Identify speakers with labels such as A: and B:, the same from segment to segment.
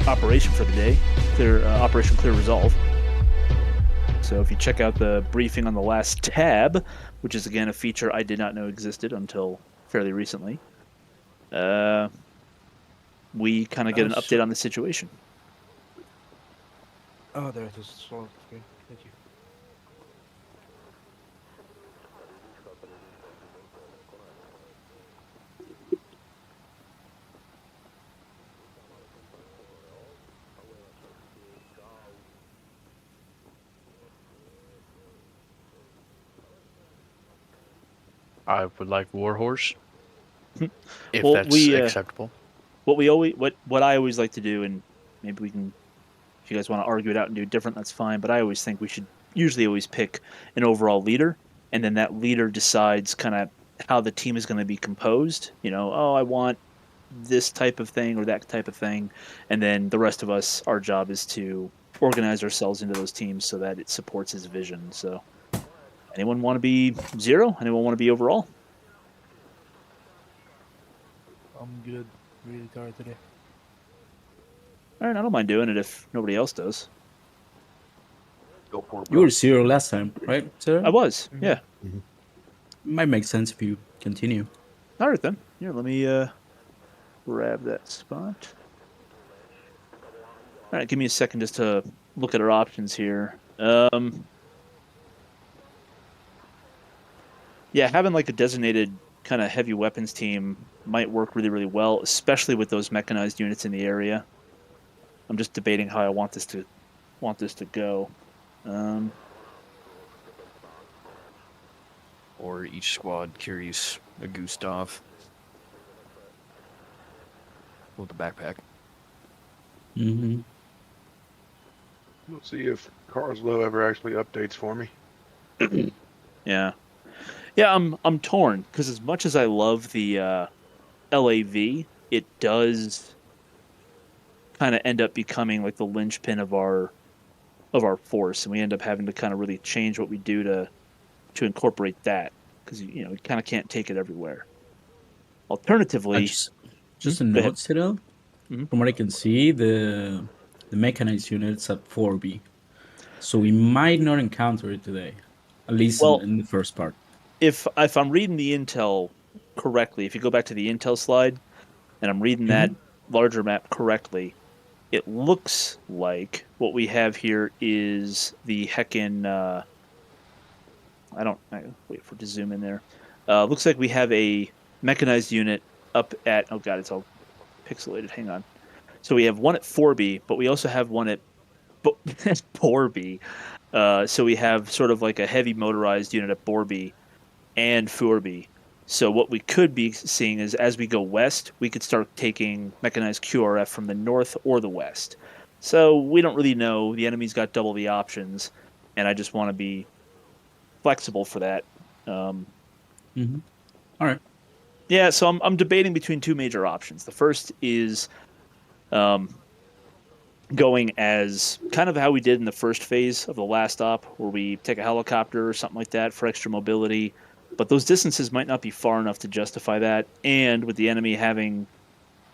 A: operation for the day, Operation Clear Resolve. So if you check out the briefing on the last tab, which is again a feature I did not know existed until fairly recently, we kind of get an update on the situation.
B: Oh, there it is. Okay, thank you.
C: I would like Warhorse, if
A: Well,
C: that's acceptable.
A: What I always like to do, and maybe we can, if you guys want to argue it out and do different, that's fine. But I always think we should usually always pick an overall leader, and then that leader decides kind of how the team is going to be composed. You know, oh, I want this type of thing or that type of thing, and then the rest of us, our job is to organize ourselves into those teams so that it supports his vision. So, anyone want to be zero? Anyone want to be overall?
B: I'm good. Really tired today.
A: All right, I don't mind doing it if nobody else does.
D: Go for it,
E: You were zero last time, right, sir?
A: I was, yeah.
E: Might make sense if you continue.
A: All right then. Here, let me grab that spot. All right, give me a second just to look at our options here. Yeah, having like a designated kind of heavy weapons team might work really, really well, especially with those mechanized units in the area. I'm just debating how I want this to go.
C: Or each squad carries a Gustav with a backpack.
E: Mm-hmm.
D: We'll see if Carslow ever actually updates for me.
A: Yeah. Yeah, I'm torn because as much as I love the LAV, it does kind of end up becoming like the linchpin of our force, and we end up having to kind of really change what we do to incorporate that because you know we kind of can't take it everywhere. Alternatively,
E: Just a
A: go ahead.
E: note, Cyril.
A: Mhm.
E: From what I can see, the mechanized unit's at 4B, so we might not encounter it today, at least
A: Well,
E: in the first part.
A: if I'm reading the intel correctly, if you go back to the intel slide, and I'm reading that larger map correctly, it looks like what we have here is the heckin' I wait for it to zoom in there. Looks like we have a mechanized unit up at, oh god, it's all pixelated. Hang on. So we have one at 4B, but we also have one at 4B. So we have sort of like a heavy motorized unit at Borby and Furby. So what we could be seeing is as we go west, we could start taking mechanized QRF from the north or the west. So we don't really know. The enemy's got double the options, and I just want to be flexible for that.
E: All right.
A: Yeah, so I'm debating between two major options. The first is going as kind of how we did in the first phase of the last op, where we take a helicopter or something like that for extra mobility. But those distances might not be far enough to justify that. And with the enemy having,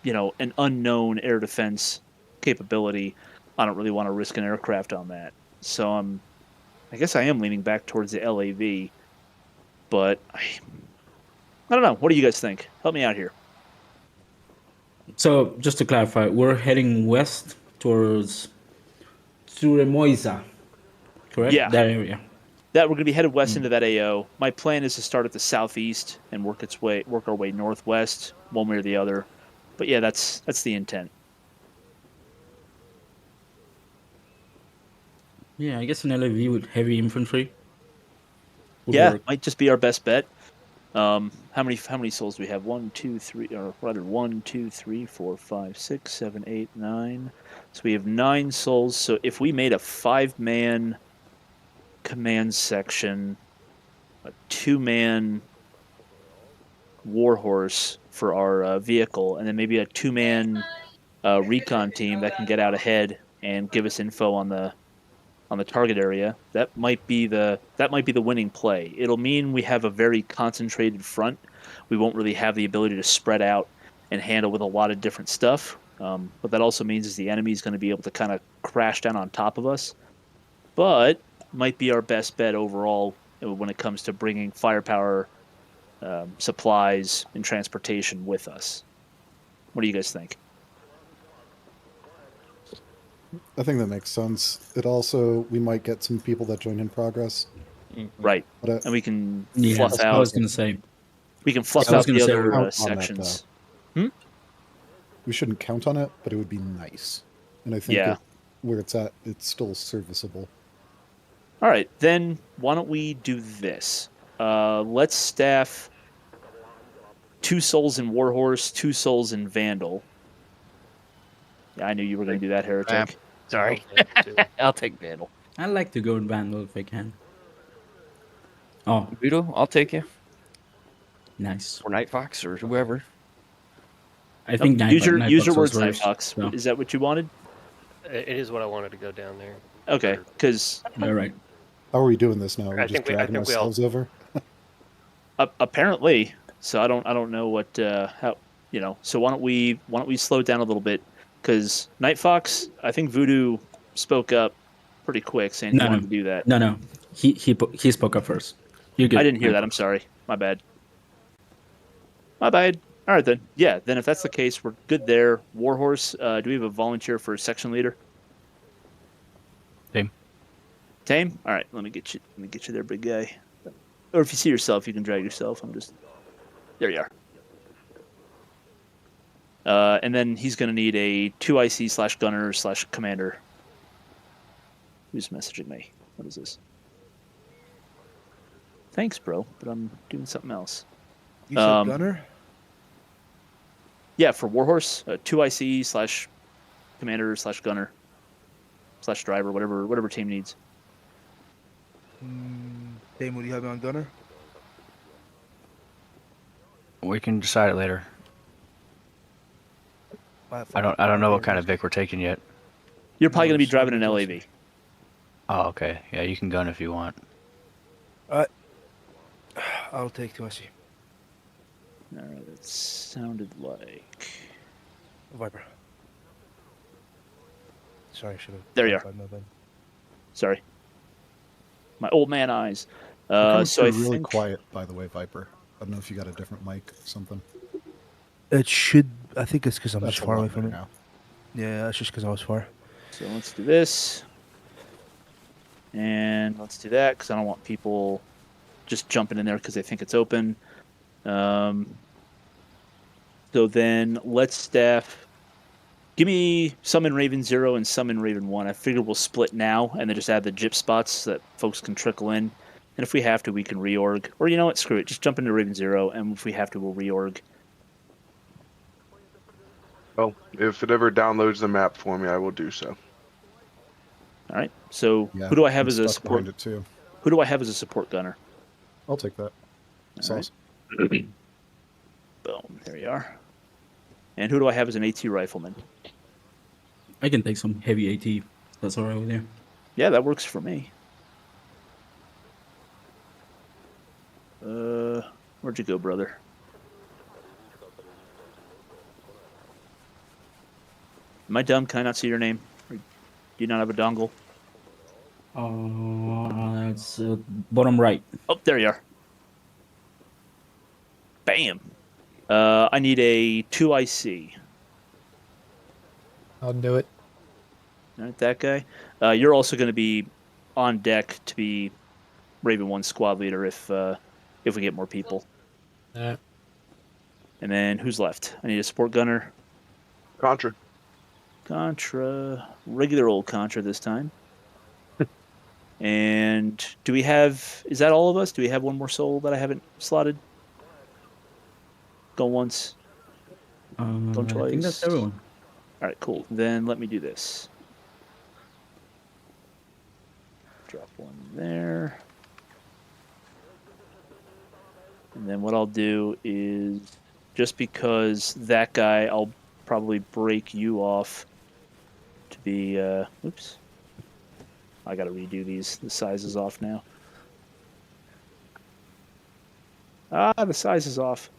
A: you know, an unknown air defense capability, I don't really want to risk an aircraft on that. So I guess I am leaning back towards the LAV. But I don't know. What do you guys think? Help me out here.
E: So just to clarify, we're heading west towards Suremoisa, correct?
A: Yeah.
E: That area.
A: That we're going to be headed west into that AO. My plan is to start at the southeast and work our way northwest, one way or the other. But yeah, that's the intent.
E: Yeah, I guess an LAV with heavy infantry would
A: Yeah,
E: work.
A: might just be our best bet. How many souls do we have? 1, 2, 3, or rather 1, 2, 3, 4, 5, 6, 7, 8, 9. So we have 9 souls. So if we made a 5-man command section, a 2-man warhorse for our vehicle, and then maybe a 2-man recon team that can get out ahead and give us info on the target area, that might be the winning play. It'll mean we have a very concentrated front. We won't really have the ability to spread out and handle with a lot of different stuff. What that also means is the enemy is going to be able to kind of crash down on top of us, but might be our best bet overall when it comes to bringing firepower, supplies, and transportation with us. What do you guys think?
F: I think that makes sense. It also, we might get some people that join in progress.
A: Right,
F: But
A: and we can
E: Yeah,
A: fluff
E: that's what I
A: out.
E: was gonna say.
A: We can fluff
E: I was
A: out
E: gonna
A: the
E: say
A: other
F: we're-
A: sections.
F: we shouldn't count on it, but it would be nice. And I think
A: Yeah.
F: where it's at, it's still serviceable.
A: All right, then why don't we do this? Let's staff 2 souls in Warhorse, 2 souls in Vandal. Yeah, I knew you were going to do that, Heretic.
C: Sorry. I'll take Vandal.
E: I like to go in Vandal if I can. Oh,
C: Vito, I'll take you.
E: nice.
C: Or Night Fox or whoever.
E: I think
A: use your
E: Nightbox
A: words,
E: was worse,
A: Nightfox.
E: so.
A: Is that what you wanted?
G: It is what I wanted to go down there.
A: Okay, because
E: All right.
F: How are we doing this now? We're
G: I
F: just
G: think we- I
F: dragging
G: think we all-
F: ourselves over?
A: apparently, so I don't know what how So why don't we slow it down a little bit? Because Nightfox, I think Voodoo spoke up pretty quick, saying he
E: No,
A: wanted
E: no.
A: to do that.
E: No. He spoke up first. You're good.
A: I didn't hear that. I'm sorry. My bad. My bad. All right then. Yeah. Then if that's the case, we're good there. Warhorse. Do we have a volunteer for a section leader?
C: Tame.
A: Tame. All right. Let me get you there, big guy. Or if you see yourself, you can drag yourself. There you are. And then he's going to need a 2IC/gunner/commander. Who's messaging me? What is this? Thanks, bro, but I'm doing something else.
B: You said gunner?
A: Yeah, for Warhorse, 2IC/commander/gunner/driver, whatever team needs.
B: Dame, what do you have on gunner?
C: We can decide it later. I don't know what kind of Vic we're taking yet.
A: You're probably
B: No,
A: going to be
B: it's
A: driving an
B: not
A: LAV.
C: Oh, okay. Yeah, you can gun if you want.
B: I'll take 2IC.
A: All right, that sounded like.
B: Viper. Sorry, I should have.
A: There you are. Sorry, my old man eyes.
F: You're coming
A: So I
F: through really
A: think
F: quiet, by the way, Viper. I don't know if you got a different mic or something.
B: It should. I think it's because I'm
F: That's
B: just
F: a
B: far
F: lot
B: away from
F: better
B: it.
F: now.
B: Yeah, that's just because I was far.
A: so. Let's do this, and let's do that because I don't want people just jumping in there because they think it's open. So then let's staff. Give me some in Raven 0 and some in Raven 1. I figure we'll split now and then just add the gyp spots so that folks can trickle in. And if we have to, we can reorg. Or you know what? Screw it. Just jump into Raven 0, and if we have to, we'll reorg.
D: Well, if it ever downloads the map for me, I will do so.
A: All right. So
F: Yeah,
A: who do I have
F: I'm
A: as a
F: stuck
A: support?
F: behind it too.
A: Who do I have as a support gunner?
F: I'll take that. Sauce.
A: Boom. There you are. And who do I have as an AT rifleman?
E: I can take some heavy AT. That's all right with you.
A: Yeah, that works for me. Where'd you go, brother? Am I dumb? Can I not see your name? Or do you not have a dongle?
E: It's bottom right.
A: Oh, there you are. Bam. I need a 2IC.
H: I'll do it.
A: All right, that guy. You're also going to be on deck to be Raven 1 squad leader if we get more people.
H: Yeah.
A: And then who's left? I need a support gunner.
D: Contra.
A: Contra. Regular old Contra this time. And do we have... Is that all of us? Do we have one more soul that I haven't slotted? Go once. Going
E: I think that's
A: twice.
E: everyone.
A: All right, cool. Then let me do this. Drop one there. And then what I'll do is, just because that guy, I'll probably break you off to be, oops. I gotta redo these. The size is off now. The size is off.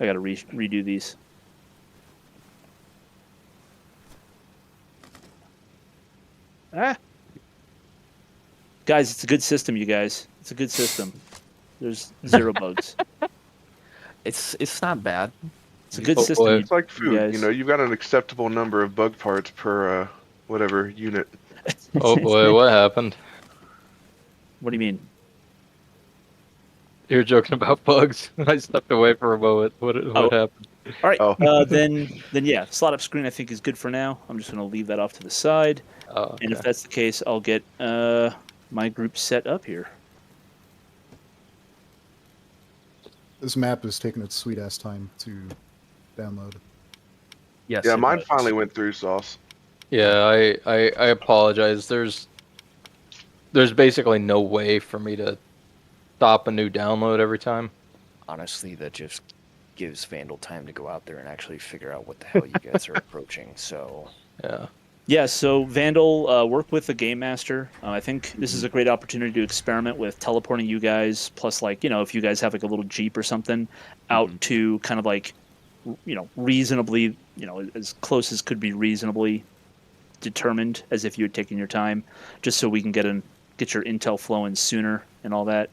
A: I gotta redo these. Guys, it's a good system, you guys. It's a good system. There's 0 bugs.
H: It's not bad.
A: It's a good
C: Oh,
A: system.
C: boy.
D: It's like food,
A: guys.
D: you know. You've got an acceptable number of bug parts per whatever unit.
I: Oh boy, what happened?
A: What do you mean?
I: You were joking about bugs. I stepped away for a moment. What happened?
A: All right.
D: Oh.
A: Then yeah, slot up screen I think is good for now. I'm just going to leave that off to the side.
I: Oh,
A: And if
I: okay.
A: that's the case, I'll get my group set up here.
F: This map is taking its sweet ass time to download.
C: Yes.
D: Yeah,
C: it
D: mine
C: does.
D: finally went through, Sauce.
I: Yeah, I apologize. There's basically no way for me to stop a new download every time.
H: Honestly, that just gives Vandal time to go out there and actually figure out what the hell you guys are approaching. So
I: Yeah.
A: Yeah, so Vandal, work with the Game Master. I think this is a great opportunity to experiment with teleporting you guys, plus, like, you know, if you guys have, like, a little Jeep or something, out to kind of, like, you know, reasonably, you know, as close as could be reasonably determined as if you had taken your time, just so we can get your intel flowing sooner and all that.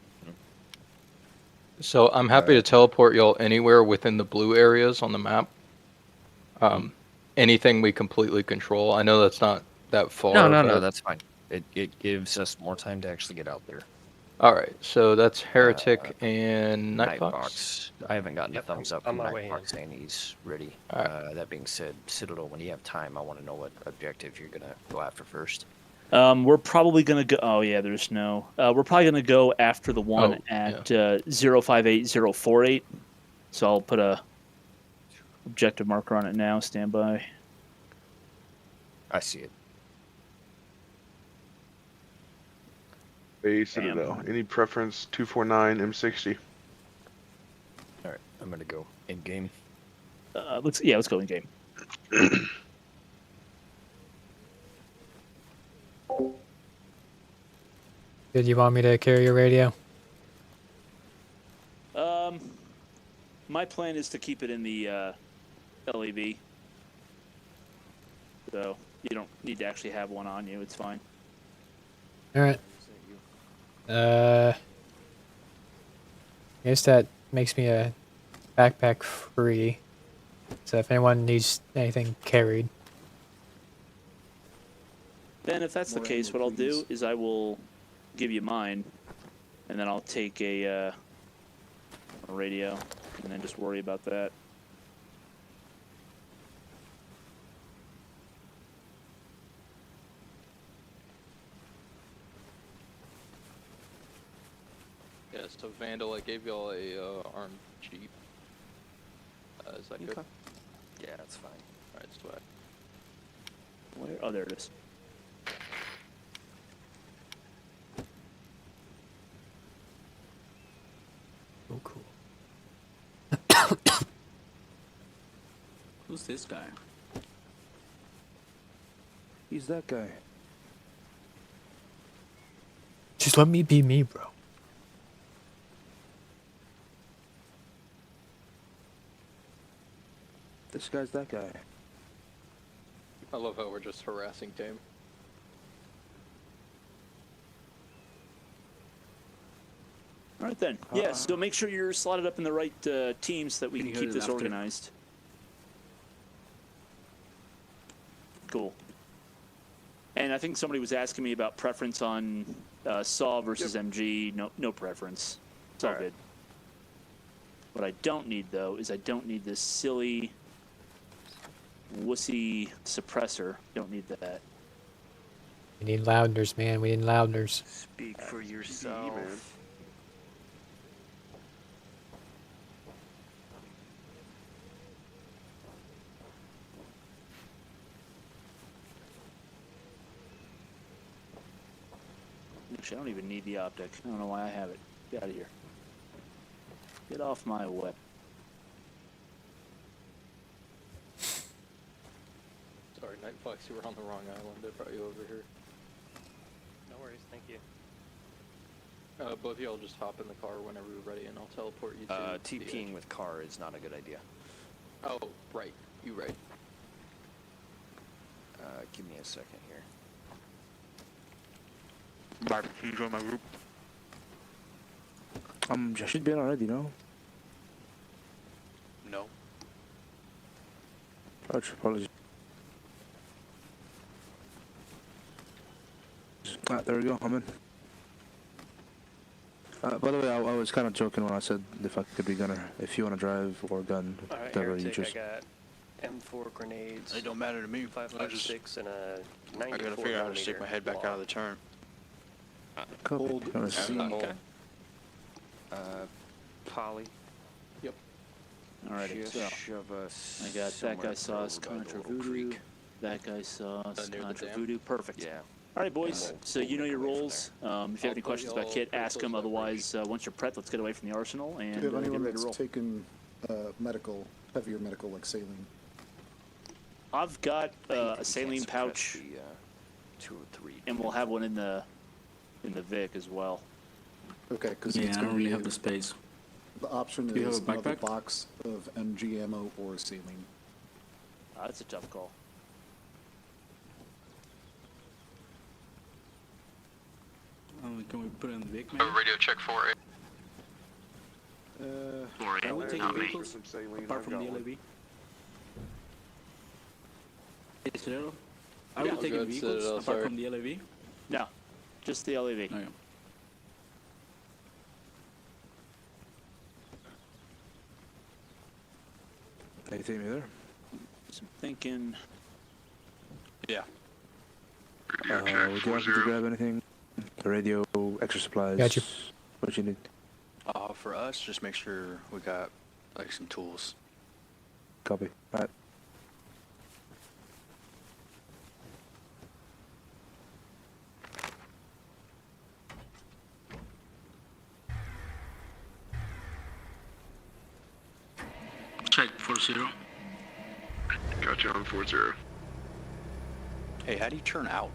I: So I'm happy to teleport y'all anywhere within the blue areas on the map. Anything we completely control. I know that's not that far.
H: no,
I: but...
H: that's fine. It gives us more time to actually get out there.
I: All right, so that's Heretic and
H: Nightbox. I haven't gotten a thumbs up
G: on
H: from
G: my way
H: Nightbox saying he's ready.
I: Alright.
H: That being said, Citadel, when you have time, I want to know what objective you're gonna go after first.
A: We're probably gonna go. Oh yeah, there's no. We're probably gonna go after the one
I: Oh,
A: at 058048. So I'll put a objective marker on it now. Stand by.
H: I see it.
D: A Citadel. Any preference? 249 M60.
H: All right, I'm gonna go in game.
A: Let's go in game.
J: Did you want me to carry your radio?
A: My plan is to keep it in the LEV. So you don't need to actually have one on you. It's fine.
J: All right. I guess that makes me a backpack free. So if anyone needs anything carried.
A: Then if that's the case, what I'll do is I will give you mine, and then I'll take a radio, and then just worry about that.
I: Yeah, so Vandal, I gave y'all a armed Jeep. Is that good?
H: Yeah, that's fine.
I: Alright, swag.
A: Where? Oh, there it is.
E: Oh, cool. Who's this guy?
B: He's that guy.
J: Just let me be me, bro.
B: This guy's that guy.
I: I love how we're just harassing Tame.
A: All right then. Yeah. So make sure you're slotted up in the right teams so that we can keep this organized. Cool. And I think somebody was asking me about preference on SAW versus MG. No preference. It's all good. What I don't need, though, is I don't need this silly, wussy suppressor. Don't need that.
J: We need loudners, man. We need loudners.
G: Speak for yourself.
D: man.
A: Actually, I don't even need the optic. I don't know why I have it. Get out of here. Get off my weapon.
I: Sorry, Nightfox, you were on the wrong island. I brought you over here.
G: No worries, thank you.
I: Both of y'all just hop in the car whenever you're ready, and I'll teleport you to
H: TPing with car is not a good idea.
I: Oh, right. You right.
H: Give me a second here.
B: Barbecue, join my group. I should be in already, no?
H: No.
B: Apologies. There we go, I'm in. By the way, I was kind of joking when I said if I could be gunner. If you want to drive or gun,
G: Alright,
B: whatever you
G: Heretic,
B: choose.
G: I got M4 grenades.
K: It don't matter to me.
G: 5.56 and a 94
K: I gotta figure out how to stick my head back out of the turn.
B: Cool. Let's see.
G: Okay. Poly.
A: Alrighty, so
H: Shove us.
A: I got that guy saw us
H: somewhere
A: Contra
H: below the little
A: Voodoo.
H: creek.
A: That guy saw us
I: near the
A: Contra
I: dam?
A: Voodoo. Perfect.
H: Yeah.
A: All right, boys.
H: we'll-
A: So
H: we'll
A: you know
H: make
A: your
H: our way from
A: roles. If you have any
I: put
A: questions about
I: y'all
A: kit,
I: pretty
A: ask
I: close
A: them.
I: to that
A: Otherwise, once you're prepped, let's get away from the arsenal and
F: Do you have
A: get
F: anyone
A: ready to roll.
F: that's taken medical, heavier medical, like saline?
A: I've got
H: You
A: a
H: can't
A: saline
H: suppress
A: pouch,
H: the, 2 or 3.
A: and we'll have one in the Vic as well.
F: Okay, because
E: Yeah,
F: it's
E: I
F: going
E: don't
F: to
E: really
F: be
E: have the space.
F: the option
E: Do you have
F: is
E: a
F: another
E: backpack?
F: box of MG ammo or saline.
A: That's a tough call.
E: Can we put it in the Vic, maybe?
K: Radio check 4A.
E: Are we taking
D: Not me.
E: vehicles
D: Some saline,
E: apart
D: I've
E: from
D: got
E: the
D: one.
E: LAV? Hey, Citadel, are
A: Yeah.
E: we taking
I: Good,
E: vehicles
I: Citadel,
E: apart
I: sorry.
E: from the LAV?
A: No, just the LAV.
E: Okay.
B: Anything either?
A: So I'm thinking.
K: Yeah.
B: Would you like me to grab anything? The radio, extra supplies.
J: Got you.
B: What you need?
K: For us, just make sure we got like some tools.
B: Copy. Alright.
E: Check 40.
D: Gotcha on 4-0.
K: Hey, how do you turn out?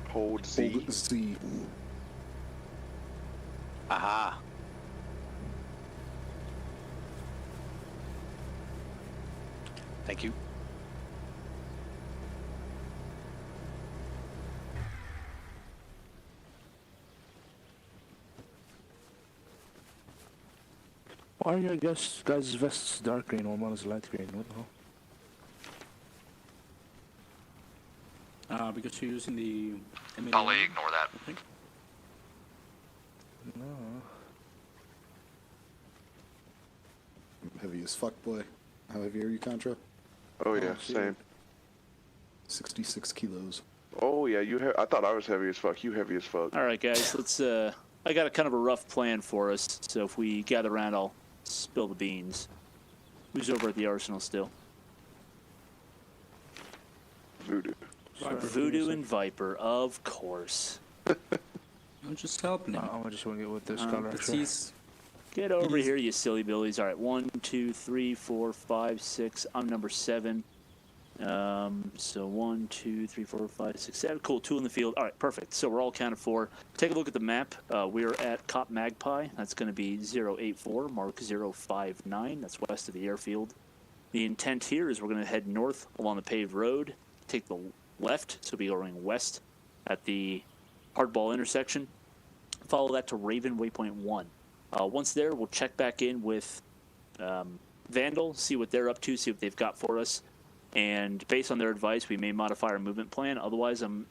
D: Hold Z.
F: Hold Z.
K: Aha. Thank you.
B: Why are your guys' vests dark green while mine is light green? What the hell?
E: Because you're using the M81,
K: Probably ignore that.
E: I think.
B: No.
F: Heavy as fuck, boy. How heavy are you, Contra?
D: Oh yeah,
B: shit.
D: same.
F: 66 kilos.
D: Oh yeah, I thought I was heavy as fuck. You heavy as fuck.
A: All right, guys. Let's. I got a kind of a rough plan for us. So if we gather around, I'll spill the beans. Who's over at the arsenal still?
D: Voodoo.
A: Voodoo and Viper, of course.
E: I'm just helping him.
B: I just want to get with this color.
E: But he's
A: Get over here, you silly billies. All right, 1, 2, 3, 4, 5, 6. I'm number 7. So 1, 2, 3, 4, 5, 6, 7. Cool, 2 in the field. All right, perfect. So we're all counted for. Take a look at the map. We're at Cop Magpie. That's going to be 084, mark 059. That's west of the airfield. The intent here is we're going to head north along the paved road, take the left, so we'll be going west at the hardball intersection. Follow that to Raven Waypoint 1. Once there, we'll check back in with Vandal, see what they're up to, see what they've got for us. And based on their advice, we may modify our movement plan. Otherwise, I'm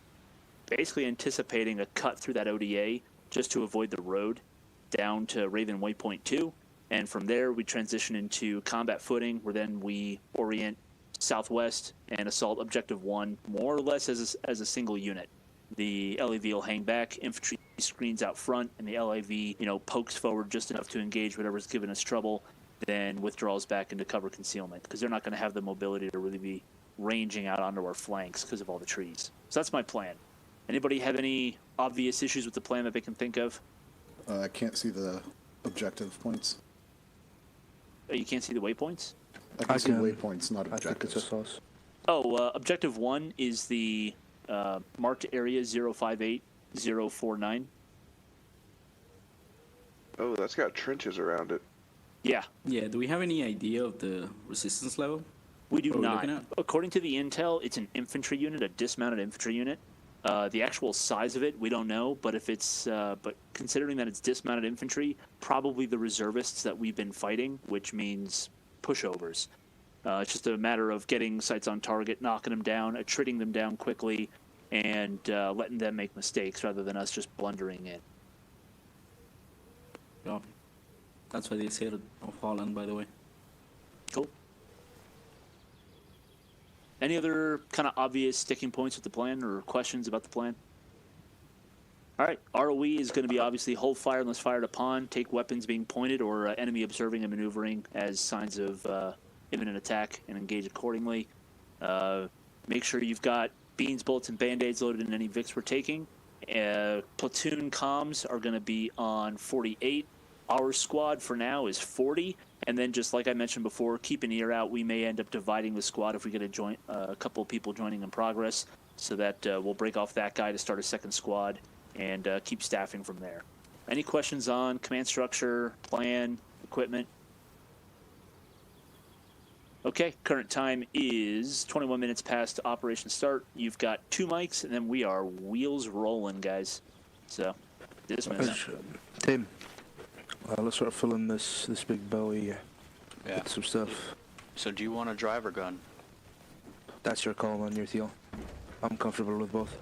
A: basically anticipating a cut through that ODA just to avoid the road down to Raven Waypoint 2. And from there, we transition into combat footing, where then we orient southwest and assault Objective 1 more or less as a single unit. The LAV will hang back, infantry screens out front, and the LAV, pokes forward just enough to engage whatever's giving us trouble, then withdraws back into cover concealment, because they're not going to have the mobility to really be ranging out onto our flanks because of all the trees. So that's my plan. Anybody have any obvious issues with the plan that they can think of?
F: I can't see the objective points.
A: Oh, you can't see the waypoints?
F: I can
B: I
F: see
B: can.
F: waypoints, not
B: I think it's a
F: objectives.
B: sauce.
A: Oh, Objective 1 is the marked area 058049.
D: Oh, that's got trenches around it.
A: Yeah,
E: Yeah, do we have any idea of the resistance level?
A: we do
E: What are we
A: not.
E: looking at?
A: According to the intel, it's an infantry unit, a dismounted infantry unit. The actual size of it, we don't know, but if it's but considering that it's dismounted infantry, probably the reservists that we've been fighting, which means pushovers. It's just a matter of getting sights on target, knocking them down, attriting them down quickly, and letting them make mistakes rather than us just blundering in.
E: Yeah. That's why they say it of Holland, by the way.
A: Cool. Any other kind of obvious sticking points with the plan or questions about the plan? All right, ROE is going to be obviously hold fire unless fired upon, take weapons being pointed or enemy observing and maneuvering as signs of imminent attack and engage accordingly. Make sure you've got beans, bullets, and band-aids loaded in any VIX we're taking. Platoon comms are going to be on 48. Our squad for now is 40. And then just like I mentioned before, keep an ear out. We may end up dividing the squad if we get a couple of people joining in progress, so that we'll break off that guy to start a second squad and keep staffing from there. Any questions on command structure, plan, equipment? Okay, current time is 21 minutes past operation start. You've got 2 mics, and then we are wheels rolling, guys. So, dismiss.
B: Tim, let's sort of fill in this big belly with some stuff.
K: So do you want a driver gun?
B: That's your call on your deal. I'm comfortable with both.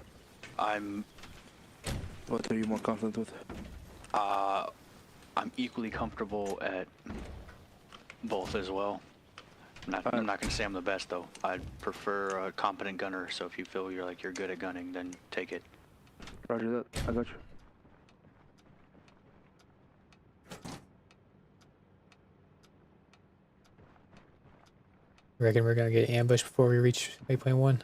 B: What are you more confident with?
K: I'm equally comfortable at both as well. I'm not going to say I'm the best, though. I'd prefer a competent gunner, so if you feel you're good at gunning, then take it.
B: Roger that. I got you.
J: Reckon we're gonna get ambushed before we reach waypoint 1?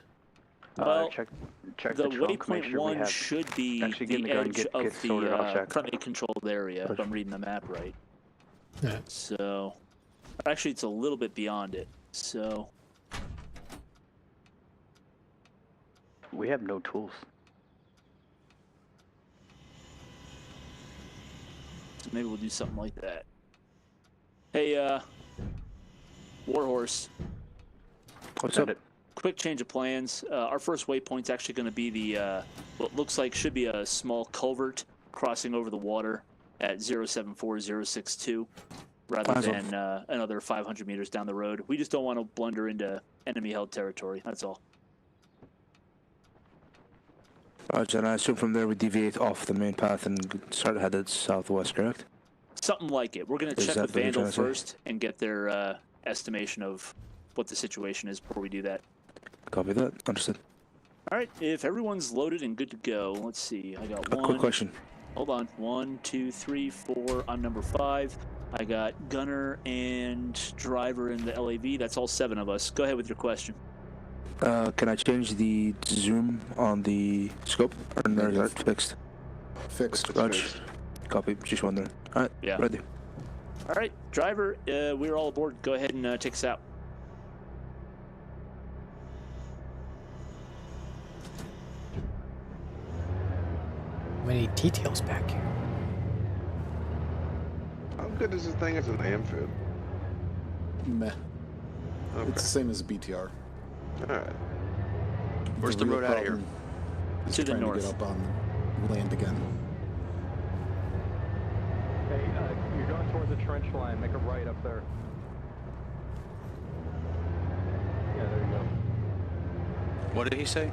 A: Well,
I: check
A: the
I: the trunk, make
A: waypoint
I: sure we
A: 1
I: have-
A: should be
I: actually, give
A: the
I: me the gun,
A: edge
I: get
A: of
I: sorted, I'll
A: the
I: check.
A: primary controlled area, if I'm reading the map right.
J: Yeah.
A: So, actually, it's a little bit beyond it. So,
I: We have no tools.
A: maybe we'll do something like that. Hey, Warhorse.
B: What's up?
A: Quick change of plans. Our first waypoint's actually going to be the what looks like should be a small culvert crossing over the water at 074062, rather than another 500 meters down the road. We just don't want to blunder into enemy-held territory. That's all.
B: Roger, and I assume from there we deviate off the main path and start headed southwest, correct?
A: Something like it. We're going to check
B: that
A: with
B: what you're
A: Vandal
B: trying to say?
A: first and get their estimation of what the situation is before we do that.
B: Copy that. Understood.
A: All right, if everyone's loaded and good to go, let's see. I got
B: A
A: one.
B: quick question.
A: Hold on. 1, 2, 3, 4. I'm number 5. I got gunner and driver in the LAV. That's all 7 of us. Go ahead with your question.
B: Can I change the zoom on the scope, or no, is that fixed?
F: Fixed.
B: Roger. Copy. Just wondering. All right.
A: Yeah.
B: Ready.
A: All right, driver, we're all aboard. Go ahead and take us out.
J: Many details back here.
D: How good is this thing as an amphib?
F: Meh.
D: Okay.
F: It's the same as BTR.
D: Alright.
K: Where's the road out of here?
F: Is
A: To the
F: trying
A: north.
F: To get up on land again.
I: Hey, you're going toward the trench line. Make a right up there. Yeah, there you go.
K: What did he say?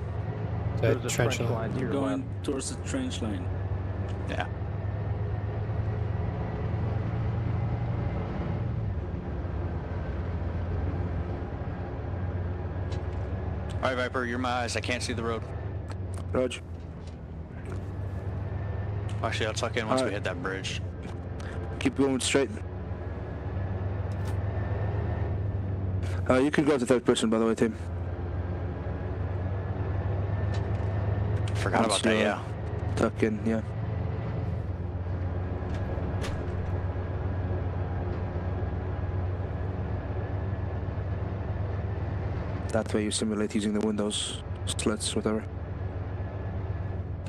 J: That
I: There's a
J: trench
I: trench
J: line.
I: line to
E: We're
I: your
E: going
I: left.
E: towards the trench line.
K: Yeah. All right, Viper, you're my eyes. I can't see the road.
B: Roger.
K: Actually, I'll tuck in once we
B: Alright.
K: hit that bridge.
B: Keep going straight. You can go to third person, by the way, Tim.
K: Forgot about that, yeah.
B: Tuck in, yeah. That way you simulate using the windows, slits, whatever.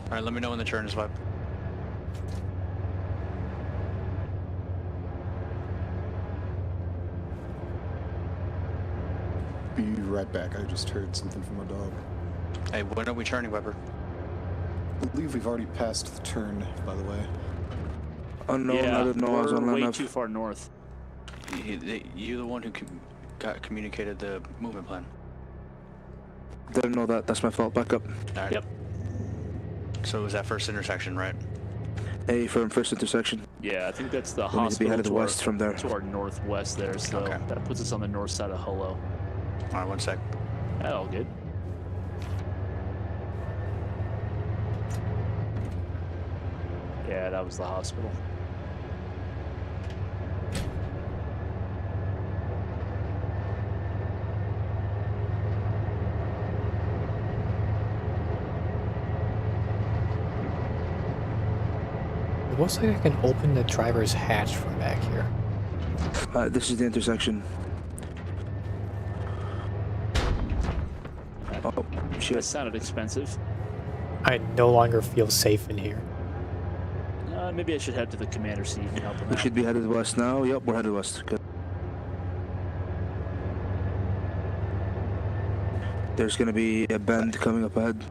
K: All right, let me know when the turn is, Vibe.
F: Be right back. I just heard something from my dog.
K: Hey, when are we turning, Viper?
F: believe we've already passed the turn, by the way.
B: Unknown,
A: yeah,
B: I didn't know I was on
A: we're way
B: land
A: too far north.
K: You're the one who got communicated the movement plan.
B: Didn't know that. That's my fault. Back up.
K: Alright.
A: Yep.
K: So it was that first intersection, right?
B: A firm first intersection.
A: Yeah, I think that's the
B: We need to be
A: hospital
B: headed
A: to
B: west from there.
A: to our northwest there, so
K: Okay.
A: that puts us on the north side of Hullo.
K: Alright, 1 sec.
A: Oh, all good. Yeah, that was the hospital.
J: It looks like I can open the driver's hatch from back here.
B: This is the intersection. Oh,
A: That
B: shit.
A: sounded expensive.
J: I no longer feel safe in here.
A: Maybe I should head to the commander seat and help him
B: We
A: out.
B: should be headed west now. Yep, we're headed west. Good. There's gonna be a bend coming up ahead.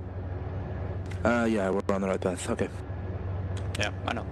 B: Yeah, we're on the right path. Okay.
K: Yeah, I know.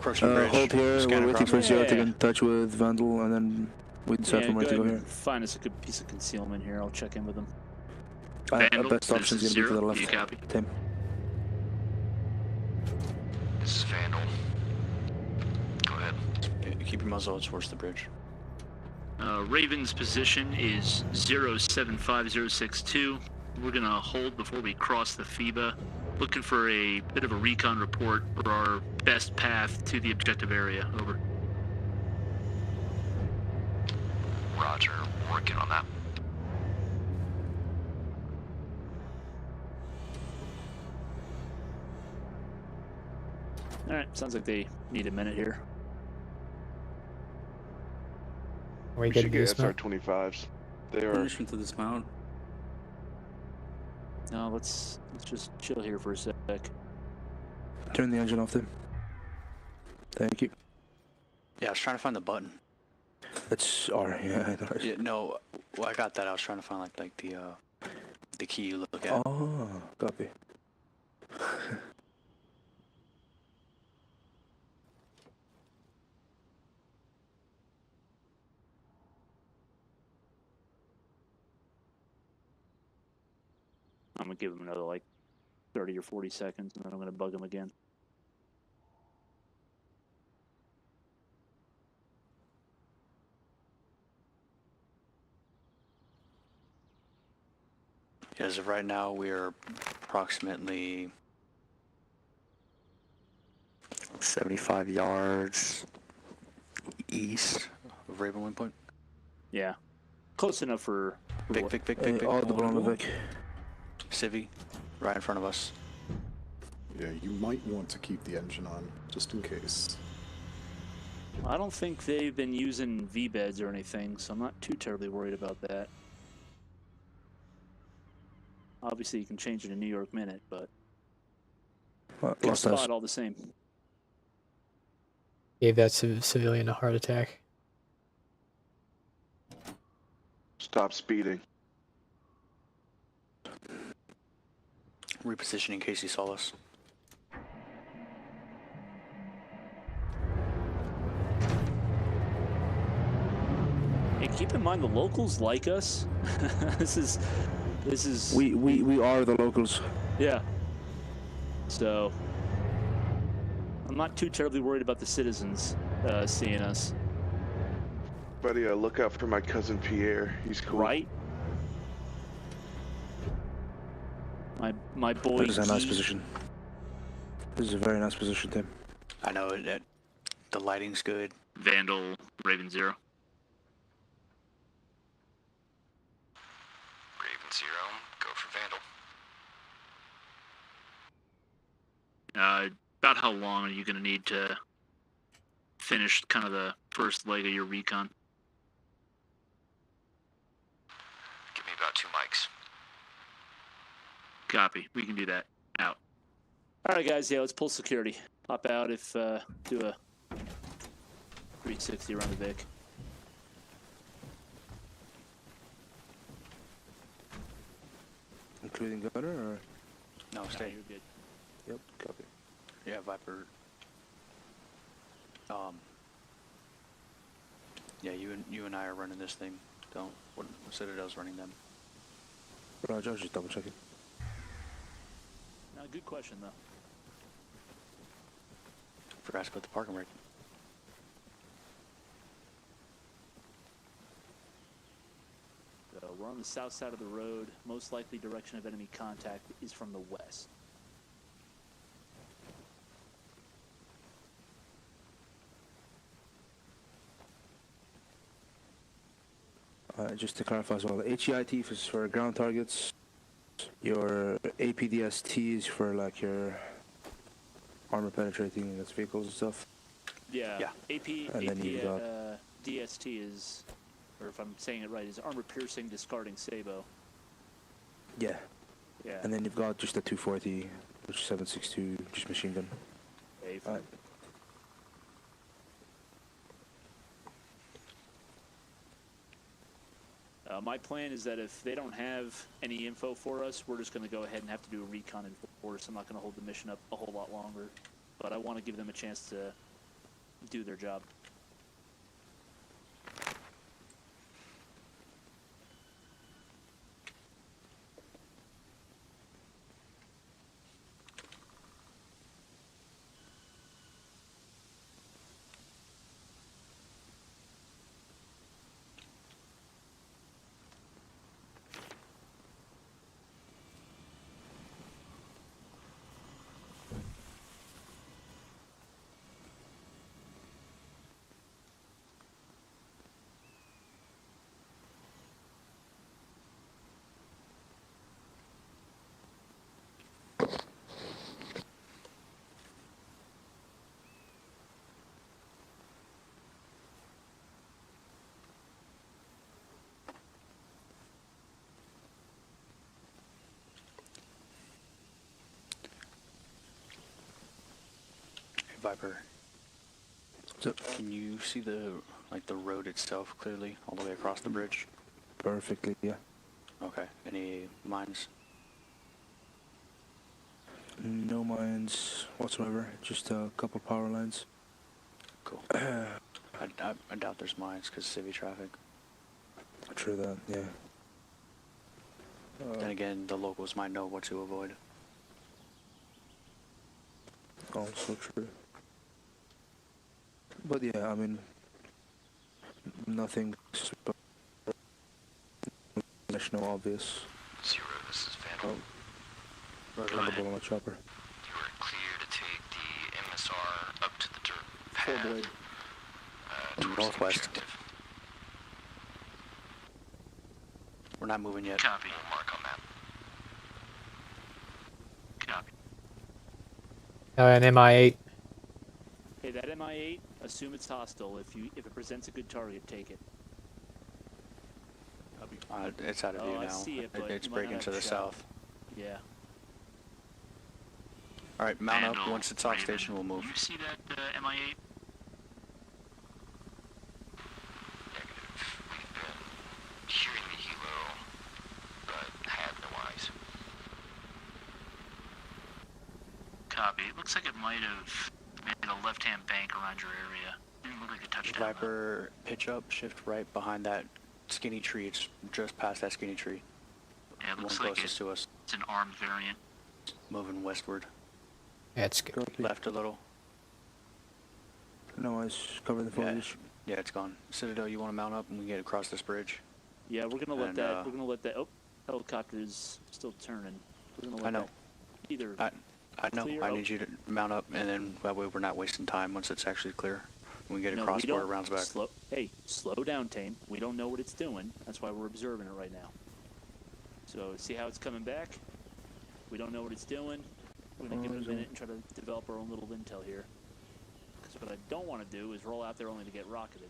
K: Crossing bridge,
B: hold here.
K: scan
B: We're waiting
K: across.
B: for Zero to
A: Yeah.
B: get in touch with Vandal, and then we decide
A: Yeah,
B: from
A: go
B: where to
A: ahead
B: go here.
A: and find us a good piece of concealment here. I'll check in with them.
B: Our best option is gonna be to the left.
H: copy?
B: Tim.
H: This is Vandal. Go ahead.
K: Keep your muzzle towards the bridge.
A: Raven's position is 075062. We're gonna hold before we cross the FIBA. Looking for a bit of a recon report for our best path to the objective area. Over.
H: Roger. Working on that.
A: Alright, sounds like they need a minute here.
J: Are we
D: We
J: good
D: should
J: to
D: get
J: dismount?
D: SR-25s. They are.
E: Permission to dismount.
A: No, let's just chill here for a sec.
B: Turn the engine off, Tim. Thank you.
K: Yeah, I was trying to find the button.
B: It's R. Yeah, I know.
K: Yeah, no, well, I got that. I was trying to find like the key you look at.
B: Oh, copy.
A: I'm gonna give him another like 30 or 40 seconds, and then I'm gonna bug him again.
K: As of right now, we are approximately 75 yards east of Raven Windpoint.
A: Yeah, close enough for
K: Vic, Vic, Vic, Vic, Vic.
B: Audible on the Vic.
K: Civi, right in front of us.
F: Yeah, you might want to keep the engine on, just in case.
A: I don't think they've been using V-beds or anything, so I'm not too terribly worried about that. Obviously, you can change it to New York Minute, but good
B: Lost us.
A: spot all the same.
J: Gave that civilian a heart attack.
D: Stop speeding.
K: Repositioning in case he saw us.
A: Hey, keep in mind the locals like us. This is.
B: We are the locals.
A: Yeah. So I'm not too terribly worried about the citizens seeing us.
D: Buddy, look out for my cousin Pierre. He's cool.
A: Right? My boy.
B: This is a nice
A: Guy.
B: position. This is a very nice position, Tim.
K: I know that the lighting's good.
A: Vandal, Raven 0.
H: Raven 0, go for Vandal.
A: About how long are you going to need to finish kind of the first leg of your recon?
H: Give me about 2 mics.
A: Copy. We can do that. Out. All right, guys. Yeah, let's pull security. Pop out if do a 360 around the Vic.
B: Including gunner, or?
K: No, stay.
A: You're good.
B: Yep, copy.
K: Yeah, Viper. Yeah, you and I are running this thing. Don't. What Citadel's running them?
B: Roger, I was just double checking.
A: No, good question though.
K: Forgot to put the parking brake.
A: So we're on the south side of the road. Most likely direction of enemy contact is from the west.
B: Just to clarify as well, the HEIT is for ground targets. Your APDST is for like your armor penetrating against vehicles and stuff.
A: Yeah.
K: Yeah.
B: And then you've got
A: DST is, or if I'm saying it right, is armor piercing discarding sabot.
B: yeah.
A: Yeah.
B: And then you've got just the 240, which is 7.62, just machine gun.
A: Okay, my plan is that if they don't have any info for us, we're just going to go ahead and have to do a recon in force. I'm not going to hold the mission up a whole lot longer, but I want to give them a chance to do their job.
K: Viper.
B: So,
K: Can you see the road itself clearly all the way across the bridge?
B: perfectly, yeah.
K: Okay. Any mines?
B: No mines whatsoever, just a couple power lines.
K: Cool. I doubt there's mines because civvy traffic.
B: True that, yeah.
K: Then again, the locals might know what to avoid.
B: Also true. But yeah, I mean, nothing no obvious.
H: 0, this is Vandal.
B: Landable on a chopper.
H: You are clear to take the MSR up to the dirt path.
A: Blade.
H: Towards
K: Northwest.
H: the objective.
K: We're not moving yet.
A: Copy.
H: We'll mark on map.
A: Copy.
J: An MI8.
A: Hey, that MI8, assume it's hostile. If it presents a good target, take it.
K: It's out of view
A: Oh, I
K: now.
A: see it, but
K: It's
A: you might
K: breaking
A: not
K: to
A: have
K: the
A: shot.
K: south.
A: Yeah.
K: All right, mount up.
A: Vandal,
K: Once it's off
A: Raven,
K: station, we'll move.
A: You see that MI8?
H: Negative. We've been hearing the helo, but have no eyes.
A: Copy. It looks like it might have made a left-hand bank around your area. Didn't look like a touchdown.
K: Viper, pitch up, shift right behind that skinny tree. It's just past that skinny tree.
A: Yeah, it
K: One
A: looks like
K: closest to us.
A: it's an armed variant.
K: Moving westward.
J: Yeah, it's good.
B: Copy.
K: Left a little.
B: No, I cover the foliage.
K: Yeah, it's gone. Citadel, you want to mount up and we get across this bridge?
A: Yeah, we're gonna let
K: And,
A: that. We're gonna let that. Oh, helicopter is still turning. We're gonna let
K: I know.
A: that either.
K: I know.
A: Clear
K: I
A: up.
K: need you to mount up, and then that way we're not wasting time once it's actually clear. When we get
A: No,
K: across
A: we
K: border
A: don't-
K: rounds back.
A: Slow down, Tame. We don't know what it's doing. That's why we're observing it right now. So see how it's coming back? We don't know what it's doing. We're gonna give it a minute and try to develop our own little intel here. Because what I don't want to do is roll out there only to get rocketed.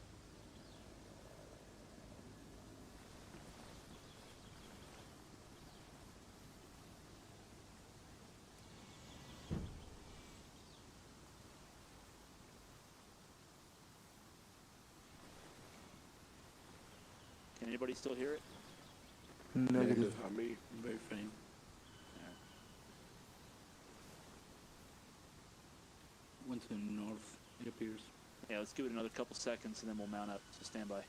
A: Can anybody still hear it?
B: Negative.
D: Not me.
E: Very faint. Went to the north, it appears.
A: Yeah, let's give it another couple seconds and then we'll mount up. So stand by.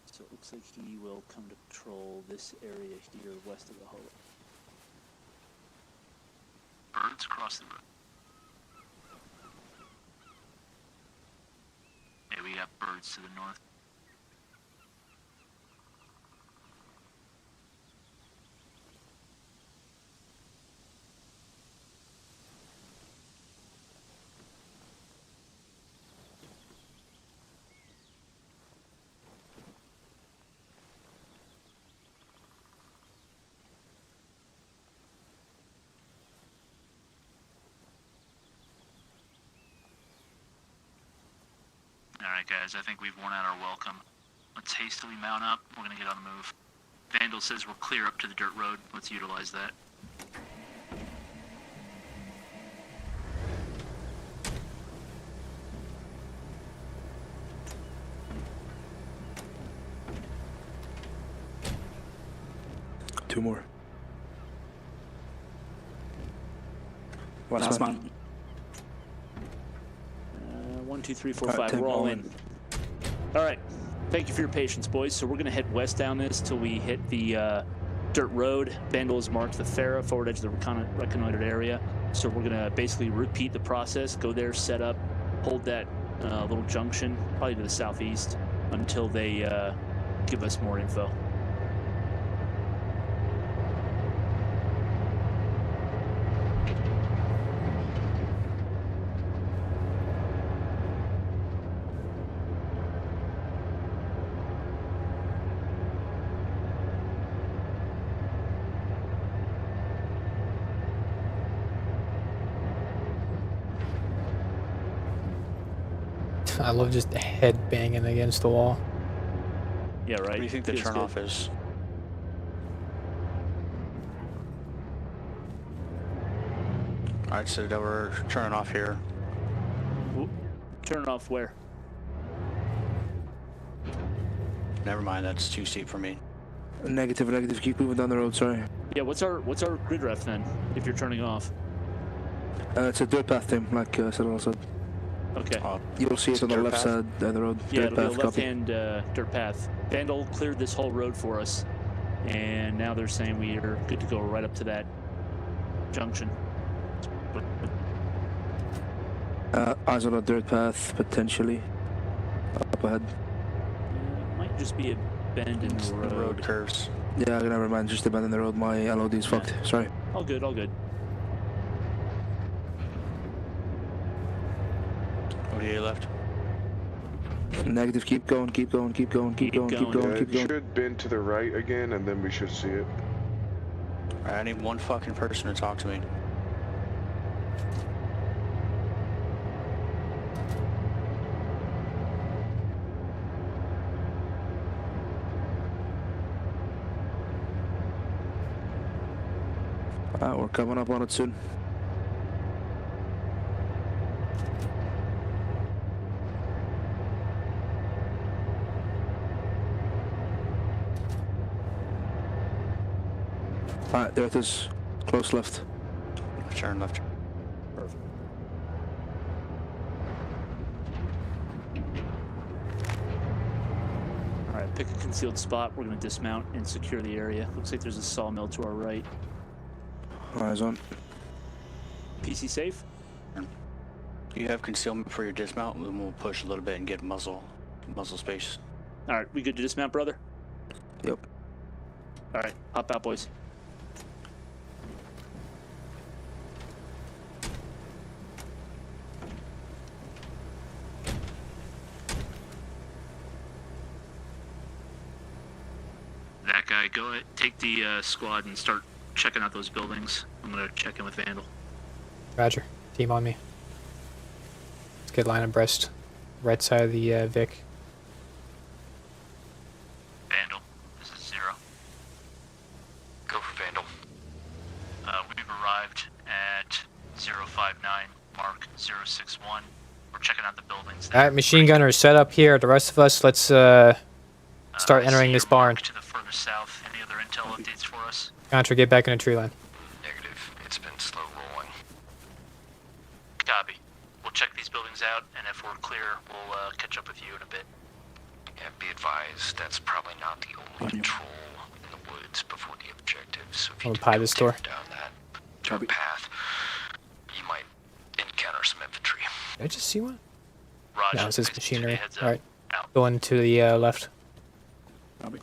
A: So it looks like he will come to control this area here west of the hole. Birds across the road. Yeah, we got birds to the north. Alright guys, I think we've worn out our welcome. Let's hastily mount up. We're gonna get on the move. Vandal says we're clear up to the dirt road. Let's utilize that.
B: Two more.
E: Last one.
A: 1, 2, 3, 4,
B: Alright,
A: 5.
B: Tim,
A: We're all
B: all
A: in. Alright. Thank you for your patience, boys. So we're going to head west down this till we hit the dirt road. Vandal has marked the Farah, forward edge of the reconnoitered area. So we're going to basically repeat the process, go there, set up, hold that little junction, probably to the southeast, until they give us more info.
J: I love just head banging against the wall.
A: Yeah, right.
K: What do you think the
A: Feels
K: turnoff
A: good.
K: is? Alright, Citadel, we're turning off here.
A: Turn off where?
K: Never mind, that's too steep for me.
B: Negative, negative. Keep moving down the road. Sorry.
A: Yeah, what's our grid ref then, if you're turning off?
B: It's a dirt path, Tim. Like I said also.
A: Okay.
B: You'll see
K: It's
B: it on
K: a
B: the
K: dirt
B: left
K: path?
B: side of the road.
A: Yeah,
B: Dirt
A: it'll be
B: path.
A: a
B: Copy.
A: left-hand dirt path. Vandal cleared this whole road for us, and now they're saying we are good to go right up to that junction.
B: Eyes on a dirt path, potentially. Up ahead.
A: Might just be a bend in the road.
K: The road curves.
B: Yeah, never mind. Just abandon the road. My LOD is fucked. Sorry.
A: All good, all good.
K: ODA left.
B: Negative. Keep going. Keep going. Keep going. Keep going. Keep
A: going.
B: going.
D: Yeah,
B: Keep
D: it
B: going.
D: should bend to the right again, and then we should see it.
K: Alright, I need one fucking person to talk to me.
B: We're coming up on it soon. Alright, there it is. Close left.
K: Turn left.
A: Perfect. All right, pick a concealed spot. We're going to dismount and secure the area. Looks like there's a sawmill to our right.
B: Eyes on.
A: PC safe?
K: You have concealment for your dismount, and then we'll push a little bit and get muzzle space.
A: All right, we good to dismount, brother?
B: Yep.
A: All right, hop out, boys. That guy, go ahead, take the squad and start checking out those buildings. I'm gonna check in with Vandal.
J: Roger. Team on me. Let's get line abreast. Right side of the Vic.
A: Vandal, this is Zero.
H: Go for Vandal.
A: We've arrived at 059, mark 061. We're checking out the buildings.
J: Alright, machine gunner set up here. The rest of us, let's start entering this barn.
A: To the further south. Any other intel updates for us?
J: Contra, get back in the tree line.
H: Negative. It's been slow rolling.
A: Copy. We'll check these buildings out, and if we're clear, we'll catch up with you in a bit.
H: Yeah, be advised, that's probably not the only patrol in the woods before the objective, so if you
J: I'll
H: do
J: pie
H: go
J: this door.
H: down that dark path, you might encounter some infantry.
J: Did I just see one?
A: Roger.
J: No, it's his
A: Thanks, Jimmy.
J: machinery.
A: Heads up.
J: Alright.
A: Out.
J: Going to the left.
E: Copy.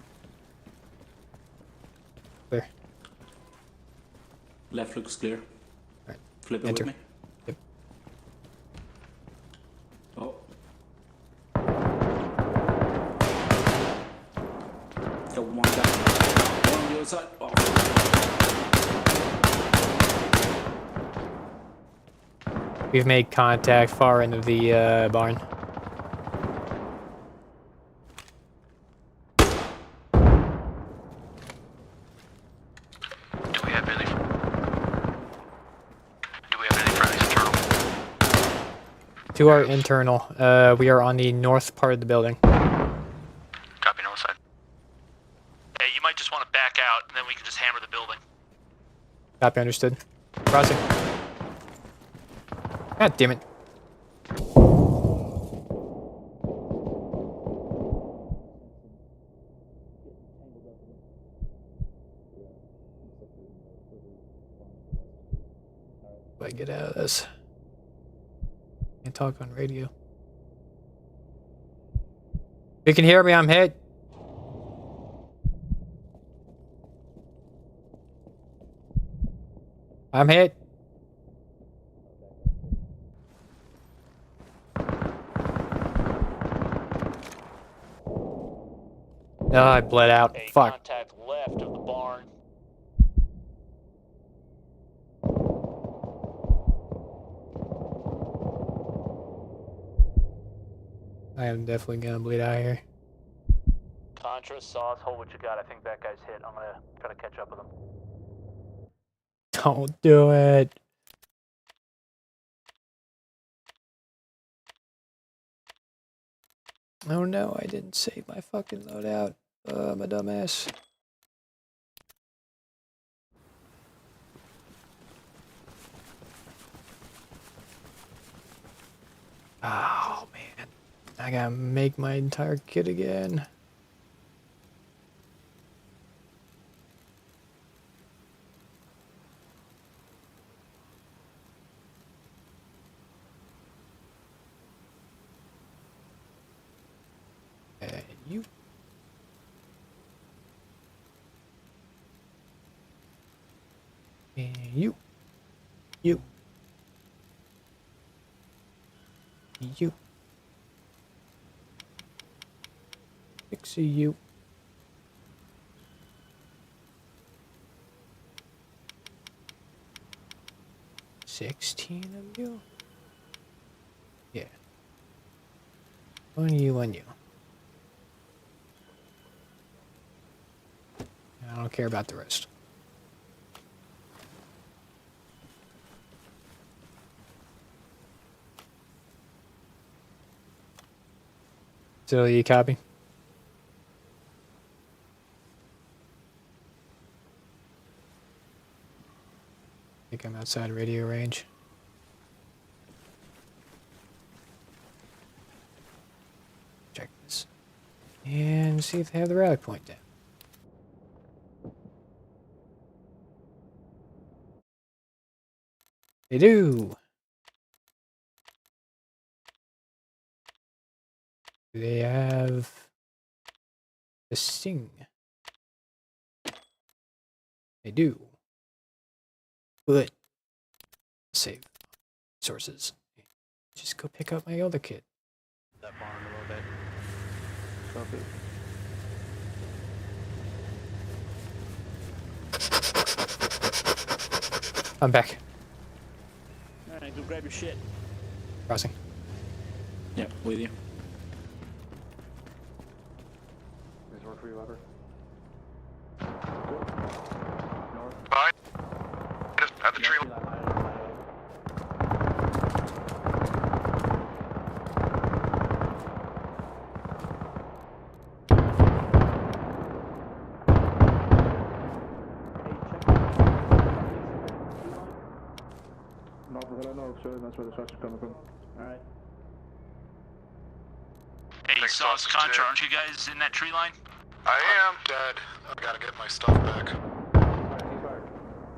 J: Clear.
E: Left looks clear.
J: Alright.
E: Flip it
J: Enter.
E: with me.
J: Yep.
E: Oh. Got one down. One on the other side. Oh.
J: We've made contact far into the barn.
A: Do we have any friendlies internal?
J: To our internal, we are on the north part of the building.
A: Copy, north side. Hey, you might just want to back out, and then we can just hammer the building.
J: Copy, understood. Crossing. God damn it. How do I get out of this? Can't talk on radio. You can hear me, I'm hit. I'm hit. Oh, I bled out.
A: Hey,
J: Fuck.
A: contact left of the barn.
J: I am definitely gonna bleed out here.
A: Contra, Sauce, hold what you got. I think that guy's hit. I'm gonna try to catch up with him.
J: Don't do it. Oh no, I didn't save my fucking loadout. I'm a dumbass. Oh man. I gotta make my entire kit again. You. And you. You. You. Fixie you. $16 of you? Yeah. On you, on you. I don't care about the rest. So you copy? I think I'm outside radio range. Check this. And see if they have the rally point down. They do. Do they have the sting? They do. Good. Save sources. Just go pick up my other kit.
K: That barn a little bit.
B: Copy.
J: I'm back.
A: Alright, go grab your shit.
J: Crossing.
E: Yep, with you.
D: Does this work for you, Lever?
L: Fine. Just at the tree.
B: Not that I know of, sir. That's where the shots are coming from.
A: Alright.
L: Hey,
A: Hey, Sauce Contra, aren't you guys in that tree line?
L: I am dead. I gotta get my stuff back.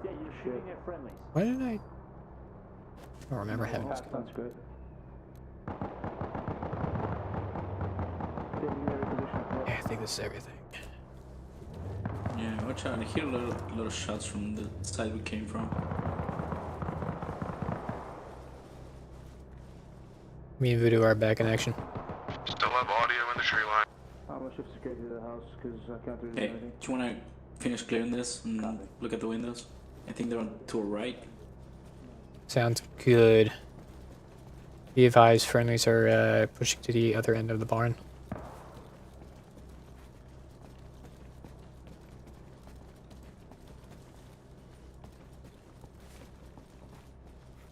A: Yeah, you're shooting at friendlies.
J: Why did I don't remember having this.
B: That's good.
J: Yeah, I think this is everything.
E: Yeah, watch out. I hear a lot of shots from the side we came from.
J: Me and Voodoo are back in action.
L: Still have audio in the tree line.
B: I'm gonna shift security to the house because I can't do
E: Hey,
B: anything.
E: do you want to finish clearing this and look at the windows? I think they're on to our right.
J: Sounds good. Be advised, friendlies are pushing to the other end of the barn.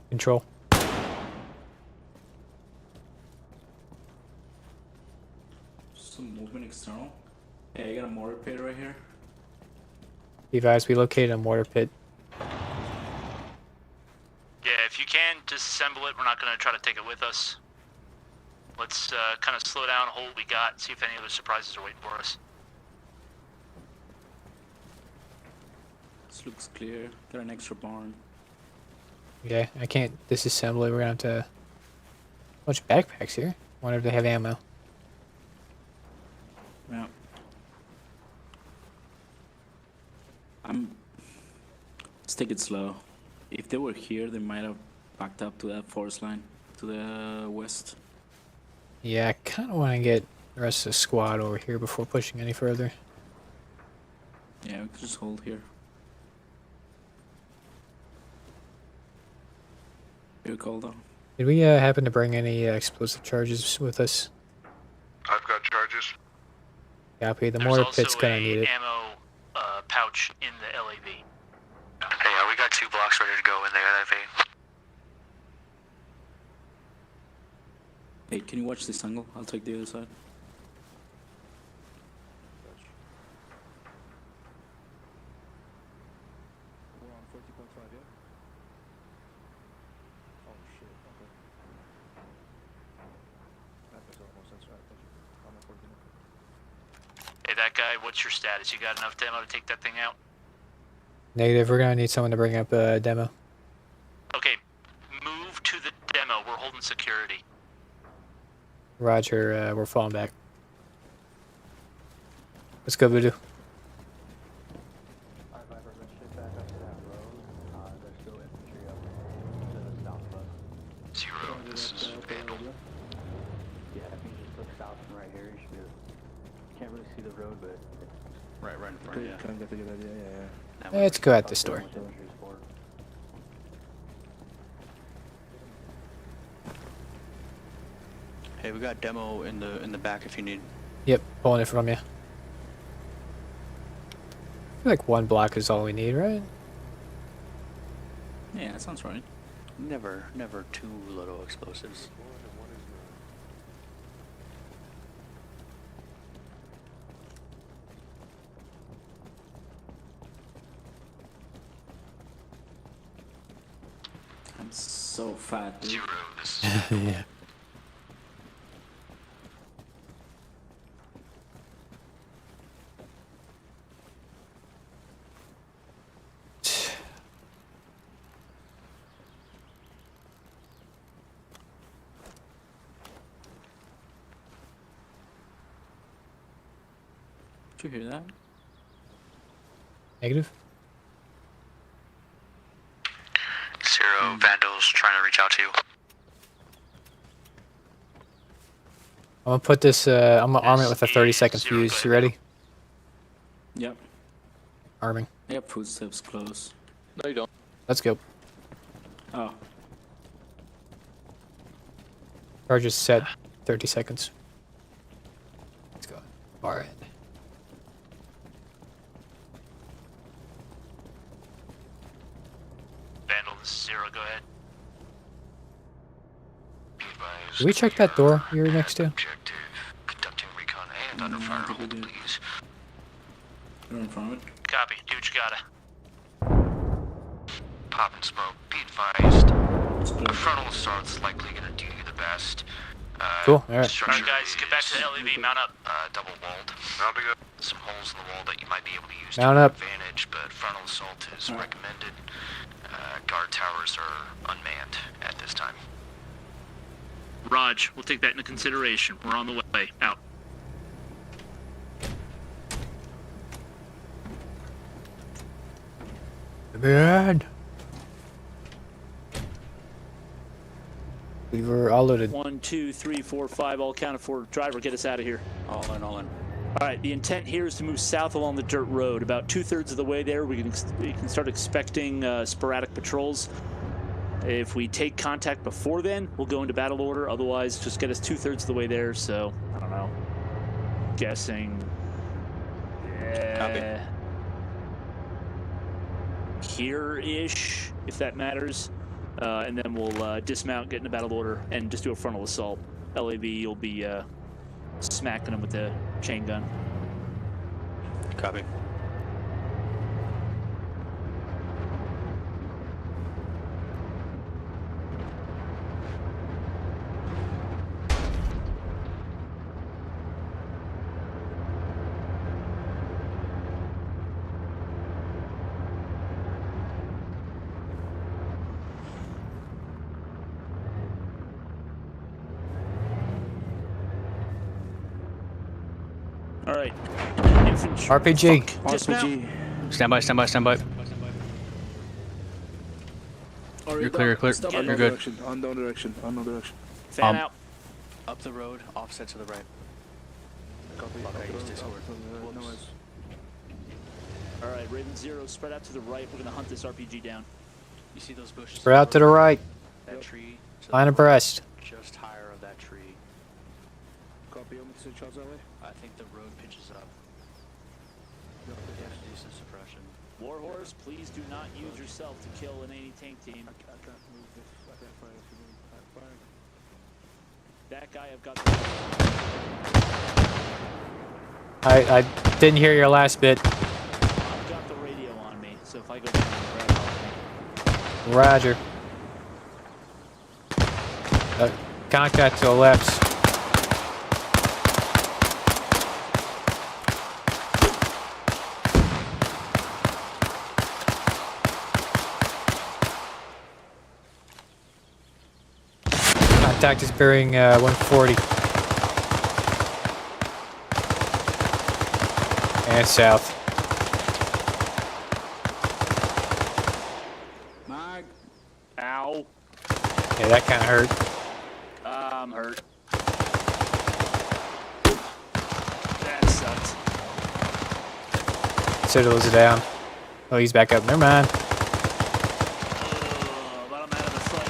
J: Control.
E: Some movement external. Yeah, I got a mortar pit right here.
J: Be advised, we located a mortar pit.
A: Yeah, if you can, disassemble it. We're not going to try to take it with us. Let's kind of slow down, hold what we got, see if any other surprises are waiting for us.
E: This looks clear. Got an extra barn.
J: Yeah, I can't disassemble it. We're gonna have to. Bunch of backpacks here. Wonder if they have ammo.
E: Yeah. Let's take it slow. If they were here, they might have backed up to that forest line to the west.
J: Yeah, I kind of want to get the rest of the squad over here before pushing any further.
E: Yeah, we could just hold here. Good call, though.
J: Did we happen to bring any explosive charges with us?
L: I've got charges.
J: Copy. The
A: There's
J: mortar
A: also
J: pit's gonna need it.
A: ammo pouch in the LAV.
G: Hey, we got 2 blocks ready to go in the LAV.
E: Hey, can you watch this angle? I'll take the other side.
B: We're on 40.5, yeah? Oh shit, okay. That makes a lot more sense, right? Thank you. I'm at 14.
A: Hey, that guy, what's your status? You got enough demo to take that thing out?
J: Negative. We're gonna need someone to bring up a demo.
A: Okay, move to the demo. We're holding security.
J: Roger. We're falling back. Let's go, Voodoo.
K: Zero, this is Vandal.
G: Yeah, if you just look south from right here, you should be able to, can't really see the road, but
K: Right in front, yeah.
B: Kind of get the good idea, yeah.
K: That way
J: Let's
K: we
J: go
K: can
J: at this door.
K: talk to them. Hey, we got demo in the back if you need.
J: Yep, pulling it from you. I feel like 1 block is all we need, right?
E: Yeah, that sounds right.
K: Never too little explosives.
E: I'm so fat, dude.
A: Zero, this is
J: Yeah.
E: you hear that?
J: Negative.
K: Zero, Vandals trying to reach out to you.
J: I'm gonna put this. I'm gonna arm it with a 30-second
K: Zero,
J: fuse.
K: go
J: You ready?
E: Yep.
J: Arming.
E: Yep, footsteps close.
I: No, you don't.
J: Let's go.
E: Oh.
J: Charge is set. 30 seconds. Let's go. Far end.
K: Vandal, this is Zero, go ahead.
J: Did we check that door you're next to?
L: Objective, conducting recon and under fire hold, please.
E: You're in front of it.
K: Copy, do what you gotta.
L: Pop and smoke, be advised.
E: It's
L: A
E: clear.
L: frontal assault's likely gonna do you the best.
J: Cool, alright.
L: Structure
K: Alright guys, get back to the LEV, mount up.
L: double walled. Mounting up. Some holes in the wall that you might be able to use
J: Mount
L: to your
J: up.
L: advantage, but frontal assault is
E: Alright.
L: recommended. Guard towers are unmanned at this time.
A: Raj, we'll take that into consideration. We're on the way. Out.
J: Man. We were all loaded.
A: 1, 2, 3, 4, 5, all counted for. Driver, get us out of here.
E: All in, all in.
A: All right, the intent here is to move south along the dirt road. About 2/3 of the way there, we can start expecting sporadic patrols. If we take contact before then, we'll go into battle order. Otherwise, just get us 2/3 of the way there. So, I don't know. Guessing. Here-ish, if that matters. And then we'll dismount, get into battle order, and just do a frontal assault. LAV, you'll be smacking them with the chain gun.
K: Copy.
A: All right. Infantry.
J: RPG.
A: Fuck. Dismount.
B: RPG.
C: Stand by, stand by, stand by. You're clear, you're clear.
B: Stop
C: You're
B: unknown
C: good.
B: direction. Unknown direction. Unknown direction.
A: Fan out.
K: Up the road, offset to the right.
B: Copy.
K: Fuck, I used Discord.
B: No
K: Whoops.
B: worries.
A: All right, Raven 0, spread out to the right. We're going to hunt this RPG down.
K: You see those bushes?
J: Spread out to the right.
K: That tree. to the
J: Line
K: right,
J: abreast.
K: Just higher of that tree.
B: Copy. I'm switch shots that way.
K: I think the road pitches up. You have to do some suppression.
A: Warhorse, please do not use yourself to kill an enemy tank team.
B: I can't move if I can't fire if you move. Fire.
A: That guy I've got.
J: I didn't hear your last bit.
A: I've got the radio on me, so if I go down, grab help me.
J: Roger. Contact to the left. Contact is bearing 140. And south.
E: Mag.
A: Ow.
J: Yeah, that kind of hurt.
A: I'm hurt. That sucked.
J: Citadel's down. Oh, he's back up. Never mind.
A: But I'm out of the fight.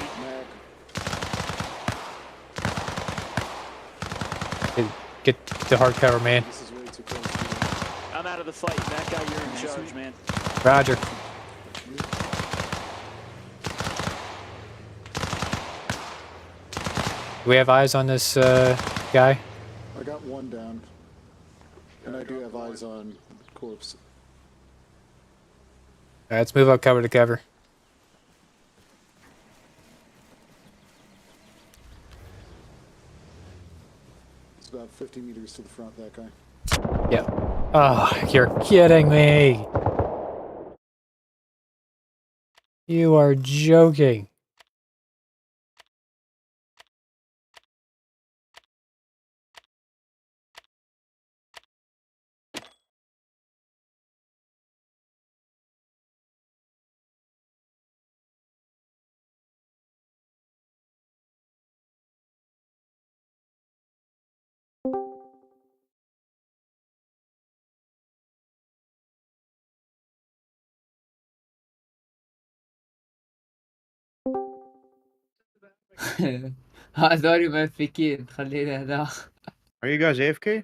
J: Get the hard cover, man.
B: This is way too close to you.
A: I'm out of the fight. That guy, you're in charge, man.
J: Roger. Do we have eyes on this guy?
F: I got one down. And I do have eyes on corpse.
J: Alright, let's move up cover to cover.
F: It's about 50 meters to the front, that guy.
J: Yeah. Oh, you're kidding me. You are joking.
M: هذول مفكين خلينا هنا.
N: Are you guys AFK?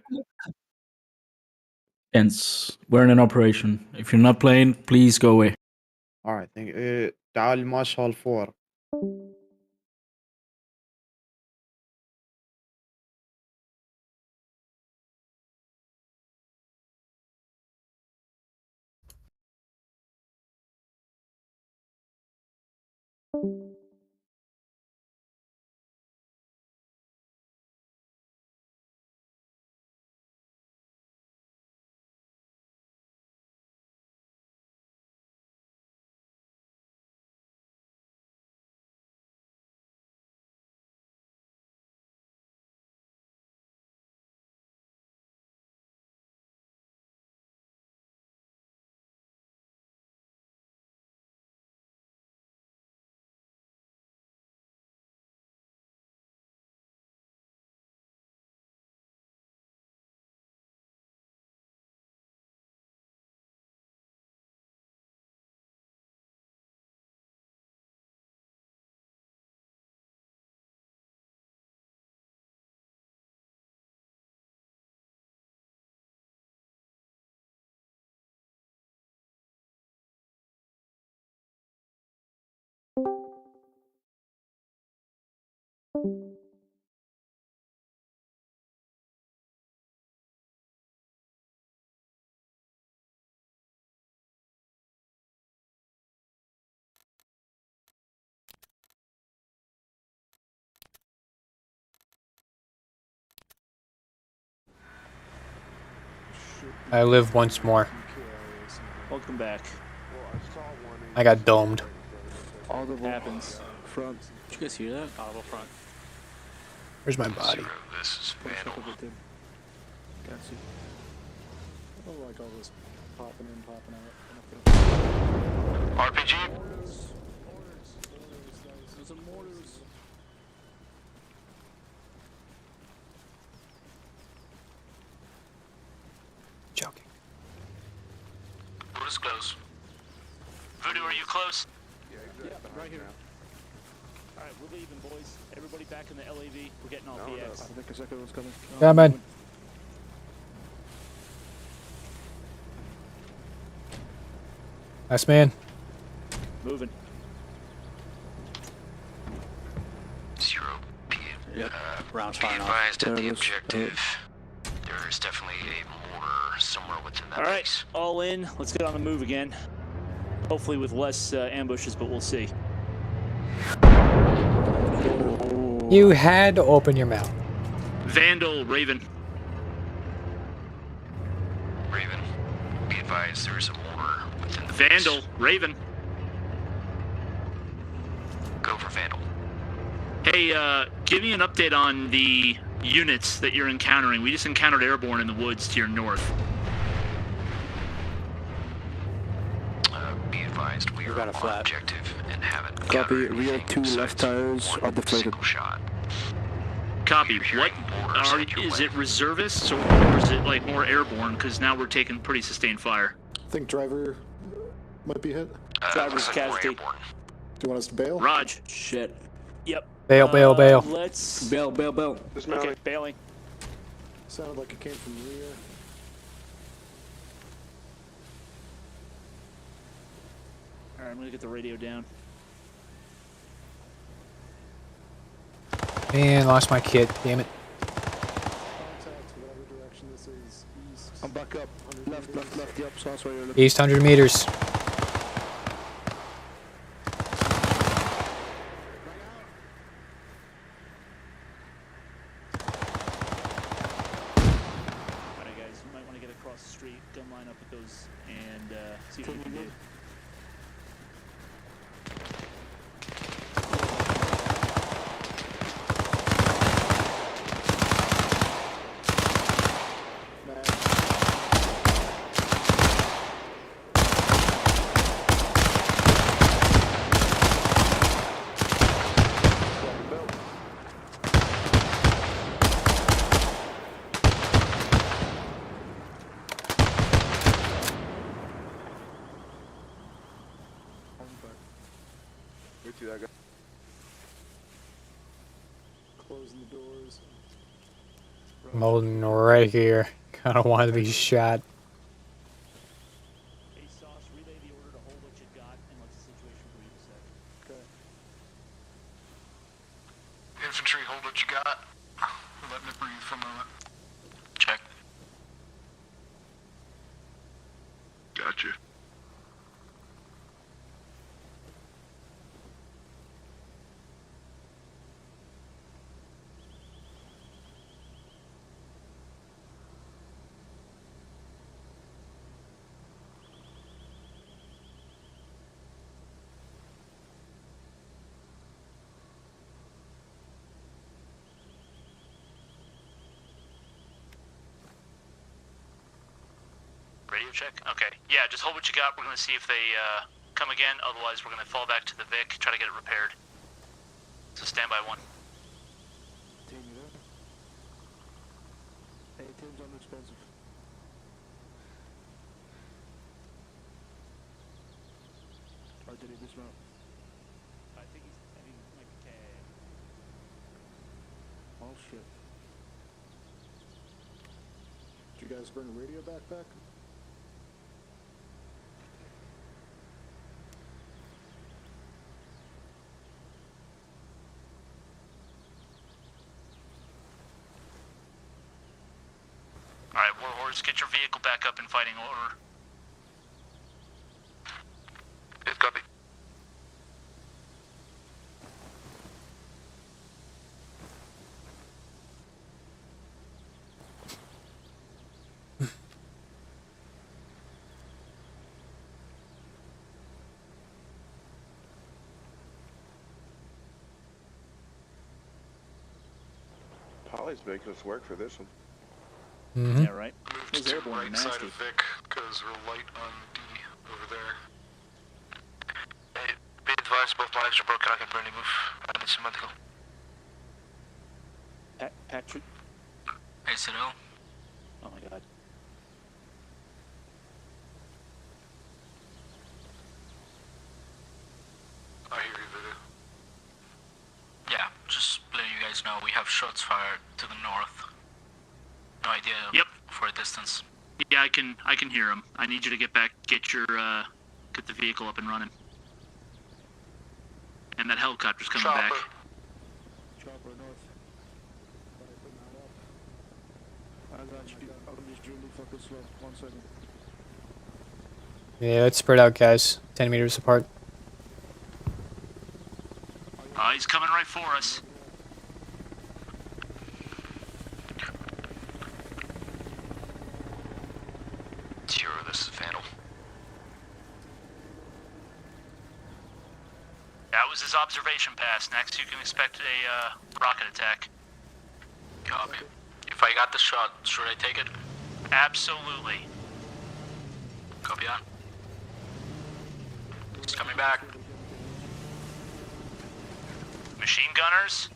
E: Hence, we're in an operation. If you're not playing, please go away.
N: Alright, thank you. تعال مارشال 4.
J: I live once more.
A: Welcome back.
J: I got domed.
B: Audible.
A: Happens.
B: Front.
K: Did you guys hear that? Audible front.
J: Where's my body?
L: This is Vandal.
B: Can't see.
F: I don't like all this popping in, popping out.
L: RPG.
F: There's a mortars.
J: Joking.
L: Who's close? Voodoo, are you close?
F: Yeah, right here.
A: All right, we're leaving, boys. Everybody back in the LAV. We're getting off
B: I
A: PX.
B: think a second was coming.
J: Yeah, man. Last man.
A: Moving.
L: 0 P.
K: Yep. Rounds
L: Be
K: firing off.
L: advised at the
B: There was-
L: objective. There is definitely a mortar somewhere within that
A: All right,
L: base.
A: all in. Let's get on the move again. Hopefully with less ambushes, but we'll see.
J: You had to open your mouth.
A: Vandal, Raven.
L: Raven, be advised there is a mortar within the
A: Vandal,
L: base.
A: Raven.
L: Go for Vandal.
A: Hey, give me an update on the units that you're encountering. We just encountered airborne in the woods to your north.
L: Be advised we are
K: got a
L: on
K: flat.
L: objective and haven't
B: Copy.
L: encountered
B: Rear
L: anything
B: 2
L: besides
B: left tires
L: one
B: are deflated.
L: single shot.
A: Copy.
L: You're
A: What
L: hearing mortars
A: are?
L: head your
A: Is
L: way.
A: it reservists or is it like more airborne? Because now we're taking pretty sustained fire.
F: I think driver might be hit.
A: Driver's
L: looks like we're
A: casualty.
L: airborne.
F: Do you want us to bail?
A: Raj.
M: Shit.
A: Yep.
J: Bail, bail, bail.
A: Let's.
M: Bail.
A: Okay, bailing.
F: Sounded like it came from the rear.
A: All right, I'm gonna get the radio down.
J: Man, lost my kit. Damn it.
F: Contact, whatever direction this is. East.
B: I'm back up.
F: 100
B: Left,
F: meters.
B: left, left. Yep, so that's where you're looking.
J: East 100 meters.
A: All right, guys, you might want to get across the street, gun line up with those, and see what you can do.
J: I'm holding right here. Kind of wanted to be shot.
A: Hey, Sauce, relay the order to hold what you got and let the situation breathe a sec.
B: Okay.
L: Infantry, hold what you got. Letting it breathe for a moment. Check. Gotcha.
A: Radio check? Okay. Yeah, just hold what you got. We're going to see if they come again. Otherwise, we're going to fall back to the Vic, try to get it repaired. So stand by one.
B: Team, you there? Hey, Tim's unexpensive. Or did he dismount?
A: I think like a cab.
B: Oh shit. Did you guys bring a radio backpack?
A: Alright, Warhorse, get your vehicle back up in fighting order.
L: Yes, copy.
D: Polly's making us work for this one.
J: Mm-hmm.
A: Yeah, right.
L: Move
A: Those
L: to
A: airborne are
L: right side
A: nasty.
L: of Vic, because we're light on D over there. Hey, be advised, both flags are broken. I can barely move. I need some medical.
A: Patrick?
K: ACL.
A: Oh my god.
L: I hear you, Vic.
K: Yeah, just letting you guys know we have shots fired to the north. No idea.
A: Yep.
K: For a distance.
A: Yeah, I can hear him. I need you to get back, get the vehicle up and running. And that helicopter's coming back.
B: Chopper north. I got you. I'll just really fucking slow. 1 second.
J: Yeah, let's spread out, guys. 10 meters apart.
A: He's coming right for us.
L: Zero, this is Vandal.
A: That was his observation pass. Next, you can expect a rocket attack.
K: Copy. If I got the shot, should I take it?
A: Absolutely.
K: Copy on. He's coming back.
A: Machine gunners.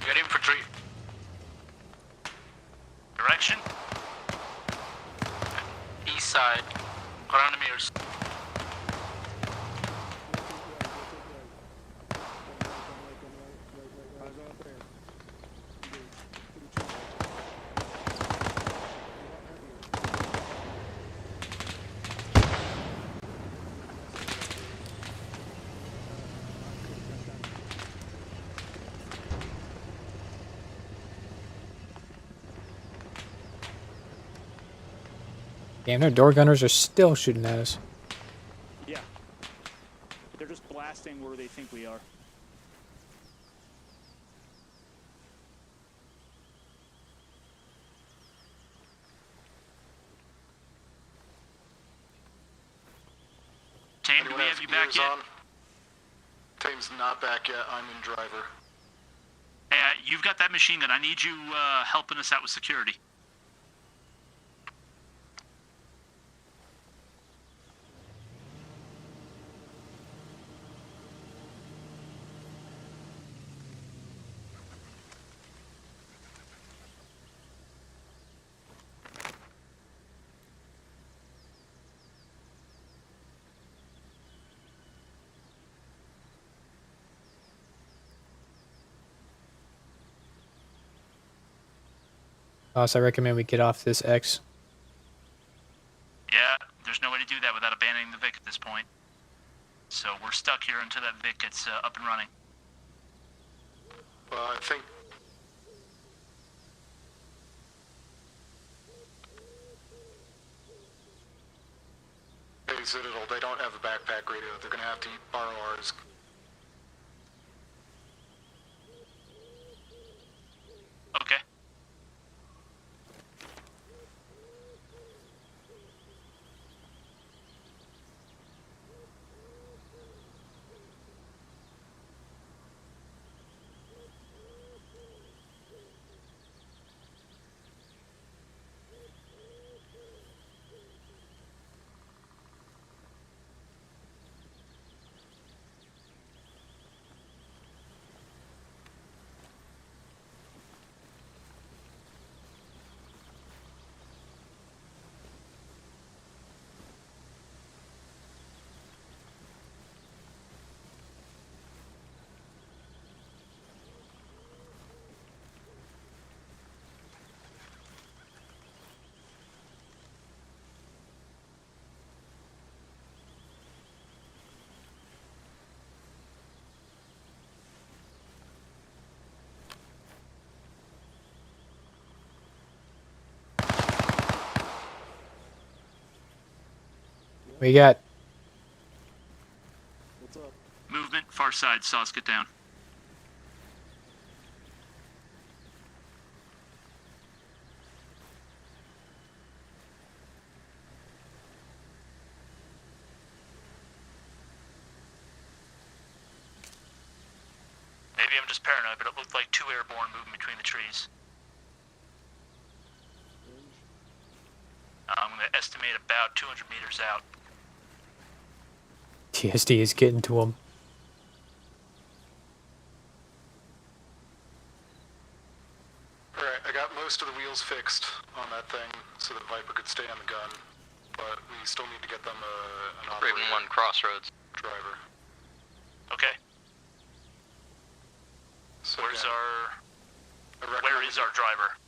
K: Get infantry.
A: Direction.
K: East side. Around the mirrors.
J: Damn, their door gunners are still shooting at us.
A: Yeah. They're just blasting where they think we are. Tame, do we have you back yet?
L: Tame's not back yet. I'm in driver.
A: You've got that machine gun. I need you helping us out with security.
J: So I recommend we get off this X.
A: Yeah, there's no way to do that without abandoning the Vic at this point. So we're stuck here until that Vic gets up and running.
L: Well, I think... Hey, Citadel, they don't have a backpack radio. They're gonna have to borrow ours.
A: Okay.
J: We got
A: Movement, far side, Sauce, get down. Maybe I'm just paranoid, but it looked like 2 airborne moving between the trees. I'm going to estimate about 200 meters out.
J: TSD is getting to him.
L: Alright, I got most of the wheels fixed on that thing so that Viper could stay on the gun. But we still need to get them an operator.
I: Raven 1 Crossroads.
L: Driver.
A: Okay.
L: So
A: Where is
L: recommend
A: our driver?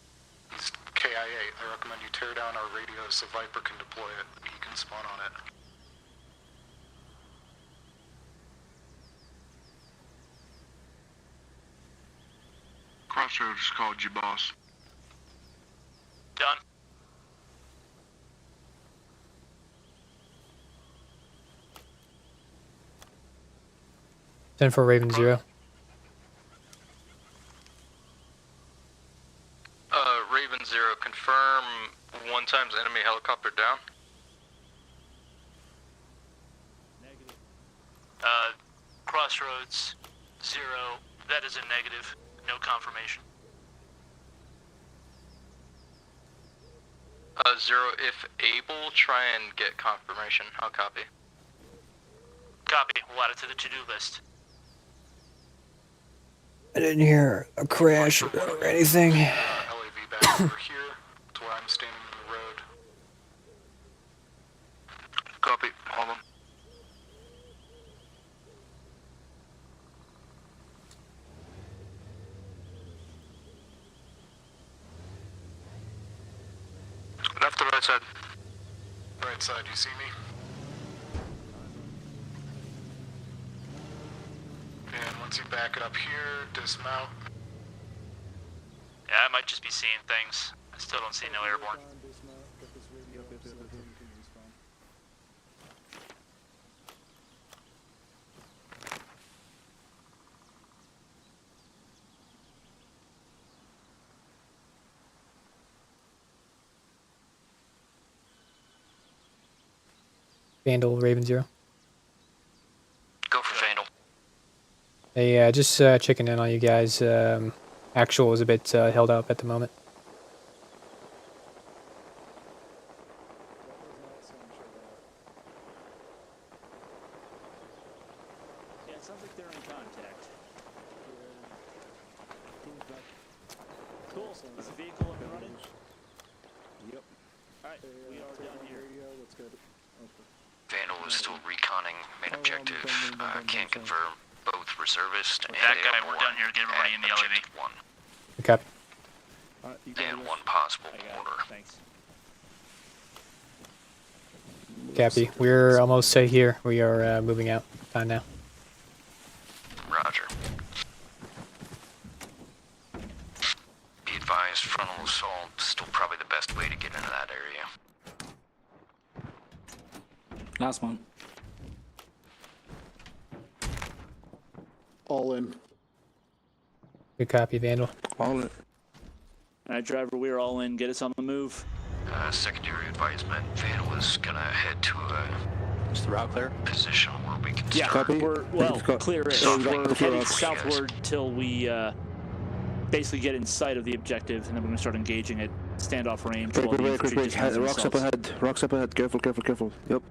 L: He's KIA. I recommend you tear down our radio so Viper can deploy it. He can spawn on it.
D: Crossroads called you, boss.
A: Done.
J: Send for Raven 0.
I: Raven 0, confirm 1 times enemy helicopter down.
A: Crossroads 0, that is a negative. No confirmation.
I: 0, if able, try and get confirmation. I'll copy.
A: Copy. We'll add it to the to-do list.
J: I didn't hear a crash or anything.
L: LAV back over here to where I'm standing in the road.
D: Copy. Hold on. Left to right side.
L: Right side, you see me? And once you back it up here, dismount.
A: Yeah, I might just be seeing things. I still don't see no airborne.
J: Vandal, Raven 0.
H: Go for Vandal.
J: Hey, just checking in on you guys. Actual is a bit held up at the moment.
A: Yeah, it sounds like they're in contact. Cool. Is the vehicle up and running?
B: Yep.
A: Alright, we are done here.
B: Let's go.
H: Vandal is still reconning main objective. Can't confirm both reservist and
A: That guy,
H: airborne.
A: we're done here. Get everybody in the LAV.
H: 1.
J: Okay.
L: And one possible mortar.
A: Thanks.
J: Cappy, we're almost here. We are moving out. Time now.
L: Roger. Be advised, frontal assault still probably the best way to get into that area.
O: Last one.
F: All in.
J: Good copy, Vandal.
B: All in.
A: All right, driver, we're all in. Get us on the move.
L: Secondary advisement, Vandal is gonna head to a
K: Is the route clear?
L: position where we can
A: Yeah,
L: start.
A: we're clear-ish.
L: We're
A: We're
L: clear
A: heading
L: us.
A: southward till we basically get in sight of the objective, and then we're going to start engaging at standoff range. while the infantry
B: Quick.
A: dismounts
B: Rocks up
A: themselves.
B: ahead. Rocks up ahead. Careful. Yep.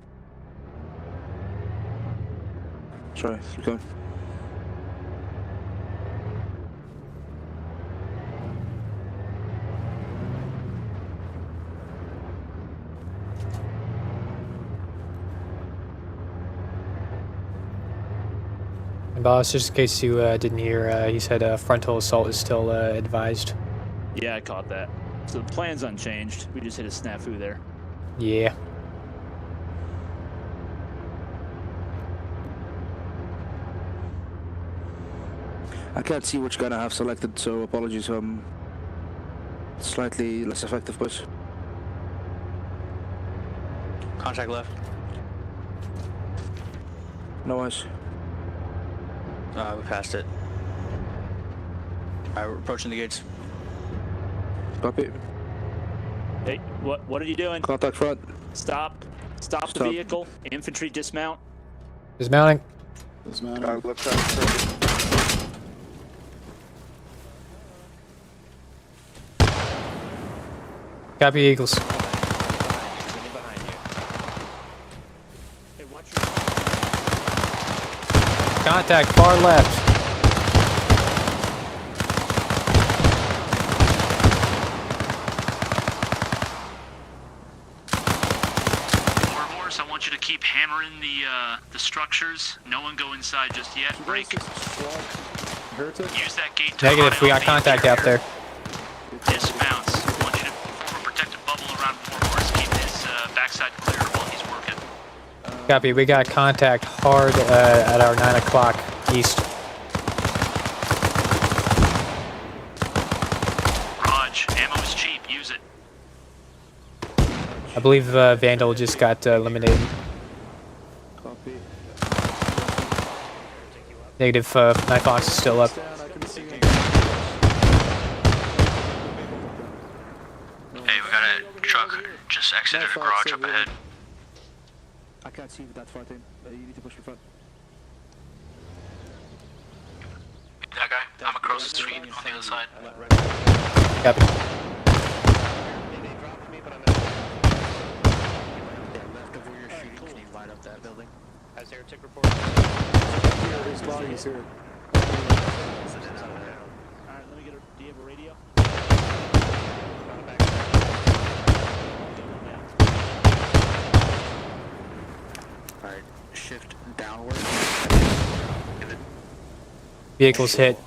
B: Sorry, keep going.
J: And boss, just in case you didn't hear, he said frontal assault is still advised.
A: Yeah, I caught that. So the plan's unchanged. We just hit a snafu there.
J: Yeah.
B: I can't see which gun I have selected, so apologies. Slightly less effective, but
K: Contact left.
B: no eyes.
K: We passed it. Alright, we're approaching the gates.
B: Copy.
A: Hey, what are you doing?
B: Contact front.
A: Stop the vehicle. Infantry dismount.
J: Dismounting.
F: Dismounting.
D: Left side.
J: Copy, Eagles. Contact far left.
A: Horse, I want you to keep hammering the structures. No one go inside just yet. Break. Use that gate to
J: Negative, we got contact out there.
A: Dismounts. I want you to form a protective bubble around Warhorse. Keep his backside clear while he's working.
J: Copy, we got contact hard at our 9 o'clock east.
A: Raj, ammo is cheap. Use it.
J: I believe Vandal just got eliminated.
B: Copy.
J: Negative, Night Fox is still up.
L: Hey, we got a truck just exited a garage up ahead.
B: I can't see that far, Tim. You need to push in front.
L: That guy, I'm across the street on the other side.
J: Copy.
K: Light up that building. Has Airtick report?
F: His body's here.
A: Alright, let me get a. Do you have a radio?
K: Alright, shift downward.
J: Vehicles hit.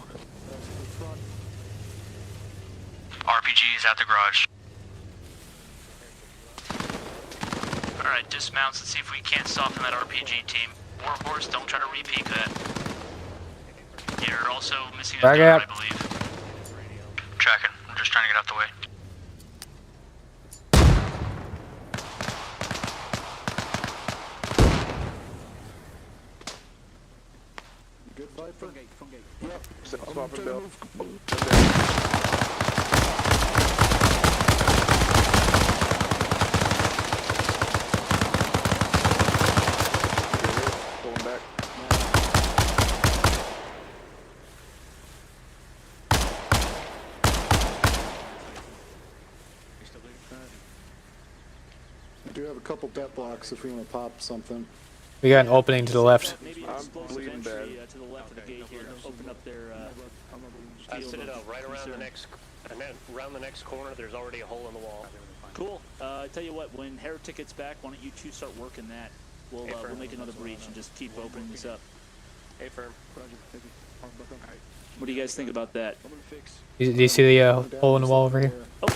L: RPG is at the garage.
A: Alright, dismounts. Let's see if we can't soften that RPG team. Warhorse, don't try to re-peek that. You're also missing a
J: Back
A: gun,
J: up.
A: I believe.
L: Tracking. I'm just trying to get out the way.
F: Good fight for
D: Yep. Swapping belt. Going back.
F: I do have a couple death blocks if we want to pop something.
J: We got an opening to the left.
A: Maybe
D: I'm
A: explosive
D: bleeding
A: entry
D: bad.
A: to the left of the gate here. Open up their
G: Citadel, right around the next, and then around the next corner, there's already a hole in the wall.
A: Cool. I tell you what, when Heretic gets back, why don't you two start working that? We'll make another breach and just keep opening this up.
O: Hey, firm.
A: What do you guys think about that?
J: Do you see the hole in the wall over here?
A: Oh.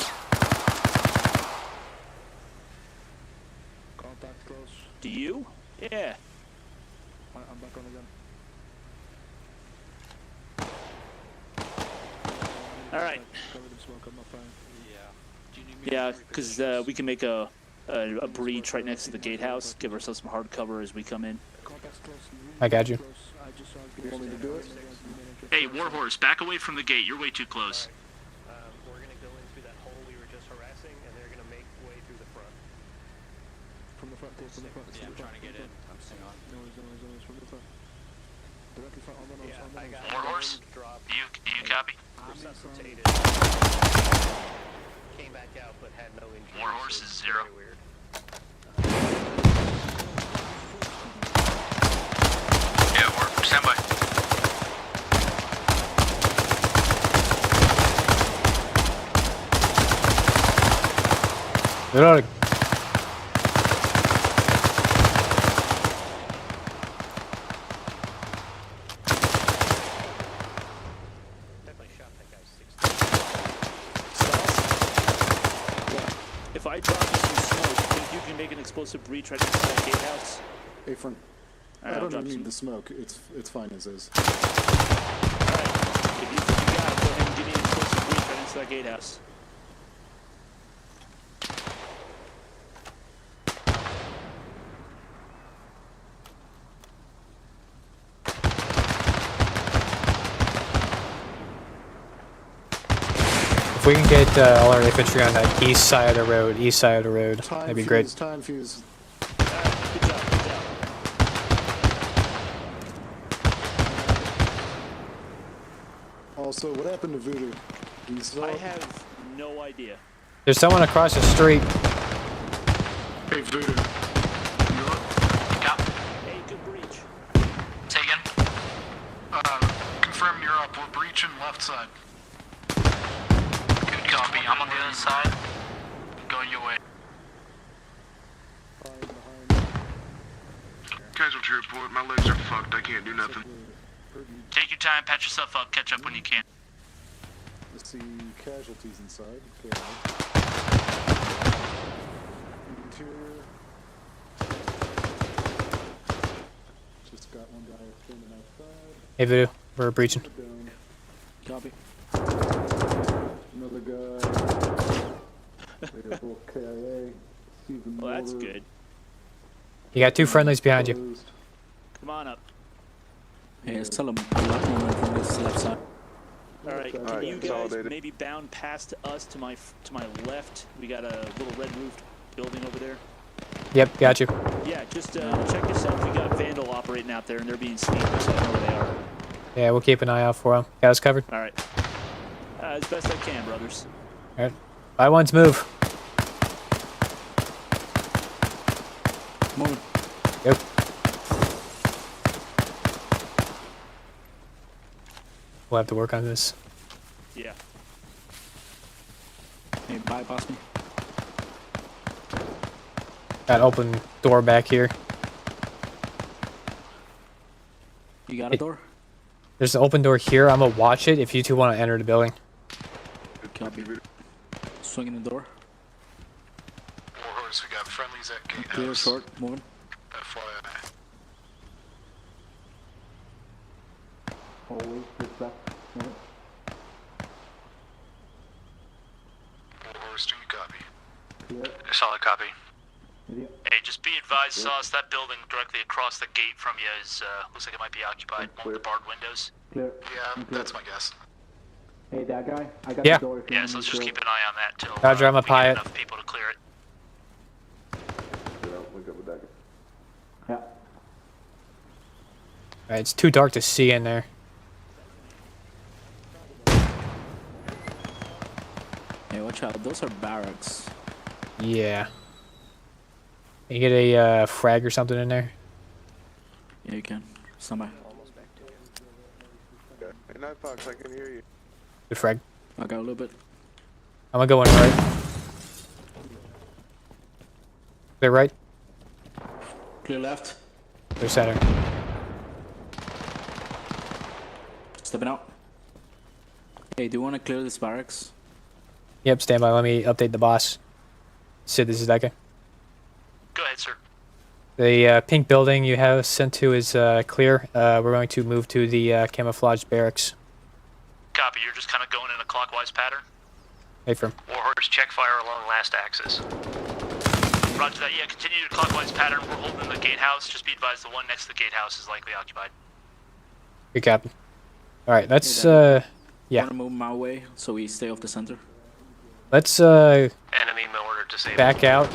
B: Contact close.
A: Do you? Yeah.
B: I'm back on again.
A: All right.
B: Covered in smoke, I'm not fine.
A: Yeah, because we can make a breach right next to the gatehouse. Give ourselves some hard cover as we come in.
J: I got you.
B: You want me to do it?
A: Hey, Warhorse, back away from the gate. You're way too close.
O: We're gonna go in through that hole we were just harassing, and they're gonna make way through the front.
B: From the front, from the front.
K: Yeah, I'm trying to get in. Hang on.
B: No worries, from the front. Directly front, on the nose, on the
O: I
B: nose.
O: got
A: Warhorse,
O: drop.
A: you copy?
O: Resuscitated. Came back out, but had no injuries.
A: Warhorse
O: so
A: is
O: it's
A: 0.
O: very weird.
A: Yeah, we're standby.
J: Reloading.
O: Definitely shot that guy 60.
A: If I drop you some smoke, think you can make an explosive breach right next to that gatehouse?
F: Hey, friend.
A: All right,
F: I
A: I'll
F: don't
A: drop
F: even
A: some.
F: need the smoke. It's fine as is.
A: Alright. If you think you got it, go ahead and give me an explosive breach right next to that gatehouse.
J: If we can get all our infantry on that east side of the road, that'd be great.
F: Time fuse.
A: Alright, good job, good job.
F: Also, what happened to Voodoo? You saw
A: I
F: it?
A: have no idea.
J: There's someone across the street.
L: Hey, Voodoo. You up?
A: Yeah. Hey, good breach.
L: Say again? Confirm you're up. We're breaching left side. Good copy. I'm on the other side. Going your way. Casualty report. My legs are fucked. I can't do nothing.
A: Take your time, patch yourself up, catch up when you can.
F: Let's see casualties inside. Okay. Interior. Just got one guy standing outside.
J: Hey, Voodoo, we're breaching.
B: Copy.
F: Another guy. They're both KIA. Steven
A: Well, that's
F: Mortar.
A: good.
J: You got 2 friendlies behind you.
F: Closed.
A: Come on up.
B: Hey, let's tell them a lot movement from this left side.
A: Alright, can
D: Alright,
A: you guys
D: consolidated.
A: maybe bound past us to my left? We got a little red roofed building over there.
J: Yep, got you.
A: Yeah, just check yourself. We got Vandal operating out there and they're being sneaky, so I know where they are.
J: Yeah, we'll keep an eye out for them. Got us covered.
A: Alright. As best I can, brothers.
J: Alright. By one's move.
B: Moving.
J: Yep. We'll have to work on this.
A: Yeah.
B: Hey, bypass me.
J: Got open door back here.
B: You got a door?
J: There's an open door here. I'm gonna watch it if you two want to enter the building.
B: Copy. Swinging the door.
L: Warhorse, we got friendlies at gatehouse.
B: Clear, short, moving.
L: FYI.
G: Always just back.
L: Warhorse, do you copy?
G: Clear.
K: Solid copy.
G: Video.
A: Hey, just be advised, Sauce, that building directly across the gate from you is, looks like it might be occupied. One with the barred windows.
G: Clear.
L: Yeah, that's my guess.
G: Hey, that guy. I got
J: Yeah.
G: the door. if you
A: Yeah,
G: want
A: so
G: me
A: let's just
G: to-
A: keep an eye on that till
J: Roger, I'm
A: we
J: a
A: get
J: pilot.
A: enough people to clear it.
G: Yeah.
J: Alright, it's too dark to see in there.
B: Hey, watch out. Those are barracks.
J: Yeah. Can you get a frag or something in there?
B: Yeah, you can. Somewhere.
D: Okay. Hey, Night Fox, I can hear you.
J: Good frag.
B: I got a little bit.
J: I'm gonna go in right. Clear right.
B: Clear left.
J: Clear center.
E: Stepping out. Hey, do you want to clear this barracks?
J: Yep, stand by. Let me update the boss. Sid, this is Decker.
O: Go ahead, sir.
J: The pink building you have sent to is clear. We're going to move to the camouflaged barracks.
O: Copy. You're just kind of going in a clockwise pattern.
J: Wait for him.
O: Warhorse, check fire along last axis. Roger that. Yeah, continue your clockwise pattern. We're holding the gatehouse. Just be advised the one next to the gatehouse is likely occupied.
J: Good, Captain. All right, let's
E: Yeah.
J: yeah.
E: Want to move my way so we stay off the center?
J: Let's
O: Enemy order disabled.
J: back out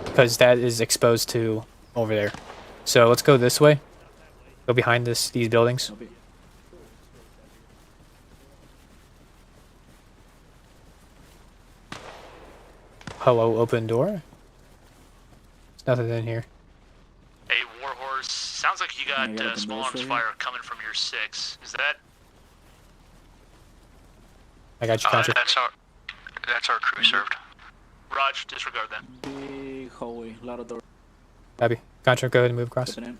J: because that is exposed to over there. So let's go this way. Go behind these buildings.
E: Copy.
J: Hello, open door. There's nothing in here.
O: Hey, Warhorse. Sounds like you got
E: Yeah, I got the
O: small
E: doors
O: arms
E: right
O: fire coming from your 6. Is that?
J: I got you, Contra.
K: That's our crew served.
O: Raj, disregard that.
E: Big hallway, a lot of doors.
J: Copy. Contra, go ahead and move across.
E: Stepping in.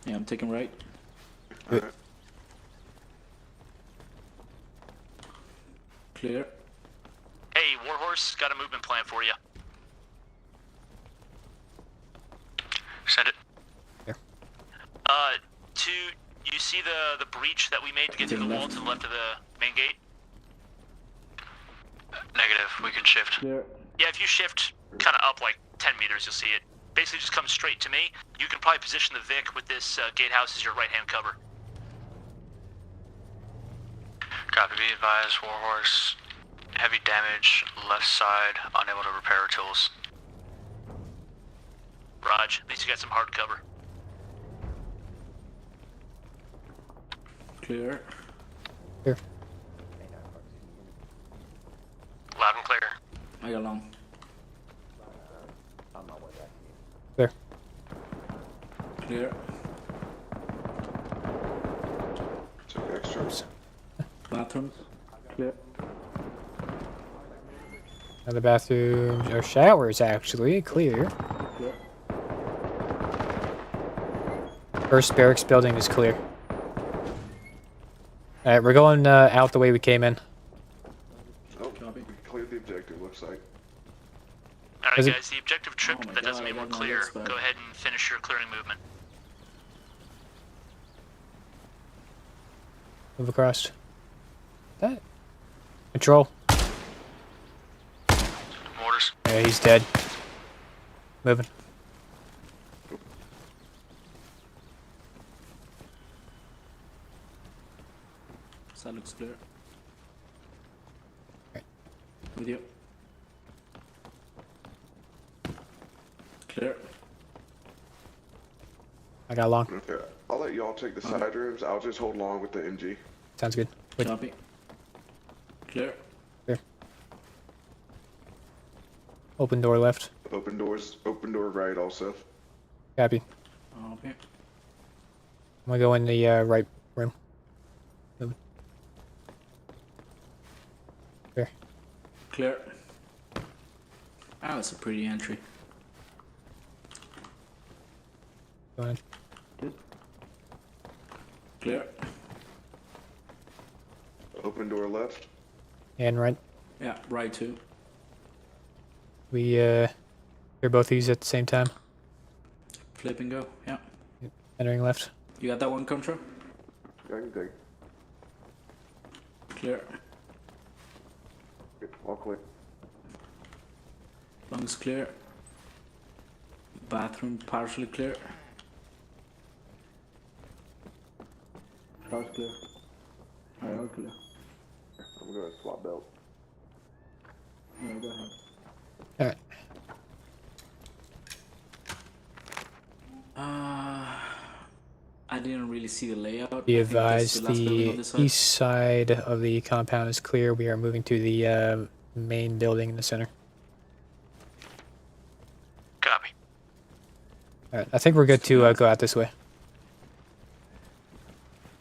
E: Yeah, I'm taking right.
J: Good.
E: Clear.
O: Hey, Warhorse. Got a movement plan for you.
K: Send it.
O: To you see the breach that we made to get through the wall to the left of the main gate?
K: Negative. We can shift.
E: Clear.
O: Yeah, if you shift kind of up like 10 meters, you'll see it. Basically, just come straight to me. You can probably position the Vic with this gatehouse as your right-hand cover.
K: Copy. Be advised, Warhorse. Heavy damage, left side, unable to repair our tools.
O: Raj, at least you got some hard cover.
E: Clear.
J: Here.
O: Loud and clear.
E: I got long.
J: There.
E: Clear.
D: Take extras.
E: Bathrooms. Clear.
J: Now the bathrooms or showers actually clear.
E: Clear.
J: First barracks building is clear. All right, we're going out the way we came in.
D: Oh, we cleared the objective, looks like.
O: Alright
J: Is it-
O: guys, the objective tripped,
E: Oh
O: but
E: my
O: that doesn't
E: God,
O: mean
E: I
O: we're
E: got my
O: clear.
E: legs back.
O: Go ahead and finish your clearing movement.
J: Move across. That. Control.
K: Orders.
J: Yeah, he's dead. Moving.
E: Side looks clear.
J: Okay.
E: With you. Clear.
J: I got long.
D: Okay, I'll let y'all take the side rooms. I'll just hold along with the MG.
J: Sounds good. Wait.
E: Copy. Clear.
J: Open door left.
D: Open door right also.
J: Copy.
E: Okay.
J: I'm gonna go in the right room. Moving. There.
E: Clear. Ah, that's a pretty entry.
J: Go in.
E: Clear.
D: Open door left.
J: And right.
E: Yeah, right too.
J: We hear both these at the same time.
E: Flip and go. Yeah.
J: Entering left.
E: You got that one, Contra?
D: Yeah, I can take.
E: Clear.
D: Good, all clear.
E: Lungs clear. Bathroom partially clear. Car's clear. Alright, all clear.
D: I'm gonna swap belt.
E: Yeah, go ahead.
J: Alright.
E: I didn't really see the layout.
J: Be
E: I think that's
J: advised,
E: last building on
J: the
E: this side.
J: east side of the compound is clear. We are moving to the main building in the center.
O: Copy.
J: Alright, I think we're good to go out this way.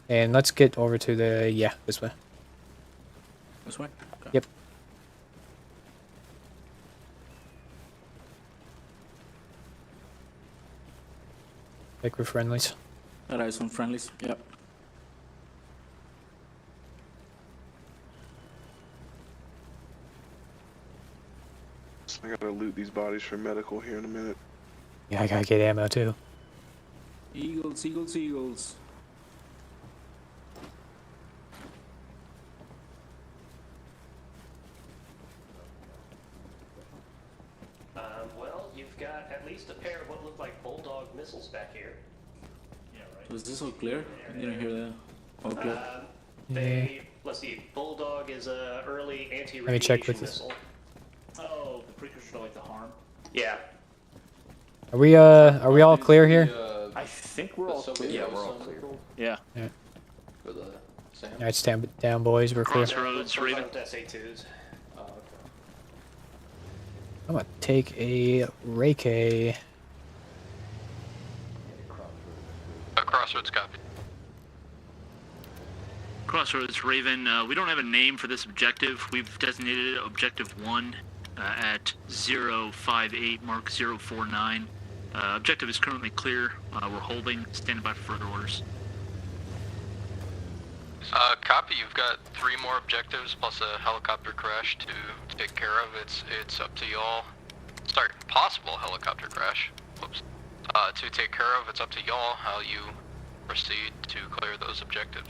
J: And let's get over to the, yeah, this way.
E: This way? Okay.
J: Yep. Like we're friendlies.
P: Alright, on friendlies. Yep.
D: I gotta loot these bodies for medical here in a minute.
J: Yeah, I gotta get ammo too.
P: Eagles, eagles, eagles.
O: Well, you've got at least a pair of what look like Bulldog missiles back here. Yeah, right.
P: Was this all clear? I didn't hear that. All clear.
O: Let's see. Bulldog is a early anti-radiation
J: Let me check with this.
O: missile.
A: Oh, the precursor to like the harm.
O: Yeah.
J: Are we all clear here?
A: I think we're all clear.
H: Yeah, we're all clear.
A: Yeah.
J: Yeah.
I: For the Sam?
J: Alright, stand down, boys. We're clear.
O: Crossroads, Raven. SA2s.
J: I'm gonna take a Reiki.
L: Crossroads copy.
O: Crossroads, Raven. We don't have a name for this objective. We've designated it Objective 1 at 058, mark 049. Objective is currently clear. We're holding, standing by for further orders.
L: Copy. You've got 3 more objectives plus a helicopter crash to take care of. It's up to y'all. Sorry, possible helicopter crash. Whoops. To take care of. It's up to y'all how you proceed to clear those objectives.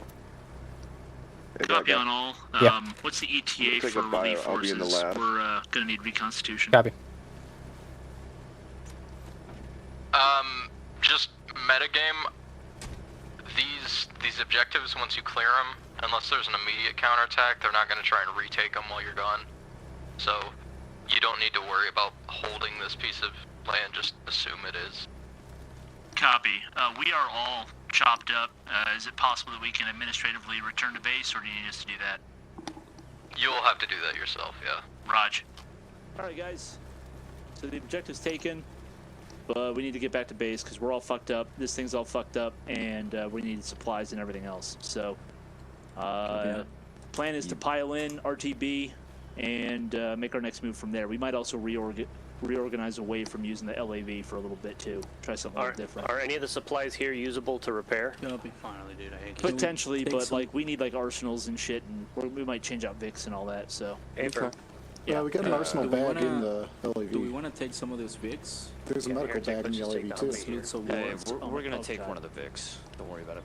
O: Copy on all.
J: Yeah.
O: What's the ETA
D: Take
O: for
D: a bio,
O: relief
D: I'll be in the
O: forces?
D: lab.
O: We're gonna need reconstitution.
J: Copy.
L: Just metagame. These objectives, once you clear them, unless there's an immediate counterattack, they're not going to try and retake them while you're gone. So, you don't need to worry about holding this piece of land, just assume it is.
O: Copy. We are all chopped up. Is it possible that we can administratively return to base, or do you need us to do that?
L: You'll have to do that yourself, yeah.
O: Raj.
A: Alright, guys. So the objective's taken. But we need to get back to base because we're all fucked up. This thing's all fucked up, and we need supplies and everything else. So, plan is to pile in RTB and make our next move from there. We might also reorganize away from using the LAV for a little bit too. Try something a little different.
O: Are any of the supplies here usable to repair?
P: Copy.
K: Finally, dude, I hate it.
A: Potentially,
P: take
A: but
P: some-
A: like we need like arsenals and shit, and we might change out Vicks and all that. So.
O: Paper.
F: Yeah, we got an arsenal
P: do we
F: bag
P: wanna-
F: in the LAV.
P: Do we want to take some of those Vicks?
F: There's a
O: Yeah,
F: medical
O: here, take-
F: bag in
O: let's
F: the
O: just take
F: LAV
O: that
F: too.
O: with you.
P: Lots of
H: Yeah,
P: words.
H: we're gonna take
A: okay.
H: one of the Vicks. Don't worry about it.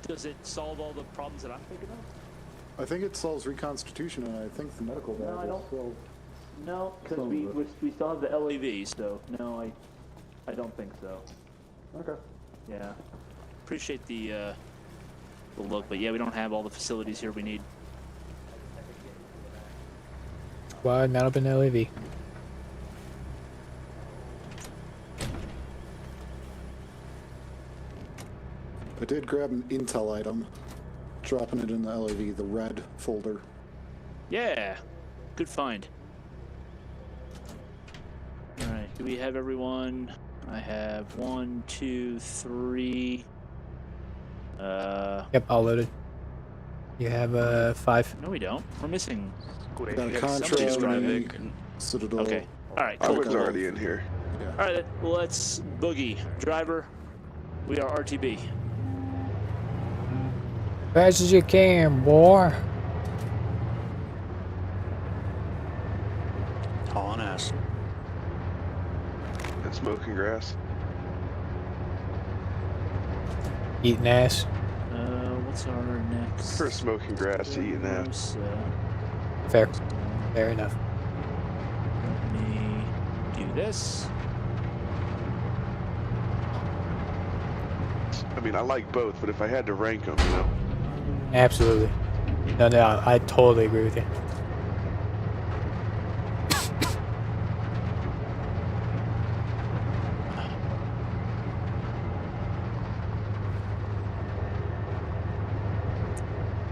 A: Does it solve all the problems that I'm thinking of?
F: I think it solves reconstitution, and I think the medical bag
A: No, I
F: will
A: don't.
F: solve.
A: No, because
F: Some of it.
A: we still have the LAV, so no, I don't think so.
F: Okay.
A: Yeah, appreciate the look, but yeah, we don't have all the facilities here we need.
J: Squad, mount up in LAV.
F: I did grab an intel item, dropping it in the LAV, the red folder.
A: Yeah, good find. All right, do we have everyone? I have 1, 2, 3.
J: Yep, all loaded. You have 5.
A: No, we don't. We're missing.
F: Got a
A: Somebody's
F: Contra,
A: driving.
F: Citadel.
A: Okay. All right.
D: I
A: Cool.
D: was already in here.
A: All right, let's boogie. Driver, we are RTB.
J: Fast as you can, boy.
K: Hauling ass.
D: And smoking grass.
J: Eating ass.
A: What's our next?
D: For smoking grass to eating that.
J: Fair. Fair enough.
A: Let me do this.
D: I mean, I like both, but if I had to rank them, you know.
J: Absolutely. No, I totally agree with you.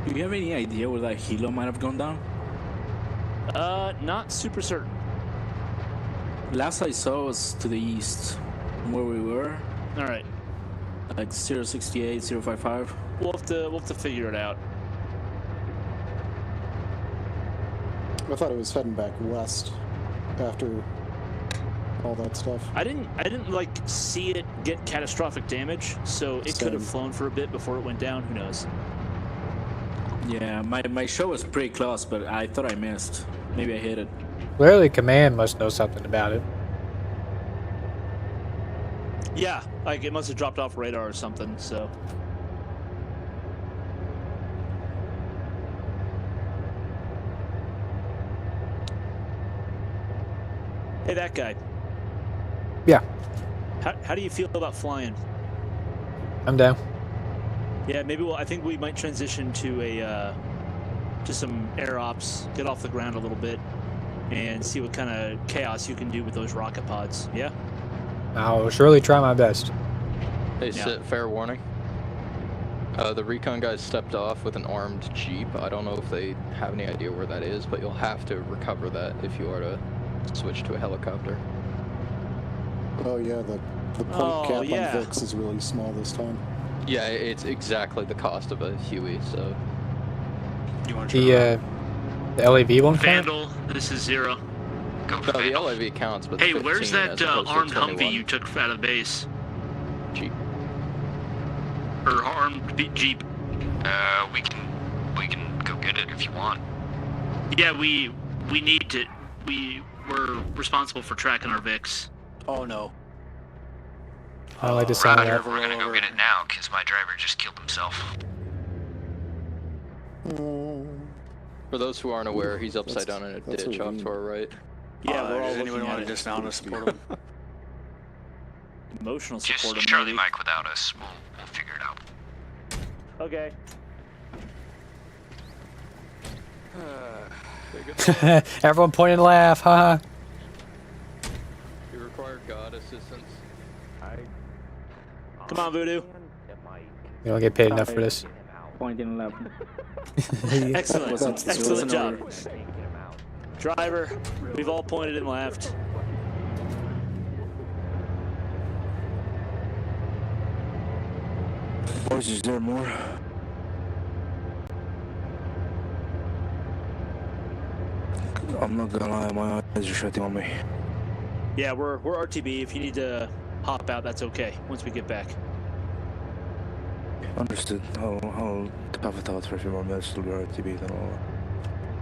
P: Do you have any idea where that helo might have gone down?
A: Not super certain.
P: Last I saw was to the east, from where we were.
A: All right.
P: Like 068, 055.
A: We'll have to figure it out.
F: I thought it was heading back west after all that stuff.
A: I didn't like see it get catastrophic damage, so it could have flown for a bit before it went down. Who knows?
P: Yeah, my show was pretty close, but I thought I missed. Maybe I hit it.
J: Clearly, command must know something about it.
A: Yeah, like it must have dropped off radar or something. So. Hey, that guy.
J: Yeah.
A: How do you feel about flying?
J: I'm down.
A: Yeah, maybe I think we might transition to some air ops, get off the ground a little bit, and see what kind of chaos you can do with those rocket pods. Yeah.
J: I'll surely try my best.
I: Hey, Sit, fair warning. The recon guys stepped off with an armed jeep. I don't know if they have any idea where that is, but you'll have to recover that if you are to switch to a helicopter.
F: Oh yeah, the point cap on Vix is really small this time.
I: Yeah, it's exactly the cost of a Huey, so...
K: You want
J: The LAV one count?
O: Vandal, this is 0. Go for
I: No, the
O: Vandal.
I: LAV counts, but
O: Hey,
I: 15
O: where's that
I: as opposed to
O: armed
I: 21.
O: Humvee you took out of the base?
I: Jeep.
O: Or armed Jeep?
L: We can go get it if you want.
O: Yeah, we need to. We're responsible for tracking our VIX.
K: Oh no.
J: I like the sound of
L: Roger,
J: that.
L: we're gonna go get it now, because my driver just killed himself.
I: For those who aren't aware, he's upside down in a ditch off to our right.
A: Yeah, we're all
K: does anyone
A: looking
K: want
A: at
K: to
A: it.
K: dismount and support him?
A: Emotional
L: Just
A: support.
L: Charlie
A: maybe.
L: Mike without us. We'll figure it out.
A: Okay.
J: Everyone point and laugh, haha.
I: You require God assistance.
A: Come on, Voodoo.
J: We don't get paid enough for this.
P: Pointing left.
A: Excellent. Excellent job. Driver, we've all pointed and laughed.
B: Boys, is there more? I'm not gonna lie, my eyes are shutting on me.
A: Yeah, we're RTB. If you need to hop out, that's okay. Once we get back.
B: Understood. I'll tough it out for a few more minutes till we're RTB, then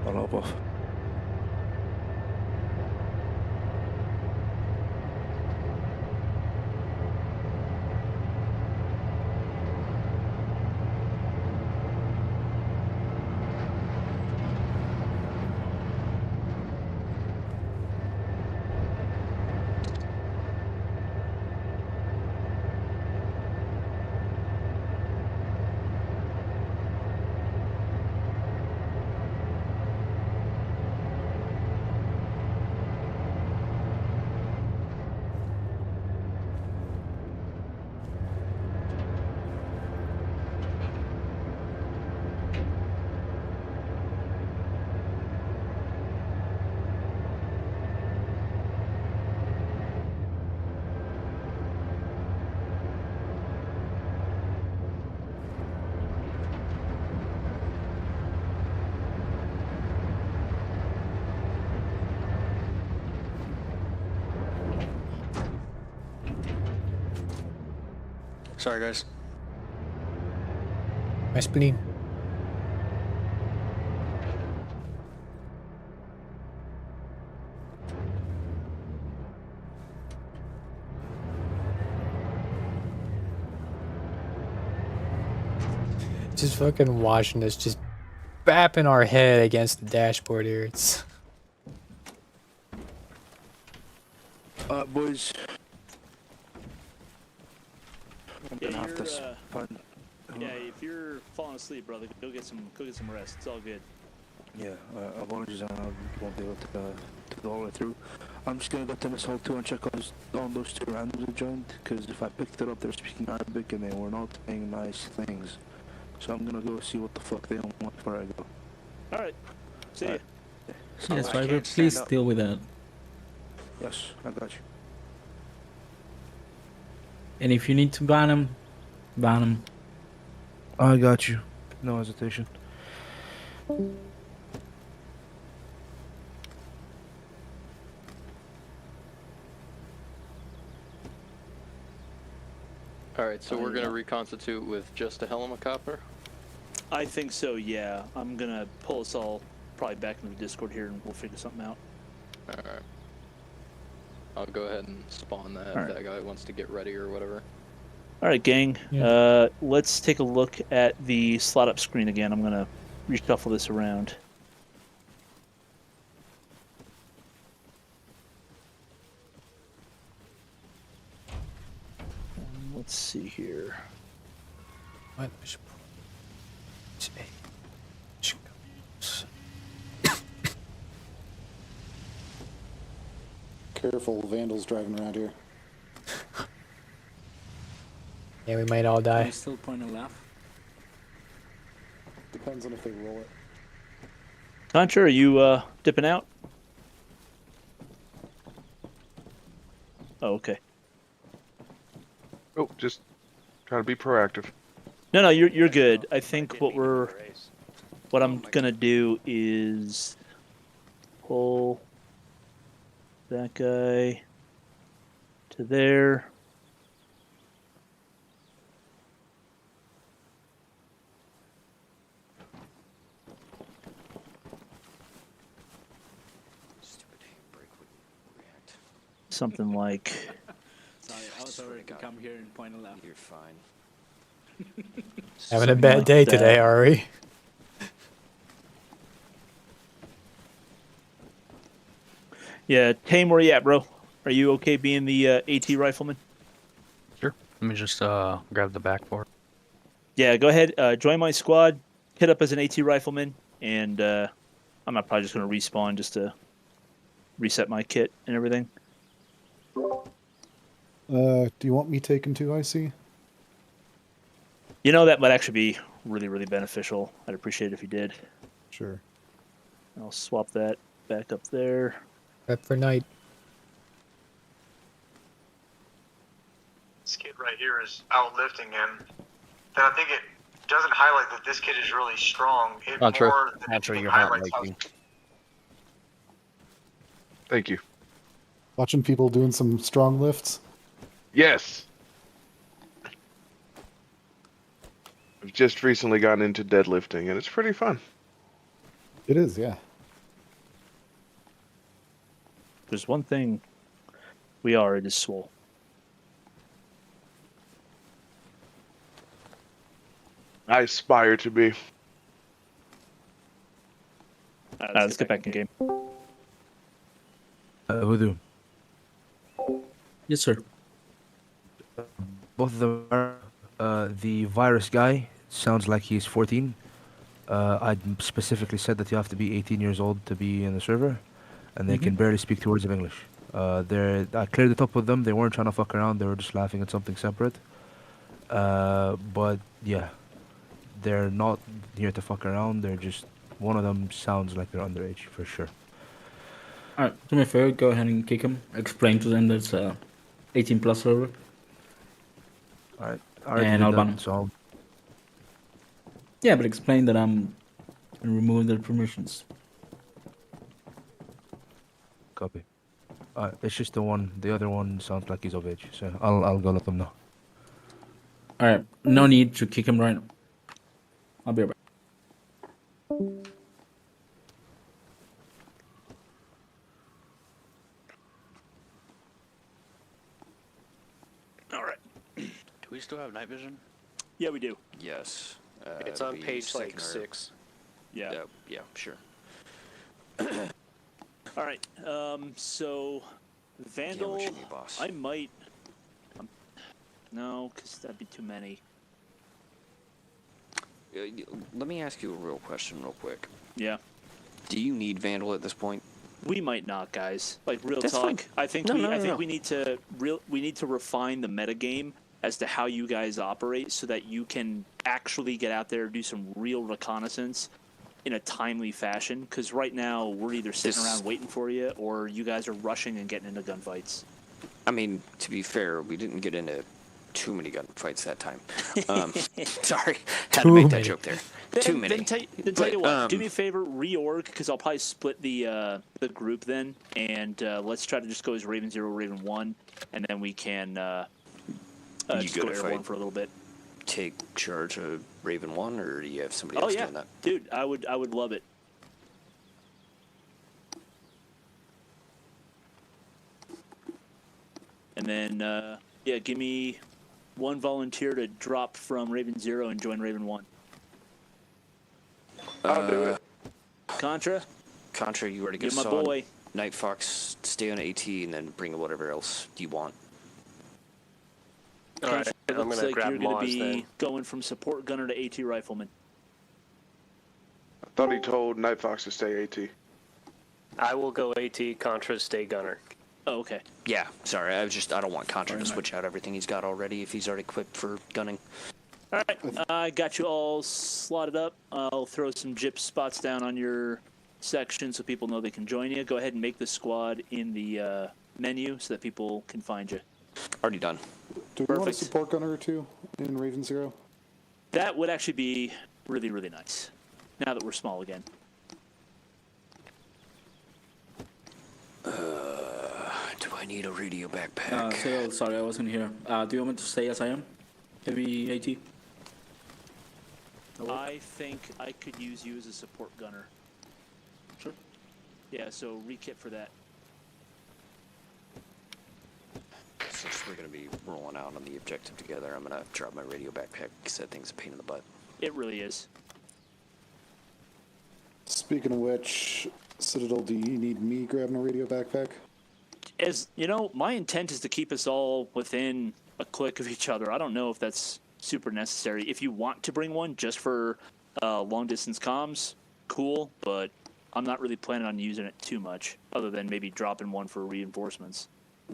B: I'll hop off.
K: Sorry, guys.
J: My spleen. Just fucking watching this, just bapping our head against the dashboard here. It's
B: Boys.
A: Yeah, if you're falling asleep, brother, go get some rest. It's all good.
B: Yeah, apologies, I won't be able to go all the way through. I'm just gonna go to Miss Hall 2 and check on those two randoms that joined, because if I picked it up, they're speaking Arabic and they were not saying nice things. So I'm gonna go see what the fuck they don't want before I go.
A: Alright. See ya.
E: Yes,
B: I
E: driver,
B: can't
E: please
B: stand up.
E: deal with that.
B: Yes, I got you.
E: And if you need to ban him, ban him.
B: I got you. No hesitation.
I: Alright, so we're gonna reconstitute with just a helicopter?
A: I think so, yeah. I'm gonna pull us all probably back into the Discord here and we'll figure something out.
I: Alright. I'll go ahead and spawn that
A: Alright.
I: if that guy wants to get ready or whatever.
A: Alright, gang. Let's take a look at the slot up screen again. I'm gonna reshuffle this around. Let's see here.
J: What?
F: Careful, vandals driving around here.
J: Yeah, we might all die.
P: Can I still point a left?
F: Depends on if they roll it.
A: Contra, are you dipping out? Oh, okay.
D: Oh, just trying to be proactive.
A: No, you're good. I think what I'm gonna do is pull that guy to there. Something like.
P: Sorry, I was already to come here and point a left.
H: You're fine.
J: Having a bad day today, are we?
A: Yeah, Tame, where you at, bro? Are you okay being the AT rifleman?
C: Sure. Let me just grab the back for it.
A: Yeah, go ahead. Join my squad. Hit up as an AT rifleman, and I'm not probably just going to respawn just to reset my kit and everything.
F: Do you want me taken too, IC?
A: You know, that might actually be really, really beneficial. I'd appreciate it if you did.
F: Sure.
A: I'll swap that back up there.
J: Prep for night.
Q: This kid right here is outlifting him. And I think it doesn't highlight that this kid is really strong. It
H: Not true.
Q: more than
H: Not true,
Q: anything
H: you're hot
Q: highlights how-
H: liking.
D: Thank you.
F: Watching people doing some strong lifts.
D: Yes. I've just recently gotten into deadlifting, and it's pretty fun.
F: It is, yeah.
A: There's one thing it is swole.
D: I aspire to be.
A: Let's get back in game.
R: Voodoo.
E: Yes, sir.
R: Both of them are. The virus guy sounds like he's 14. I specifically said that you have to be 18 years old to be in the server, and they can barely speak 2 words of English. I cleared it up with them. They weren't trying to fuck around. They were just laughing at something separate. But yeah, they're not here to fuck around. They're just, one of them sounds like they're underage for sure.
E: Alright, do me a favor, go ahead and kick him. Explain to them that it's 18 plus server.
R: Alright,
E: and I'll ban him.
R: So
E: yeah, but explain that I'm removing their permissions.
R: Copy. It's just the one. The other one sounds like he's of age, so I'll go let them know.
E: Alright, no need to kick him right now. I'll be right back.
A: All right.
K: Do we still have night vision?
A: Yeah, we do.
H: Yes.
I: It's on page like 6.
A: Yeah.
H: Yeah, sure.
A: All right. So, Vandal.
H: what you need, boss.
A: I might. No, because that'd be too many.
H: Let me ask you a real question real quick.
A: Yeah.
H: Do you need Vandal at this point?
A: We might not, guys. Like real
H: That's
A: talk.
H: fine.
A: I think we need to refine the metagame as to how you guys operate so that you can actually get out there and do some real reconnaissance in a timely fashion. Because right now we're either sitting around waiting for you, or you guys are rushing and getting into gunfights.
H: I mean, to be fair, we didn't get into too many gunfights that time. Sorry, had to make that joke there. Too many.
A: Then tell you what, do me a favor, reorg, because I'll probably split the group then, and let's try to just go as Raven 0, Raven 1, and then we can
H: you
A: Just
H: good
A: go
H: if
A: airborne
H: I
A: for a little bit.
H: take charge of Raven 1, or do you have somebody
A: Oh
H: else
A: yeah,
H: doing that?
A: dude, I would love it. And then yeah, give me one volunteer to drop from Raven 0 and join Raven 1.
H: I'll do it.
A: Contra?
H: Contra, you already
A: You're
H: got
A: my
H: saw.
A: boy.
H: Night Fox, stay on AT and then bring whatever else you want.
A: Contra,
S: Alright,
A: it
S: I'm
A: looks
S: gonna
A: like
S: grab
A: you're going to
S: Moz
A: be
S: then.
A: going from support gunner to AT rifleman.
D: I thought he told Night Fox to stay AT.
S: I will go AT, Contra, stay gunner.
A: Oh, okay.
H: Yeah, sorry, I don't want Contra to switch out everything he's got already if he's already equipped for gunning.
A: All right, I got you all slotted up. I'll throw some gyp spots down on your section so people know they can join you. Go ahead and make the squad in the menu so that people can find you.
H: Already done.
F: Do we want a support gunner or two in Raven 0?
A: That would actually be really, really nice, now that we're small again.
H: Do I need a radio backpack?
P: Sorry, I wasn't here. Do you want me to stay as I am? Heavy AT?
A: I think I could use you as a support gunner.
P: Sure.
A: Yeah, so rekit for that.
H: Since we're going to be rolling out on the objective together, I'm going to drop my radio backpack because that thing's a pain in the butt.
A: It really is.
F: Speaking of which, Citadel, do you need me grabbing a radio backpack?
A: As you know, my intent is to keep us all within a click of each other. I don't know if that's super necessary. If you want to bring one just for long distance comms, cool, but I'm not really planning on using it too much, other than maybe dropping one for reinforcements.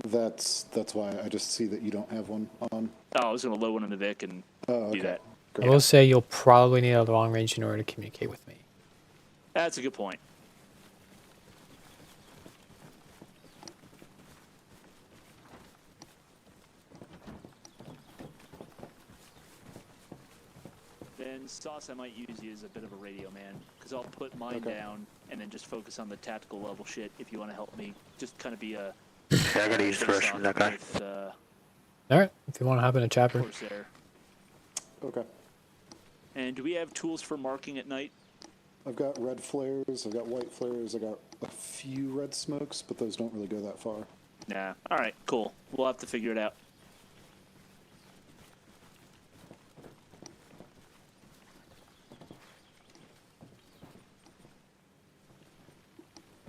F: That's why I just see that you don't have one on.
A: Oh, I was going to load one in the Vic and do that.
J: I will say you'll probably need a long range in order to communicate with me.
A: That's a good point. Then, Sauce, I might use you as a bit of a radio man, because I'll put mine down and then just focus on the tactical level shit if you want to help me. Just kind of be a...
S: Yeah, I gotta use the rest from that guy.
A: With,
J: Alright, if you want to hop in a chopper.
A: Corsair.
F: Okay.
A: And do we have tools for marking at night?
F: I've got red flares, I've got white flares, I got a few red smokes, but those don't really go that far.
A: Nah. Alright, cool. We'll have to figure it out.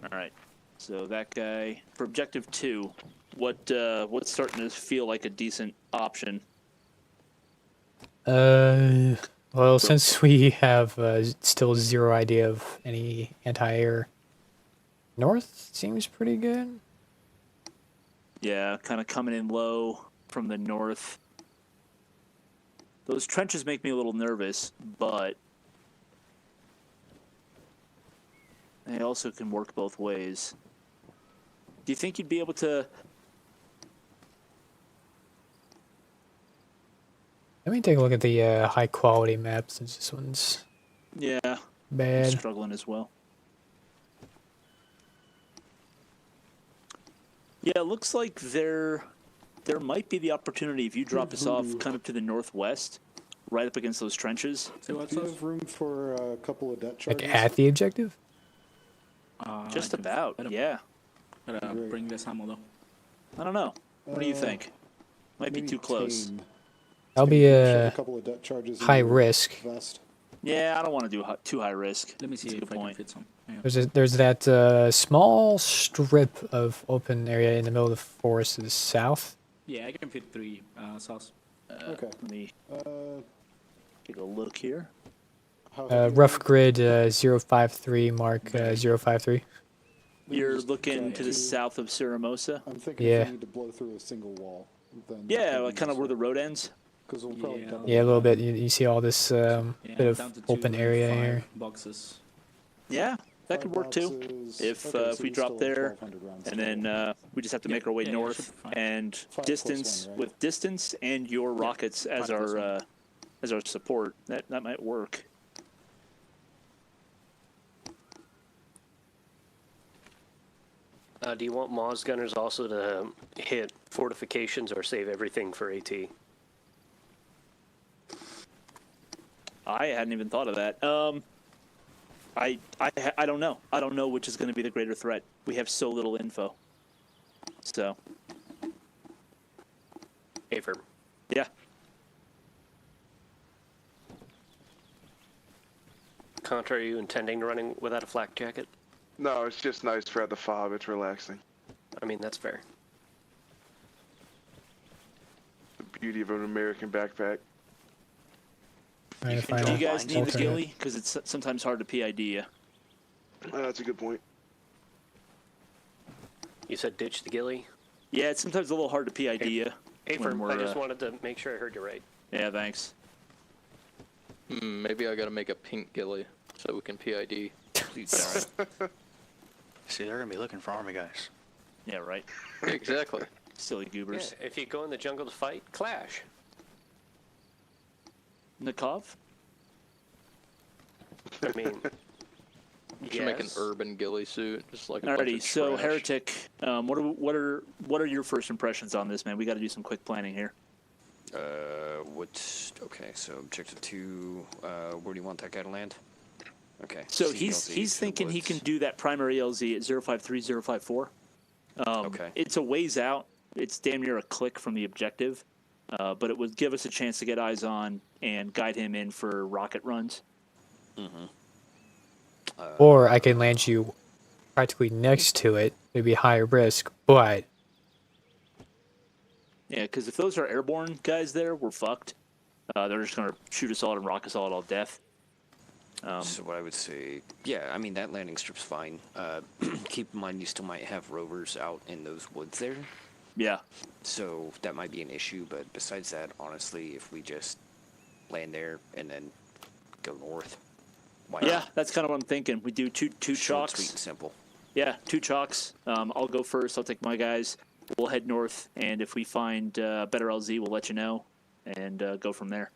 A: Alright. So that guy, for objective 2, what's starting to feel like a decent option?
J: Well, since we have still zero idea of any anti-air, north seems pretty good.
A: Yeah, kind of coming in low from the north. Those trenches make me a little nervous, but they also can work both ways. Do you think you'd be able to...
J: Let me take a look at the high quality map since this one's
A: Yeah,
J: bad.
A: I'm struggling as well. Yeah, it looks like there might be the opportunity if you drop us off kind of to the northwest, right up against those trenches.
F: Do you have room for a couple of debt charges?
J: Like at the objective?
A: Just about, yeah.
P: Gotta bring this ammo though.
A: I don't know. What do you think? Might be too close.
J: That'll be
F: a
J: a
F: couple of debt charges in
J: high
F: your
J: risk.
F: vest.
A: Yeah, I don't want to do too high risk.
P: Let me see
A: That's a
P: if
A: good
P: I can
A: point.
P: fit some. Yeah.
J: There's that small strip of open area in the middle of the forest to the south.
P: Yeah, I can fit 3 sauce.
F: Okay.
A: Let me take a look here.
J: Rough grid 053 mark 053.
A: You're looking to the south of Siramosa?
F: I'm thinking
J: Yeah.
F: if we need to blow through a single wall, then
A: Yeah, like kind of where the road ends.
F: because we'll probably double
J: Yeah, a little bit. You see all this bit of
P: down to
J: open
P: 2
J: area
P: 5
J: here.
P: boxes.
A: Yeah, that could work too.
F: boxes.
A: If
F: Okay,
A: if
F: so
A: we
F: we
A: drop
F: still have
A: there,
F: 1,200 rounds
A: and then we just have to make our way
P: yeah,
A: north
P: should be fine.
A: and
F: 5
A: distance
F: +1, right?
A: with distance and your rockets as
P: 5 +1.
A: our support. That might work.
S: Do you want Moz gunners also to hit fortifications or save everything for AT?
A: I hadn't even thought of that. I don't know. I don't know which is going to be the greater threat. We have so little info. So.
S: Affirm.
A: Yeah.
S: Contra, are you intending to running without a flak jacket?
D: No, it's just nice for the fob. It's relaxing.
S: I mean, that's fair.
D: The beauty of an American backpack.
A: Do you guys need the ghillie? Because it's sometimes hard to PID you.
D: That's a good point.
S: You said ditch the ghillie?
A: Yeah, it's sometimes a little hard to PID you.
S: Affirm, I just wanted to make sure I heard you right.
A: Yeah, thanks.
I: Maybe I gotta make a pink ghillie so we can PID.
K: Please. See, they're gonna be looking for army guys.
A: Yeah, right.
I: Exactly.
A: Silly goobers.
S: Yeah, if you go in the jungle to fight, clash.
A: Nikov?
S: I mean,
I: You should make an urban ghillie suit, just like a
A: Alrighty,
I: bunch of
A: so
I: trash.
A: Heretic, what are your first impressions on this, man? We got to do some quick planning here.
H: Okay, so objective 2, where do you want that guy to land? Okay.
A: So
H: CLZ
A: he's
H: to
A: thinking he
H: woods.
A: can do that primary LZ at 053054.
H: Okay.
A: It's a ways out. It's damn near a click from the objective, but it would give us a chance to get eyes on and guide him in for rocket runs.
H: Mm-hmm.
J: Or I can land you practically next to it. It'd be higher risk, but
A: Yeah, because if those are airborne guys there, we're fucked. They're just going to shoot us all and rock us all all death.
H: So what I would say, yeah, I mean, that landing strip's fine. Keep in mind you still might have rovers out in those woods there.
A: Yeah.
H: So that might be an issue, but besides that, honestly, if we just land there and then go north, why
A: Yeah,
H: not?
A: that's kind of what I'm thinking. We do two
H: Short,
A: chalks.
H: sweet, and simple.
A: Yeah, 2 chalks. I'll go first. I'll take my guys. We'll head north, and if we find better LZ, we'll let you know, and go from there.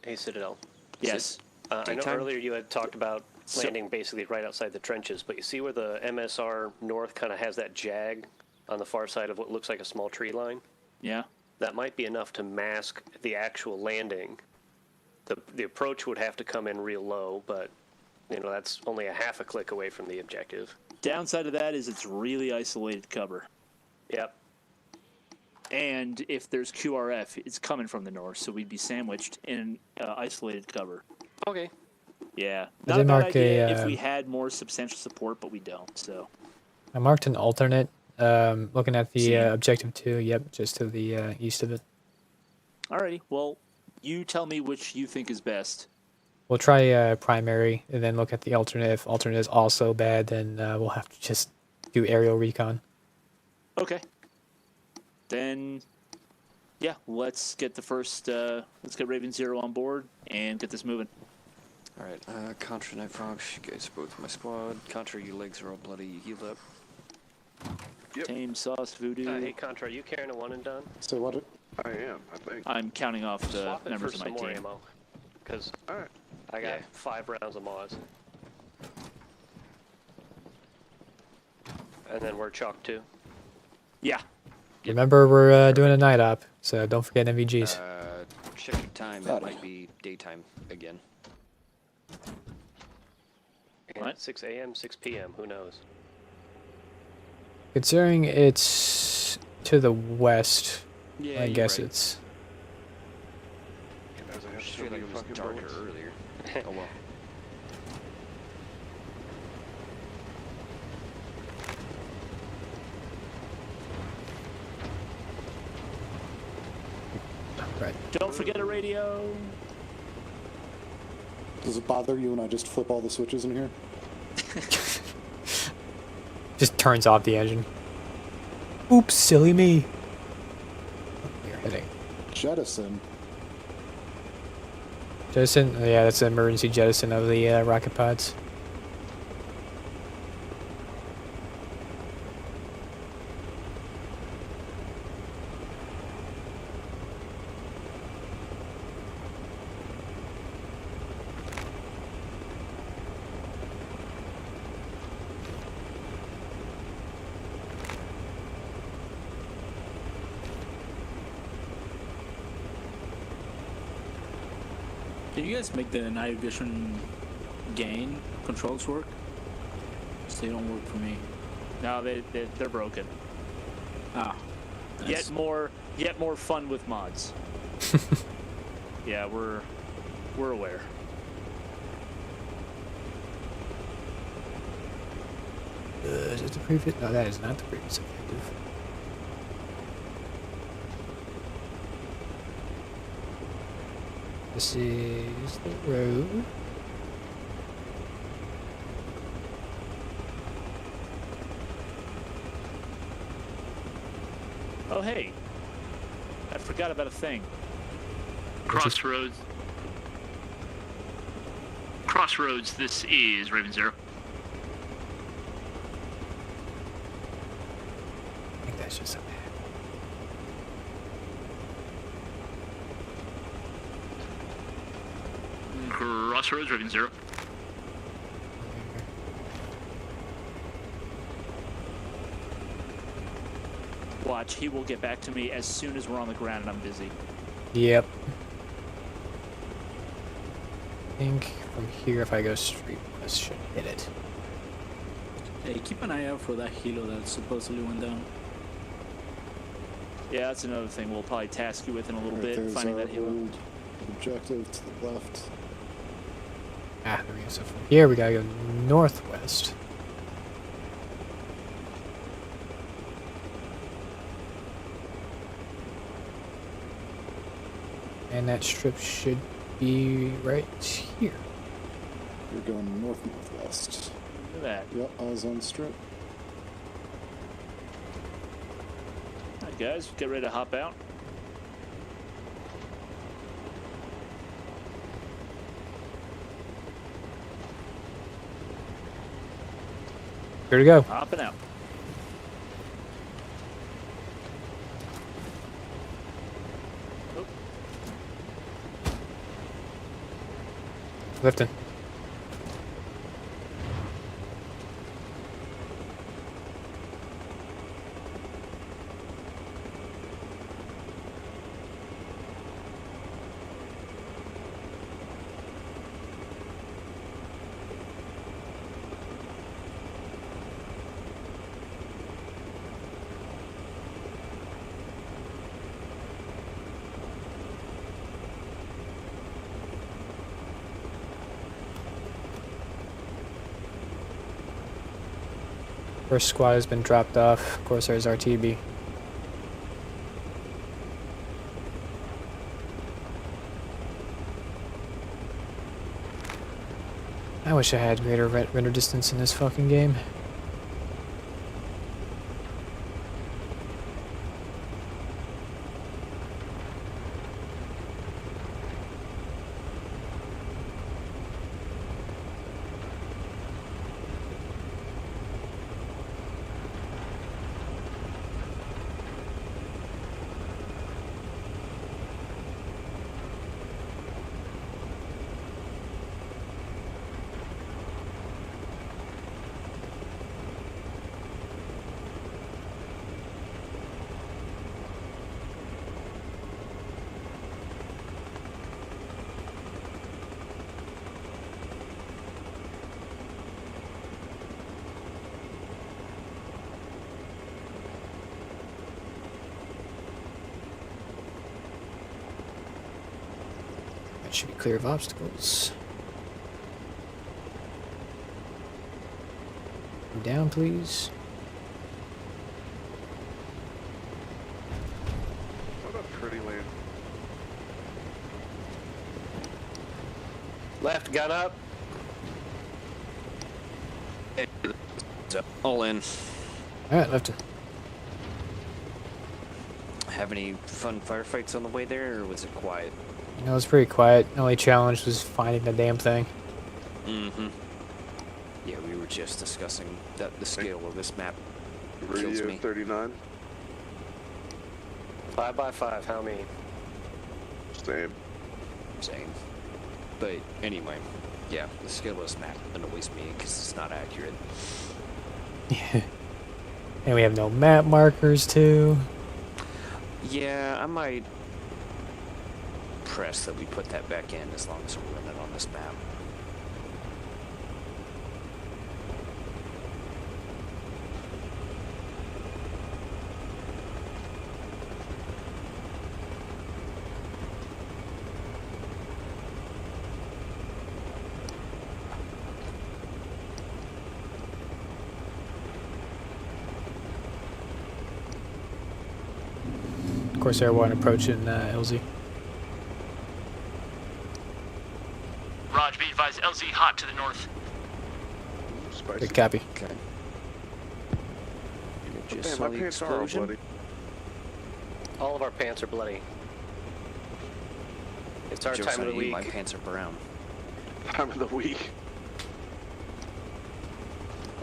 S: Hey, Citadel.
A: Yes.
S: I know earlier you had talked about landing basically right outside the trenches, but you see where the MSR North kind of has that jag on the far side of what looks like a small tree line?
A: Yeah.
S: That might be enough to mask the actual landing. The approach would have to come in real low, but you know that's only a half a click away from the objective.
A: Downside of that is it's really isolated cover.
S: Yep.
A: And if there's QRF, it's coming from the north, so we'd be sandwiched in isolated cover.
S: Okay.
A: Yeah.
J: I
A: Not
J: did
A: a bad
J: mark
A: idea
J: a,
A: if we had more substantial support, but we don't, so.
J: I marked an alternate. Looking at the
A: See?
J: objective 2, yep, just to the east of it.
A: Alrighty, well, you tell me which you think is best.
J: We'll try primary and then look at the alternate. If alternate is also bad, then we'll have to just do aerial recon.
A: Okay. Then, yeah, let's get the first, let's get Raven Zero on board and get this moving.
H: Alright, Contra, Night Fox, you guys are both my squad. Contra, your legs are all bloody, you healed up.
D: Yep.
A: Tame, Sauce, Voodoo.
S: Hey, Contra, are you carrying a one and done?
F: So what?
D: I am, I think.
A: I'm counting off the
S: Swap it
A: members
S: for
A: of
S: some
A: my
S: more
A: team.
S: ammo, because
D: Alright.
S: I got
H: Yeah.
S: 5 rounds of Moz. And then we're chalk too.
A: Yeah.
J: Remember, we're doing a night op, so don't forget NVGs.
H: Check your time, it might be daytime again.
S: And 6 a.m., 6 p.m., who knows?
J: Considering it's to the west,
A: Yeah,
J: I
A: you're
J: guess
A: right.
J: it's...
D: As I
H: I
D: have
H: just
D: so
H: feel like
D: many
H: it was
D: fucking
H: darker
D: bullets.
H: earlier. Oh well.
J: Right.
A: Don't forget a radio.
F: Does it bother you when I just flip all the switches in here?
J: Just turns off the engine. Oops, silly me. You're hitting.
F: Jettison.
J: Jettison? Yeah, that's the emergency jettison of the rocket pods.
P: Can you guys make the night vision gain controls work? 'Cause they don't work for me.
A: No, they're broken.
P: Ah.
A: Nice. Yet more fun with mods. Yeah, we're aware.
J: Is it the previous? No, that is not the previous objective. This is the road.
A: Oh, hey. I forgot about a thing.
O: Crossroads. Crossroads, this is Raven Zero.
J: I think that's just a map.
O: Crossroads, Raven Zero.
A: Watch, he will get back to me as soon as we're on the ground and I'm busy.
J: Yep. I think from here, if I go straight west, should hit it.
P: Hey, keep an eye out for that helo that supposedly went down.
A: Yeah, that's another thing we'll probably task you with in a little bit,
F: There's
A: finding
F: our
A: that helo.
F: old objective to the left.
J: Ah, there we go. So from here, we gotta go northwest. And that strip should be right here.
F: You're going north-northwest.
A: Look at that.
F: Yep, eyes on strip.
A: Alright, guys, get ready to hop out.
J: Here to go.
A: Hopping out.
J: Lifting. First squad has been dropped off. Of course, there's RTB. I wish I had greater render distance in this fucking game. That should be clear of obstacles. Down, please.
D: What a pretty land.
H: Left, gun up. All in.
J: Alright, left.
H: Have any fun firefights on the way there, or was it quiet?
J: No, it was pretty quiet. The only challenge was finding the damn thing.
H: Mm-hmm. Yeah, we were just discussing that the scale of this map kills
D: Radio
H: me.
D: 39.
S: 5x5, how many?
D: Same.
H: Same. But anyway, yeah, the scale of this map annoys me because it's not accurate.
J: Yeah. And we have no map markers, too.
H: Yeah, I might crest that we put that back in as long as we're running on this map.
J: Corsair 1 approaching LZ.
O: Raj, be advised, LZ hot to the north.
J: Good copy.
H: Okay.
D: Man,
H: Just
D: my
H: saw the
D: pants are all
H: explosion.
D: bloody.
S: All of our pants are bloody. It's our
H: Joke's
S: time of
H: on
S: the
H: you,
S: week.
H: my pants are brown.
D: Time of the week.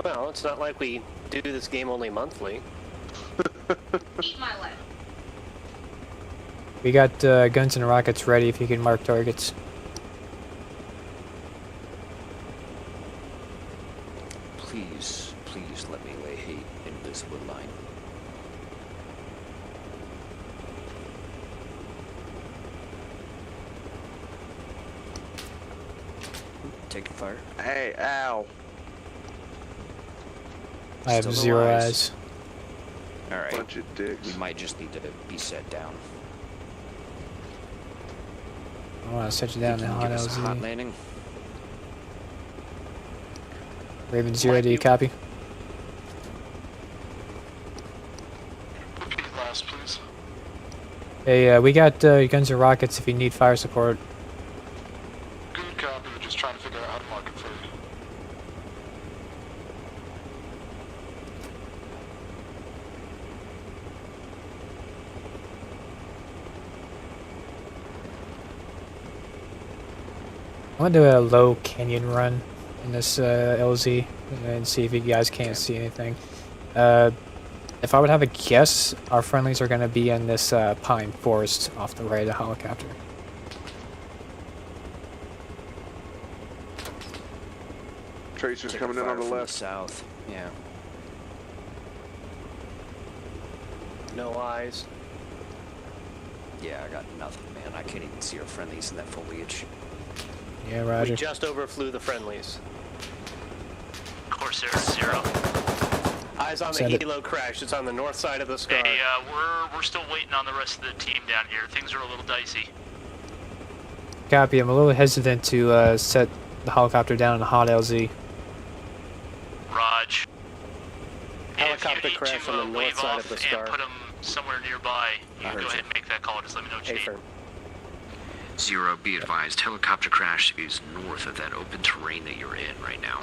S: Well, it's not like we do this game only monthly.
T: Eat my life.
J: We got guns and rockets ready if you can mark targets.
H: Please, please let me lay hate into this wood line. Taking fire.
N: Hey, ow.
J: I have
H: Still no
J: 0
H: eyes.
J: eyes.
H: All right.
D: Bunch of dicks.
H: We might just need to be set down.
J: I want to set you down
H: Think
J: now,
H: you can
J: hot
H: give us a hot
J: LZ.
H: landing?
J: Raven 0, do you copy?
L: Repeat last, please.
J: Hey, we got guns and rockets if you need fire support.
L: Good copy. We're just trying to figure out how to mark it for you.
J: I'm gonna do a low canyon run in this LZ and see if you guys can't see anything. If I would have a guess, our friendlies are gonna be in this pine forest off the right of the helicopter.
D: Tracers
H: Taking
D: coming in
H: fire
D: on the
H: from
D: left.
H: south. Yeah.
S: No eyes.
H: Yeah, I got nothing, man. I can't even see our friendlies in that foliage.
J: Yeah, Roger.
S: We just overflew the friendlies.
O: Corsair 0.
S: Eyes on the
J: Send it.
S: helo crash. It's on the north side of the scar.
O: Hey, we're still waiting on the rest of the team down here. Things are a little dicey.
J: Copy. I'm a little hesitant to set the helicopter down in the hot LZ.
O: Raj.
S: Helicopter
O: if you need
S: crash
O: to,
S: on the north
O: wave
S: side
O: off
S: of the scar.
O: and put them somewhere nearby, you
H: I
O: can
H: heard
O: go ahead
H: you.
O: and make that call. Just let me know what you need.
S: Affirm.
H: 0, be advised. Helicopter crash is north of that open terrain that you're in right now.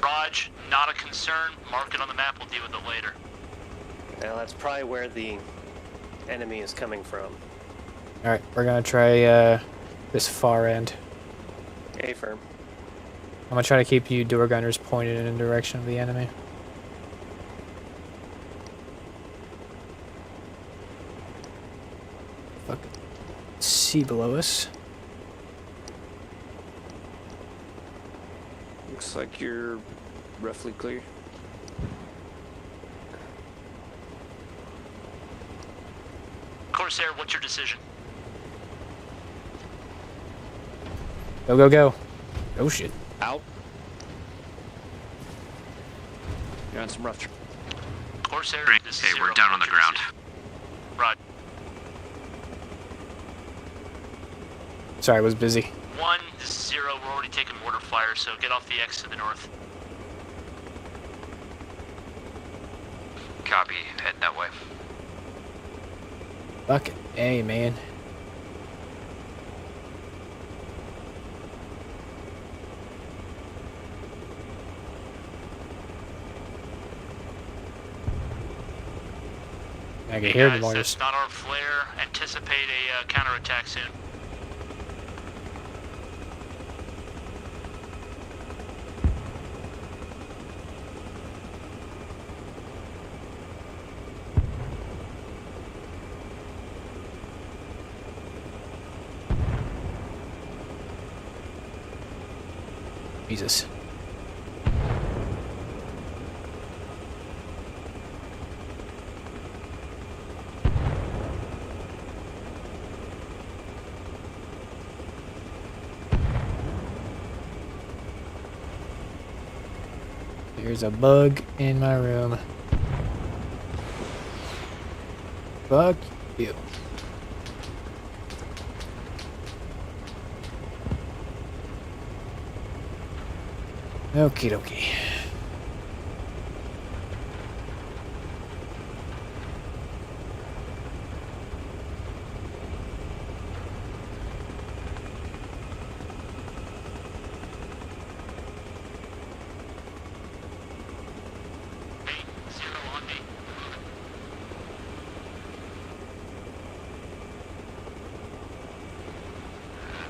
O: Raj, not a concern. Mark it on the map. We'll deal with it later.
S: Now that's probably where the enemy is coming from.
J: Alright, we're gonna try this far end.
S: Affirm.
J: I'm gonna try to keep you door gunners pointed in the direction of the enemy. Fuck. See below us.
H: Looks like you're roughly clear.
O: Corsair, what's your decision?
J: Go, go, go. Oh shit.
H: Out. You're on some rough terrain.
O: Corsair, this is
L: Hey,
O: 0.
L: we're down on the
O: What's your
L: ground.
O: decision? Raj.
J: Sorry, I was busy.
O: 1, this is 0. We're already taking mortar fire, so get off the X to the north.
L: Copy. Heading that way.
J: Fucking A, man. I can
O: Hey
J: hear
O: guys,
J: the
O: that's
J: mortars.
O: not our flare. Anticipate a counterattack soon.
J: Jesus. There's a bug in my room. Fuck you. Okie dokie.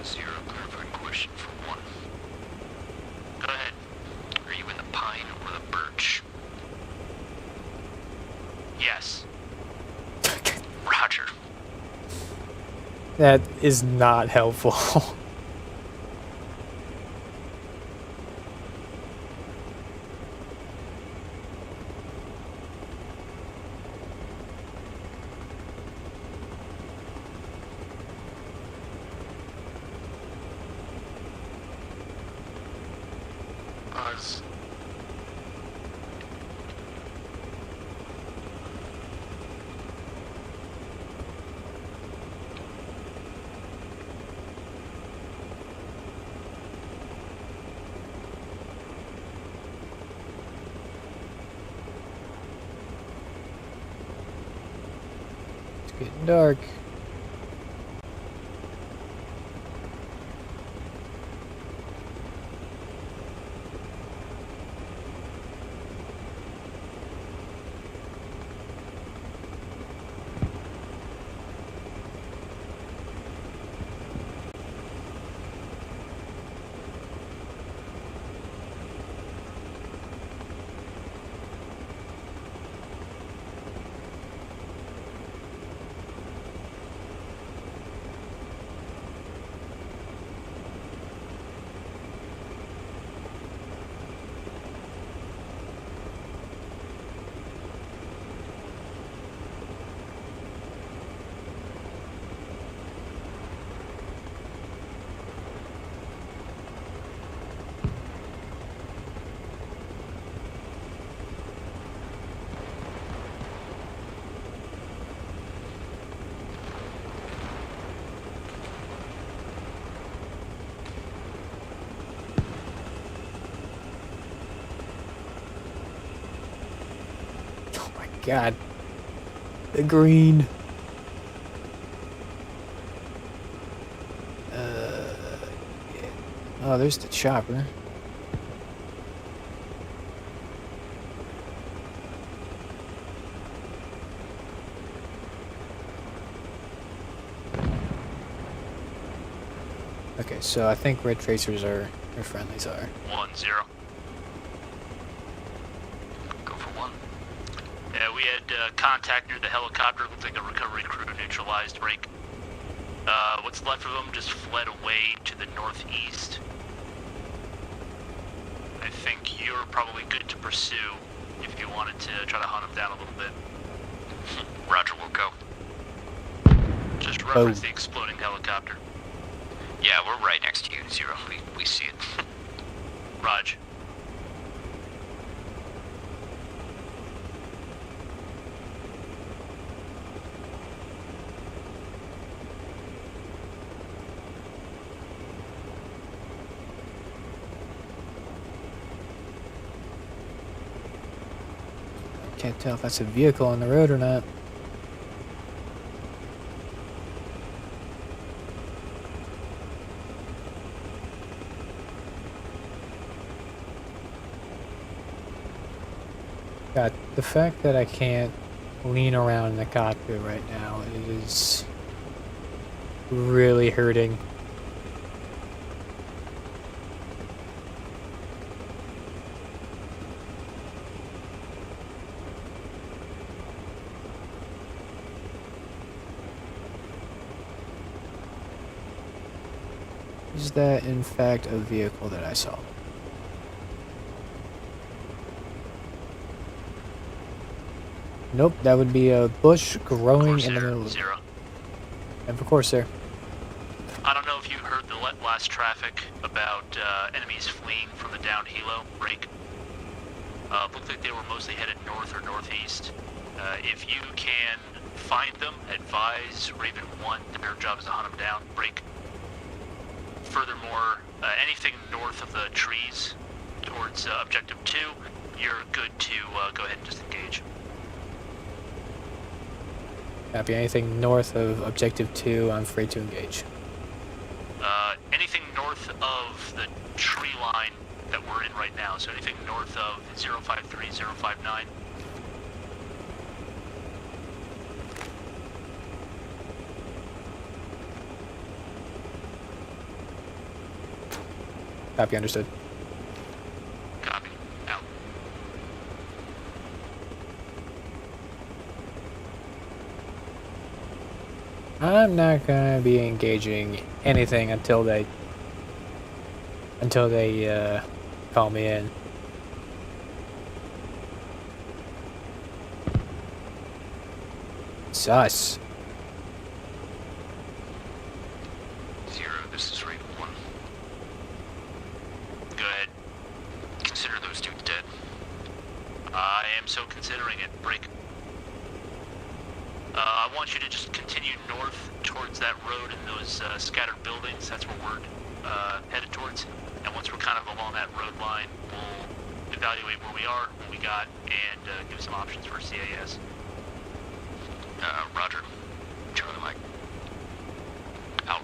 L: Zero, clarifying question for one. Go ahead. Are you in the pine or the birch? Yes. Roger.
J: That is not helpful.
L: Buzz.
J: It's getting dark. God. The green. Yeah. Oh, there's the chopper. Okay, so I think red tracers are where friendlies are.
O: 1-0. Go for one. Yeah, we had contact near the helicopter. Looks like the recovery crew neutralized break. What's left of them just fled away to the northeast. I think you're probably good to pursue if you wanted to try to hunt them down a little bit.
L: Roger, we'll go.
O: Just reference the exploding helicopter.
L: Yeah, we're right next to you, Zero. We see it.
O: Raj.
J: Can't tell if that's a vehicle on the road or not. God, the fact that I can't lean around in the cockpit right now is really hurting. Is that in fact a vehicle that I saw? Nope, that would be a bush growing in the middle of
O: Zero.
J: And of course, sir.
O: I don't know if you heard the last traffic about enemies fleeing from the down helo break. Looked like they were mostly headed north or northeast. If you can find them, advise Raven 1. Their job is to hunt them down, break. Furthermore, anything north of the trees towards Objective 2, you're good to go ahead and just engage.
J: Copy. Anything north of Objective 2, I'm free to engage.
O: Anything north of the tree line that we're in right now, so anything north of 053, 059.
J: Copy, understood.
O: Copy. Out.
J: I'm not gonna be engaging anything until they call me in. Sus.
O: 0, this is Raven 1. Go ahead. Consider those two dead. I am so considering it. Break. I want you to just continue north towards that road and those scattered buildings. That's where we're headed towards. And once we're kind of along that road line, we'll evaluate where we are, what we got, and give some options for CAS. Roger. Charlie Mike. Out.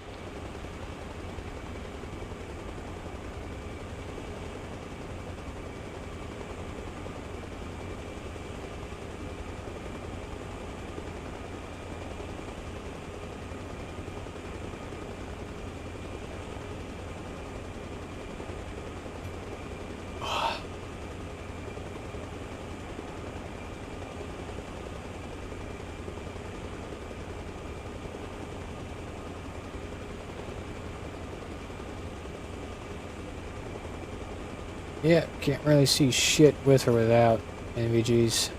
J: Yeah, can't really see shit with or without NVGs.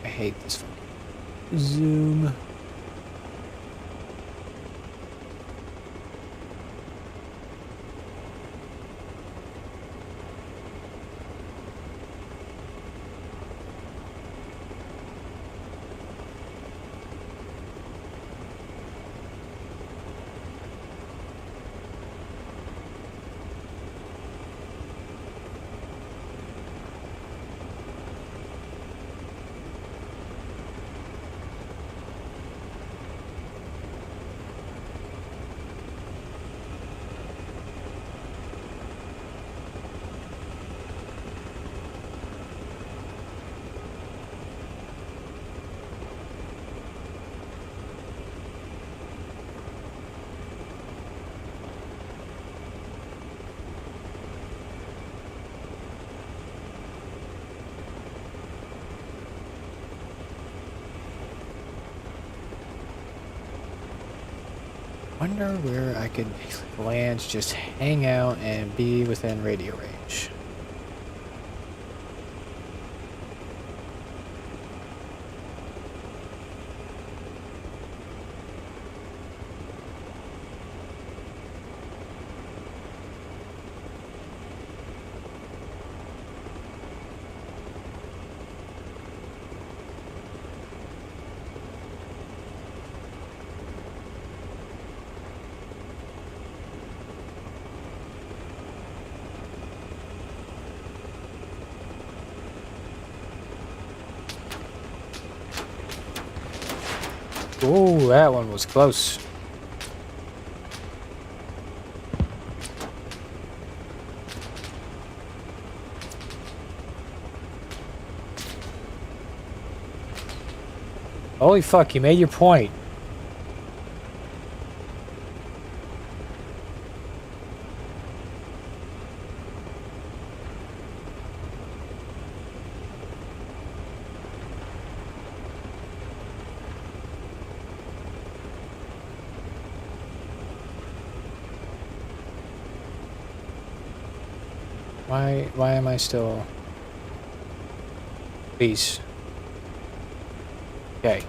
J: I hate this fucking zoom. Wonder where I could land, just hang out and be within radio range. Oh, that one was close. Holy fuck, you made your point. Why am I still... Peace. Okay.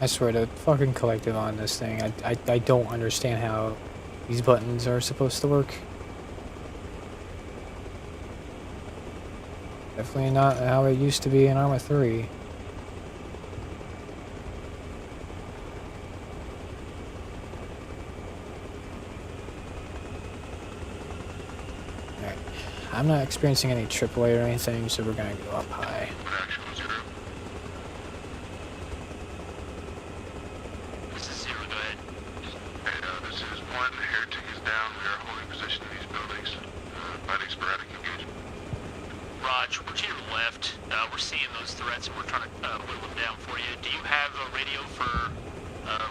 J: I swear, the fucking collective on this thing, I don't understand how these buttons are supposed to work. Definitely not how it used to be in Arma 3. Alright. I'm not experiencing any AAA or anything, so we're gonna go up high.
O: Raj, we're to your left. We're seeing those threats and we're trying to whittle them down for you. Do you have a radio for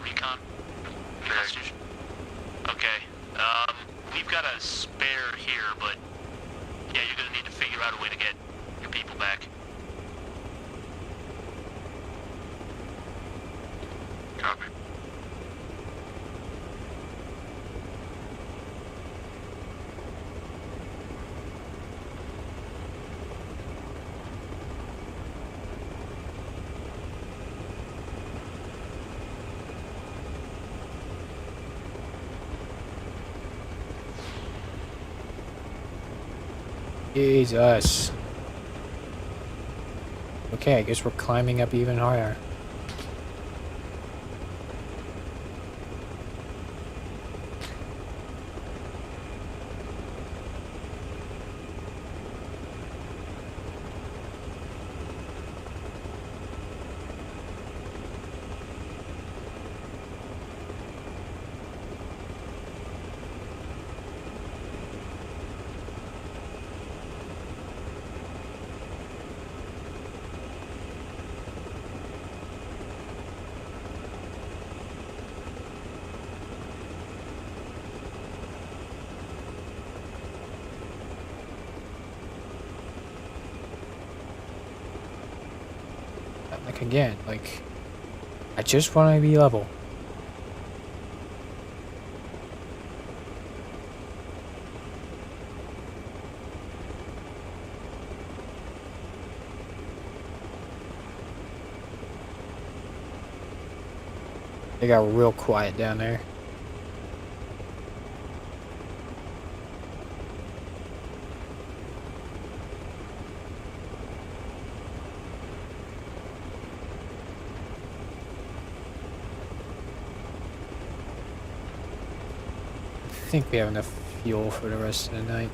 O: recon? Constitution? Okay. We've got a spare here, but yeah, you're gonna need to figure out a way to get your people back. Copy.
J: Jesus. Okay, I guess we're climbing up even higher. Like again, like I just want to be level. They got real quiet down there. I think we have enough fuel for the rest of the night.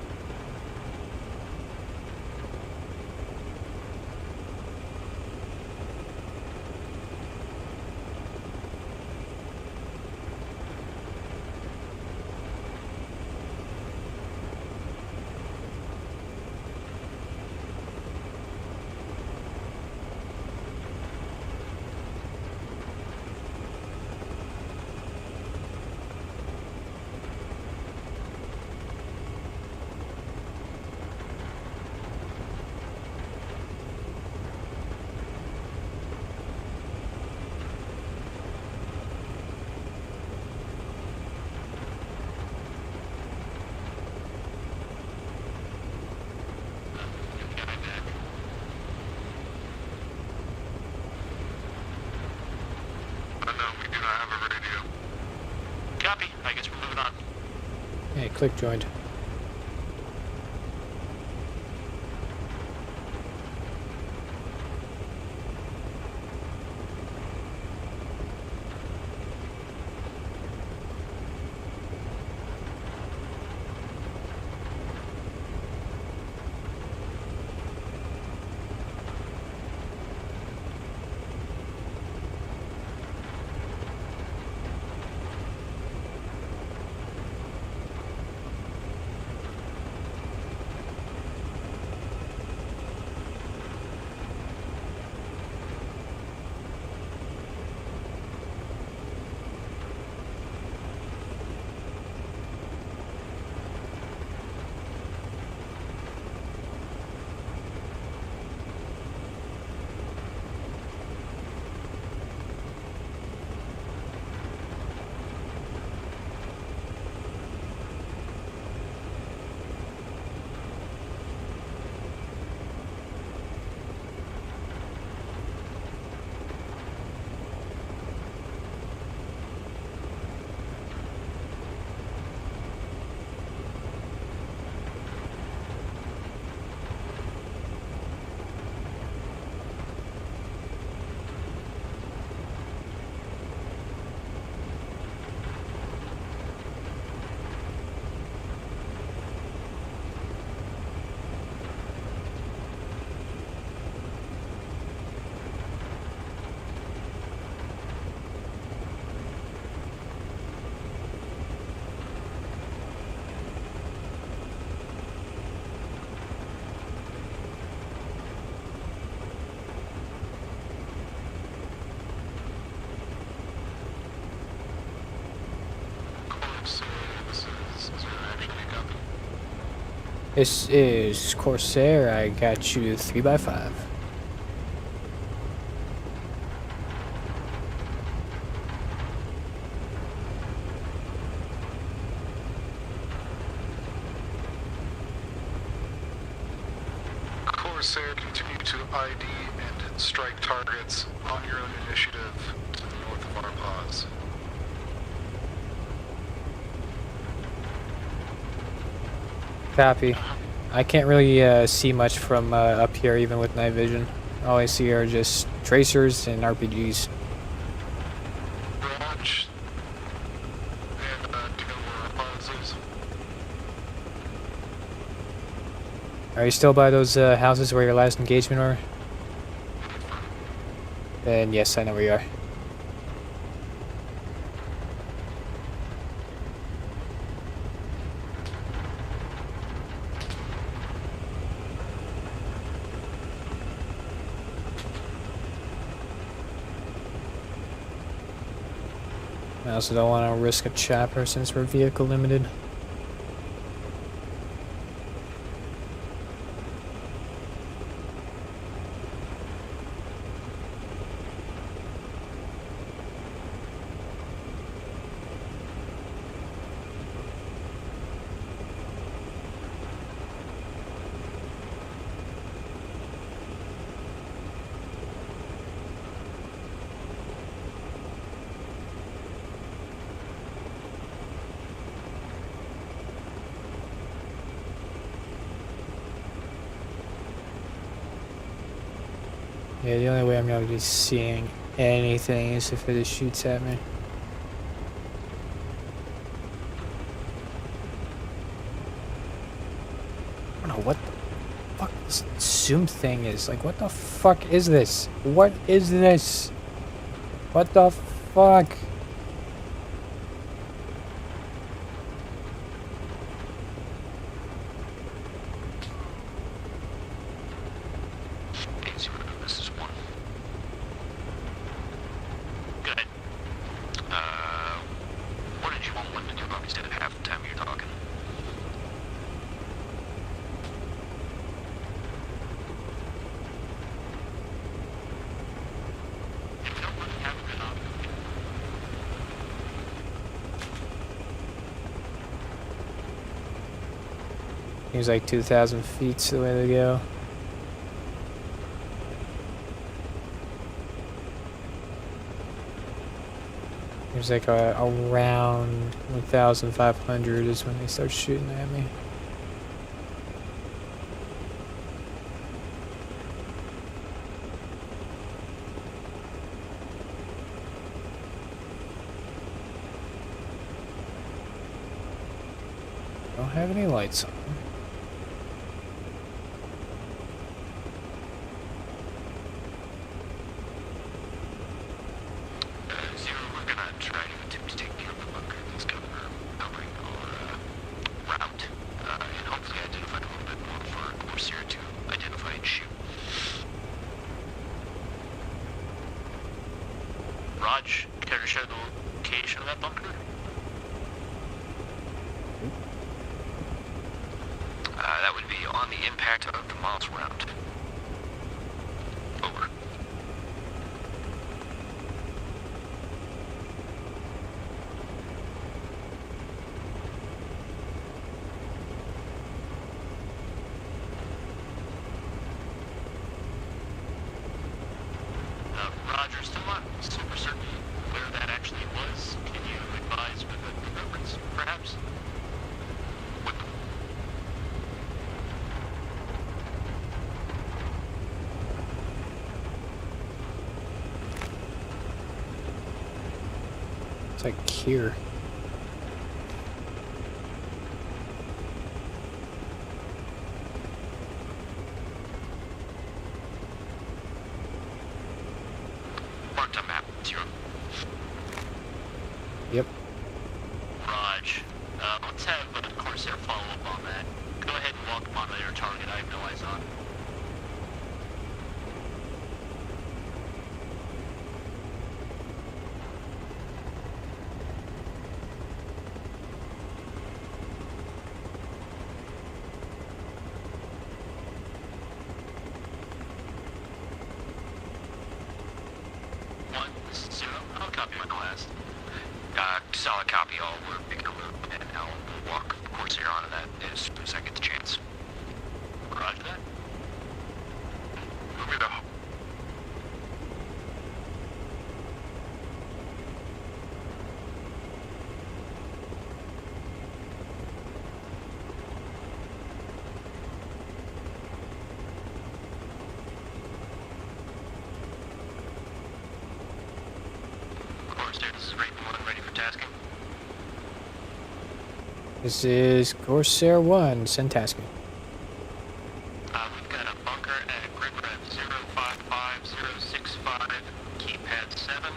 O: Copy. I guess we're moving on.
J: Hey, click joined. This is Corsair. I got you 3x5.
L: Corsair, continue to ID and strike targets on your own initiative to the north of our pause.
J: Copy. I can't really see much from up here, even with night vision. All I see are just tracers and RPGs.
L: Watch. And do you know where our pause is?
J: Are you still by those houses where your last engagement were? Then yes, I know where you are. I also don't want to risk a chopper since we're vehicle limited. Yeah, the only way I'm gonna be seeing anything is if it just shoots at me. I don't know what the fuck this zoom thing is. Like, what the fuck is this? What is this? What the fuck?
O: This is one. Good. What did you want one to do about me instead of half the time you're talking? If you don't really have a good option.
J: Seems like 2,000 feet's the way to go. Seems like around 1,500 is when they start shooting at me. Don't have any lights on.
O: Zero, we're gonna try to attempt to take care of the bunker that's covering our route, and hopefully identify a little bit more for Corsair to identify and shoot. Raj, care to share the location of that bunker? That would be on the impact of the miles round. Over. Roger, still not super certain where that actually was. Can you advise with a reference, perhaps?
J: It's like here.
O: Marked on map, Zero.
J: Yep.
O: Raj, let's have Corsair follow up on that. Go ahead and walk him onto their target. I have no eyes on.
L: Copy my class. Solid copy all. We're making a move, and I'll walk Corsair onto that as soon as I get the chance. Roger that. Move me the Corsair, this is Raven 1, ready for tasking.
J: This is Corsair 1, send tasking.
L: We've got a bunker at grid rep 055065, keypad 7.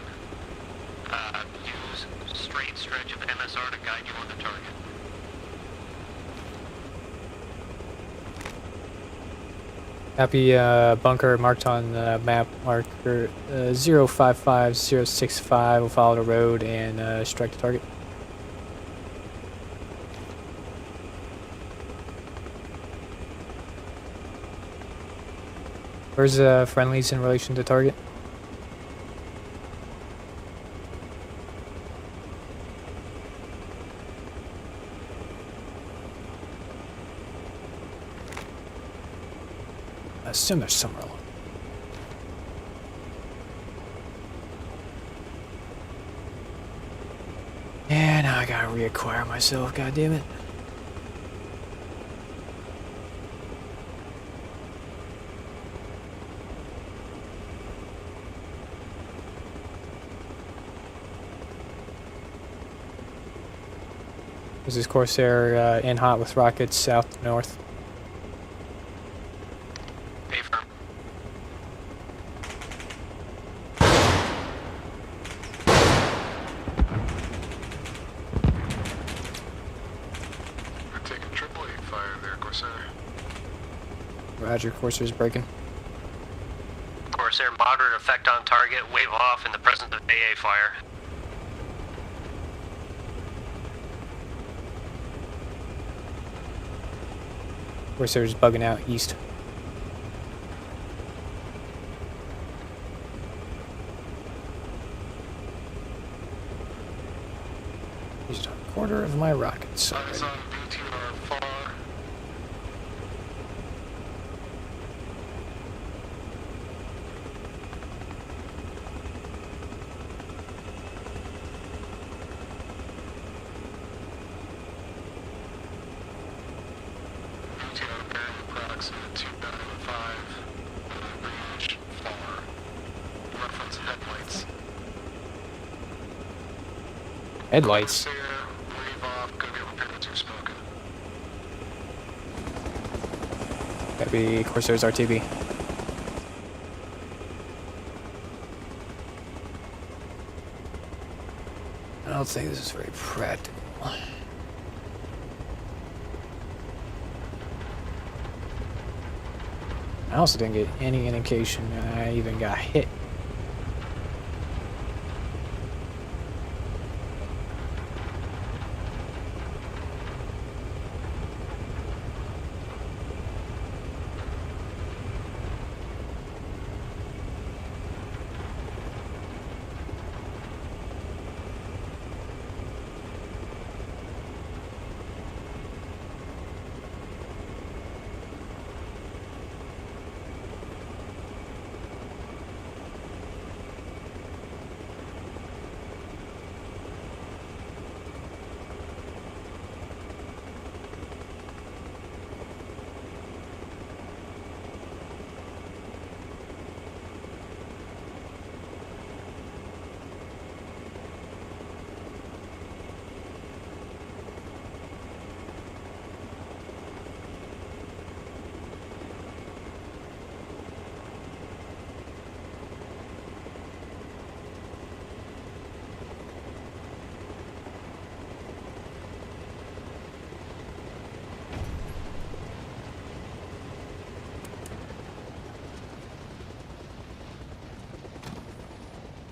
L: Use straight stretch of MSR to guide you on the target.
J: Happy bunker marked on the map, marker 055065. We'll follow the road and strike the target. Where's friendlies in relation to target? I assume they're somewhere along. Yeah, now I gotta reacquire myself, god damn it. This is Corsair in hot with rockets south to north.
L: Pay firm.
D: We're taking triple A fire there, Corsair.
J: Roger, Corsair's breaking.
S: Corsair, moderate effect on target. Wave off in the presence of AA fire.
J: Corsair's bugging out east. Used a quarter of my rockets already.
D: Eyes on BTR far. BTR bearing approximate 295. Range far. Reference headlights.
J: Headlights.
D: Wave off, gonna be repaired to smoking.
J: That'd be Corsair's RTB. I don't think this is very practical. I also didn't get any indication I even got hit.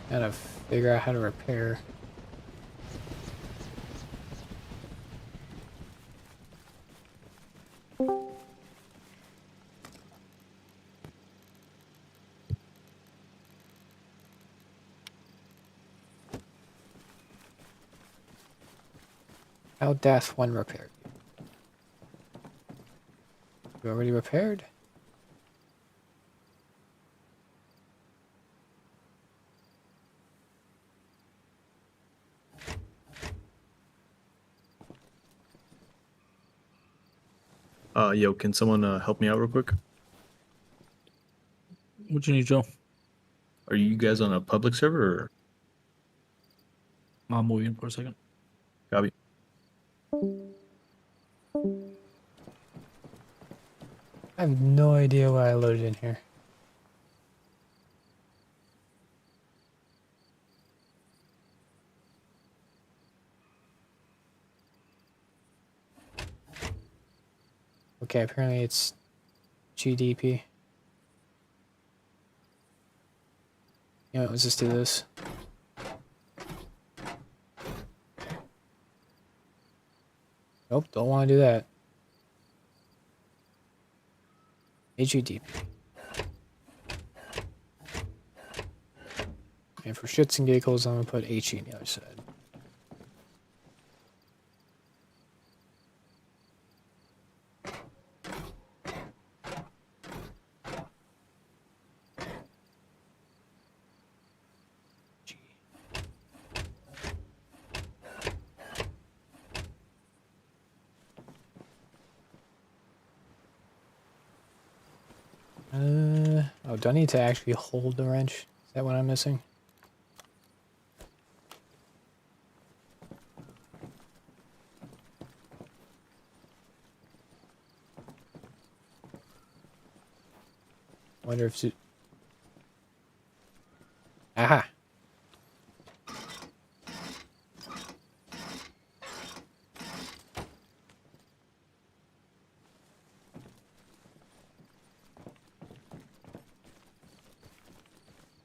J: Gotta figure out how to repair. How doth one repair you? You already repaired?
U: Yo, can someone help me out real quick?
E: What you need, Joe?
U: Are you guys on a public server or?
E: I'll move in for a second.
U: Copy.
J: I have no idea why I loaded in here. Okay, apparently it's GDP. You know what, let's just do this. Nope, don't want to do that. HUDP. And for shits and giggles, I'm going to put HE on the other side. Oh, do I need to actually hold the wrench? Is that what I'm missing? Wonder if it... Aha!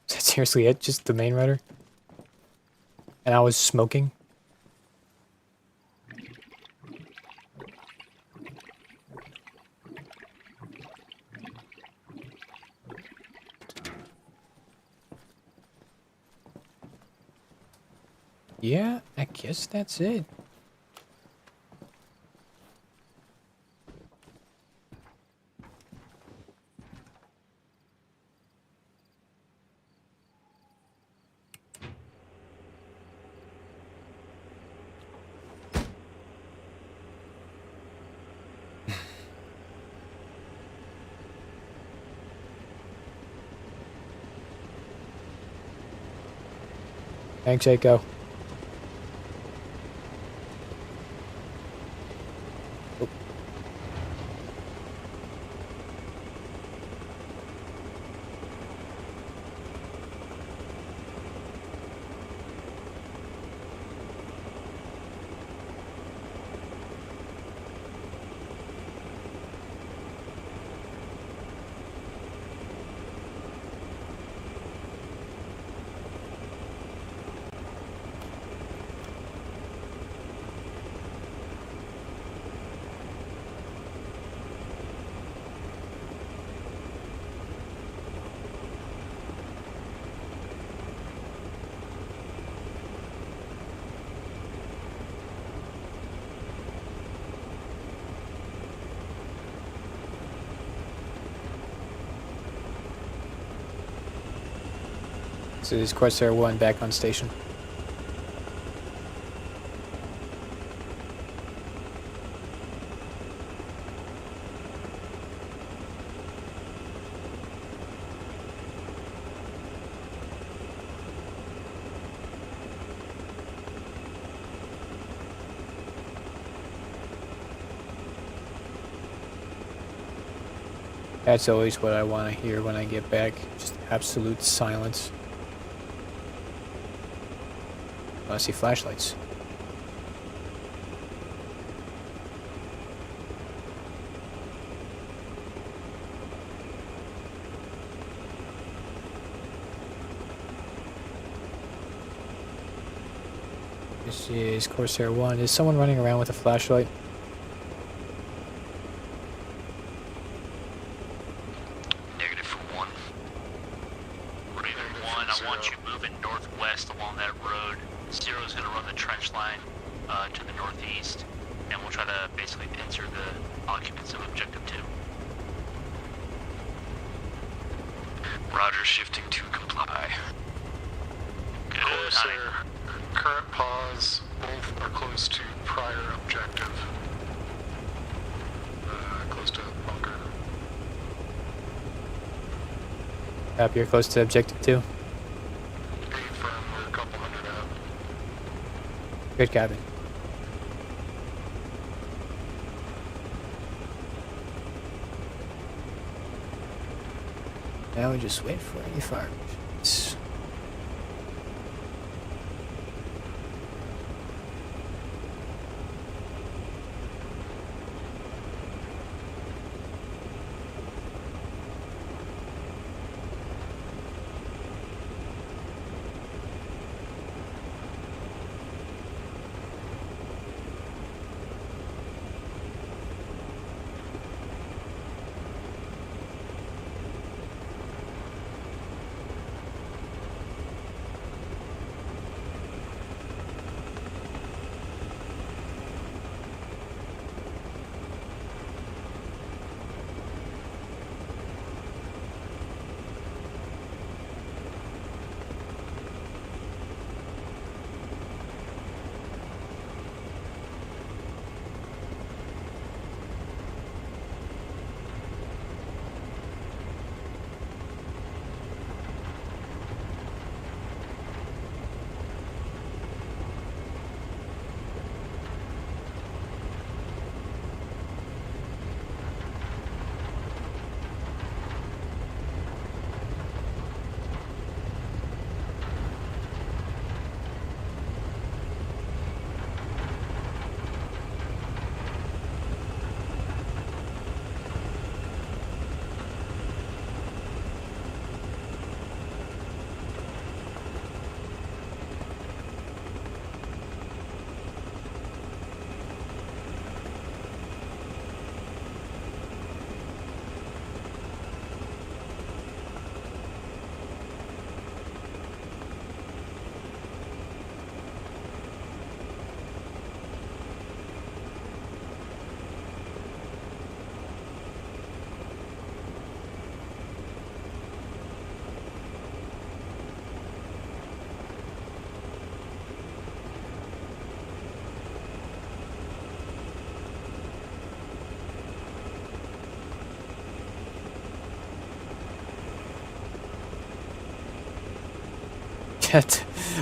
J: Is that seriously it? Just the main rudder? And I was smoking? Yeah, I guess that's it. Thanks, Echo. So this Corsair 1 back on station. That's always what I want to hear when I get back. Just absolute silence. I see flashlights. This is Corsair 1. Is someone running around with a flashlight?
O: Negative for 1. Raven 1, I want you moving northwest along that road. Zero's going to run the trench line to the northeast. east, and we'll try to basically pincer the occupants of objective 2.
L: Roger, shifting to comply.
O: Good.
L: Close there. Current pause. Both are close to prior objective. Close to bunker.
J: Up, you're close to objective 2.
L: Confirm, we're a couple hundred out.
J: Good copy. Now we just wait for any fire missions.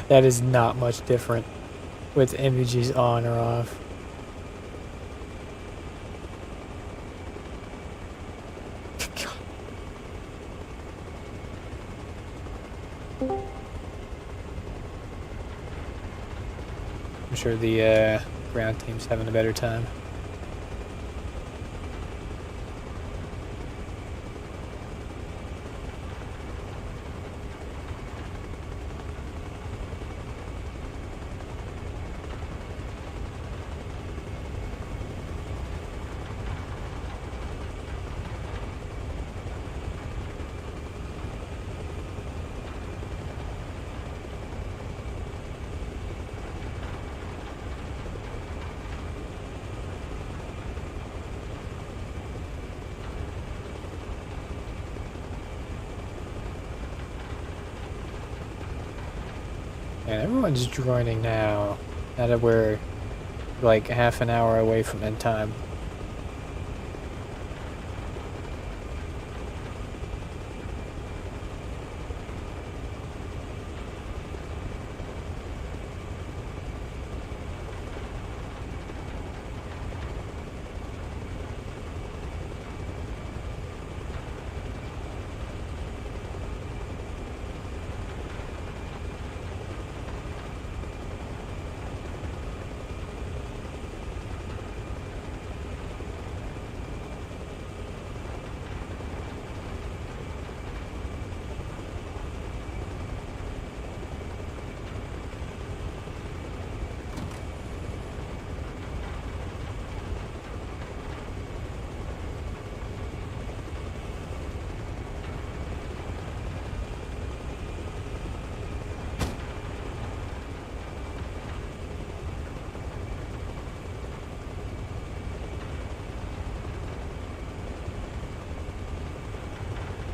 J: That is not much different with MVGs on or off. I'm sure the ground team's having a better time. And everyone's joining now that we're like half an hour away from end time.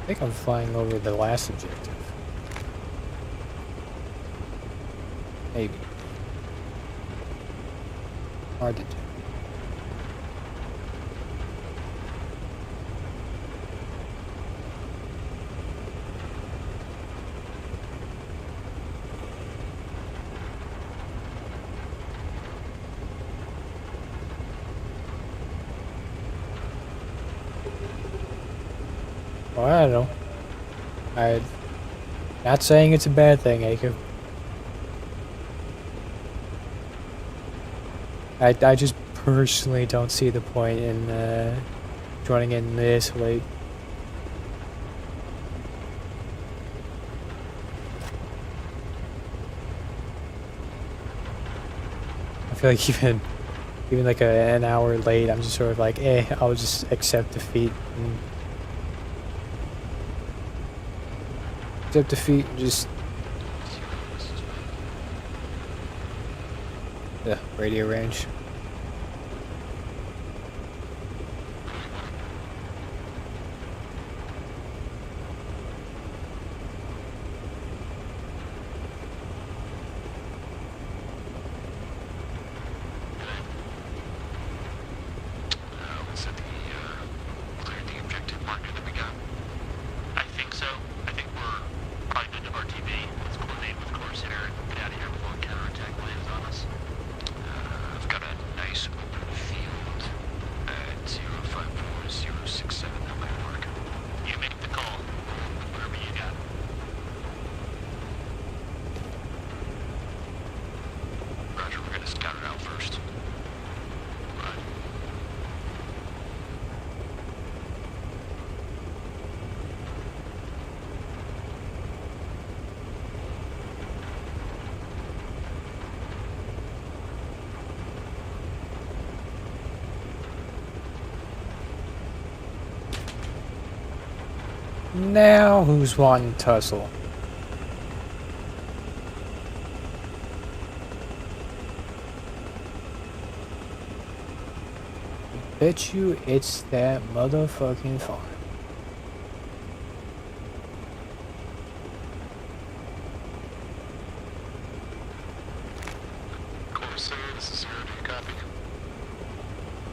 J: I think I'm flying over the last objective. Maybe. Hard to do. Well, I don't know. I'm not saying it's a bad thing, Aiko. I just personally don't see the point in joining in this late. I feel like even like an hour late, I'm just sort of like, I'll just accept defeat and just radio range. Now who's wanting tussle? Bet you it's that motherfucking farm.
L: Corsair, this is Zero, do you copy?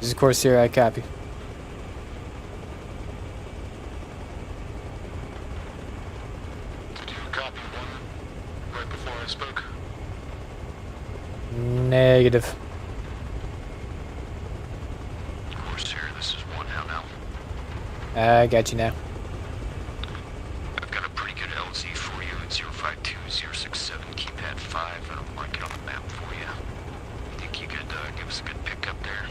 J: This is Corsair, I copy.
L: Did you copy one right before I spoke?
J: Negative.
L: Corsair, this is one. How now?
J: I got you now.
L: I've got a pretty good LZ for you at 052067 keypad 5, and I'll mark it on the map for you. Think you could give us a good pickup there?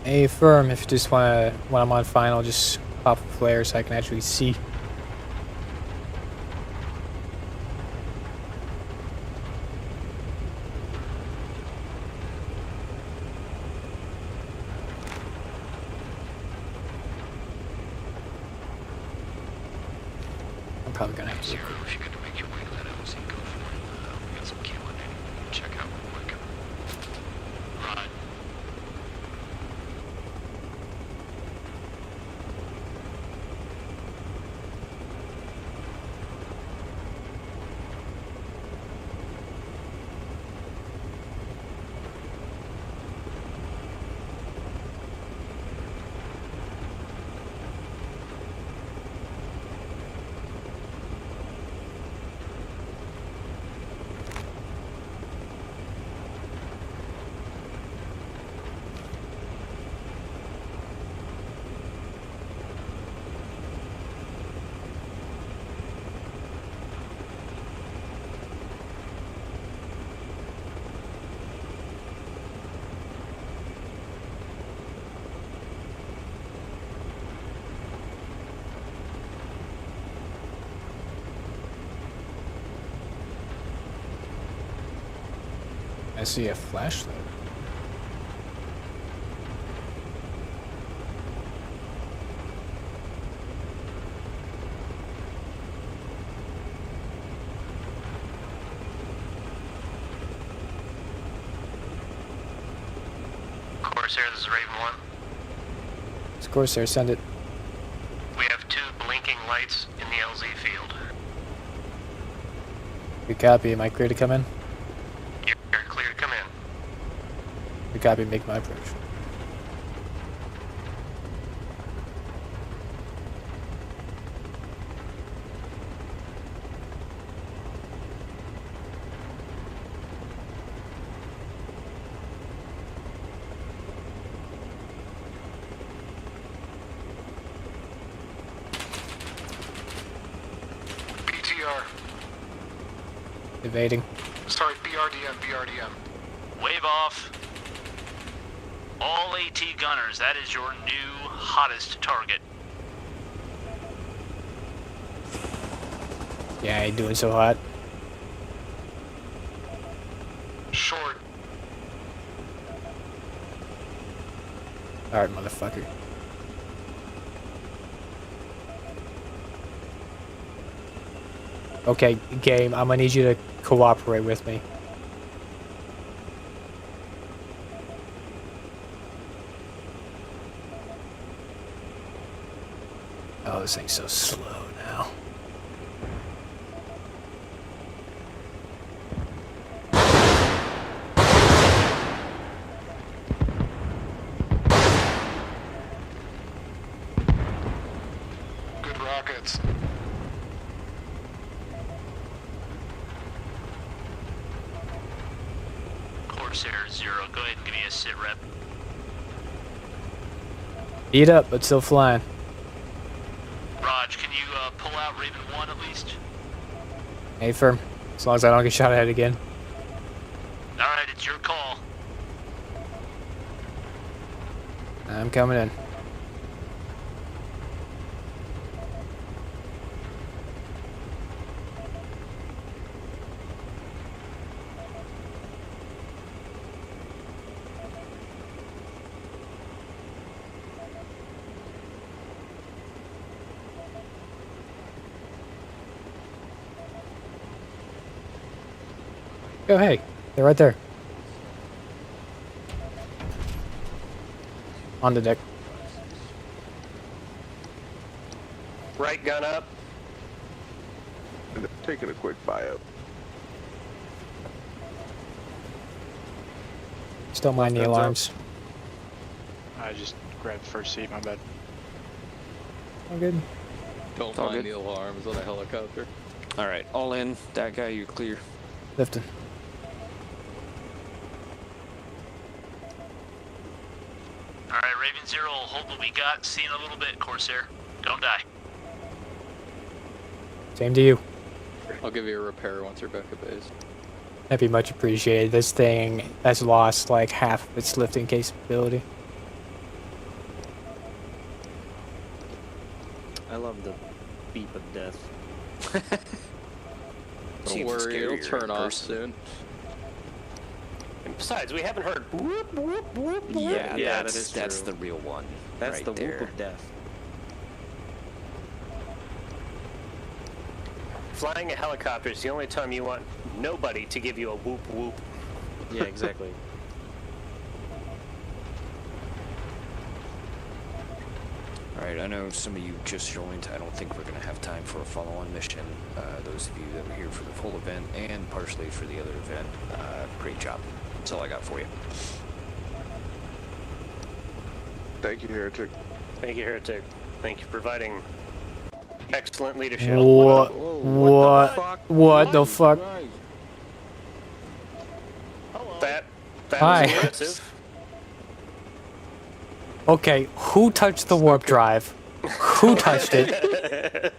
J: Hey, firm, if you just wanna, when I'm on final, just pop a flare so I can actually see. I'm probably gonna have to.
L: Zero, if you could make your way to that LZ, go for it. We got some killing in. Check out real quick. Right.
J: I see a flashlight.
L: Corsair, this is Raven 1.
J: It's Corsair, send it.
L: blinking lights in the LZ field.
J: Good copy. Am I clear to come in?
L: You're clear to come in.
J: Good copy. Make my approach.
L: BTR.
J: Evading.
L: Sorry, BRDM.
O: Wave off. All AT gunners, that is your new hottest target.
J: Yeah, ain't doing so hot.
L: Short.
J: Alright, motherfucker. Okay, game, I'm gonna need you to cooperate with me. Oh, this thing's so slow now.
L: Good rockets.
O: Corsair 0, go ahead and give me a sit rep.
J: Beat up, but still flying.
O: Raj, can you pull out Raven 1 at least?
J: Hey, firm. As long as I don't get shot at again.
O: Alright, it's your call.
J: I'm coming in. Oh, hey. They're right there. On the deck.
S: Right gun up.
D: And taking a quick bio.
J: Still mind the alarms.
K: I just grabbed first seat, my bad.
J: All good.
I: Don't
H: all
I: mind
H: good.
I: the alarms on a helicopter.
H: Alright, all in. That guy, you're clear.
J: Lifting.
O: Alright, Raven 0, hold what we got. See you in a little bit, Corsair. Don't die.
J: Same to you.
I: I'll give you a repair once you're back at base.
J: That'd be much appreciated. This thing has lost like half of its lifting capability.
M: I love the beep of death.
I: Don't worry, it'll turn off soon.
S: And besides, we haven't heard whoop, whoop, whoop, whoop.
H: Yeah, that's the real one.
M: That's
H: right
M: the
H: there.
M: whoop of death.
S: Flying a helicopter is the only time you want nobody to give you a whoop whoop.
M: Yeah, exactly.
H: Alright, I know some of you just joined. I don't think we're going to have time for a follow-on mission. Those of you that were here for the full event and partially for the other event, great job. That's all I got for you.
D: Thank you, Heretic.
S: Thank you, Heretic. Thank you for providing excellent leadership.
J: What the fuck?
S: That
J: Hi.
S: was impressive.
J: Okay, who touched the warp drive? Who touched it?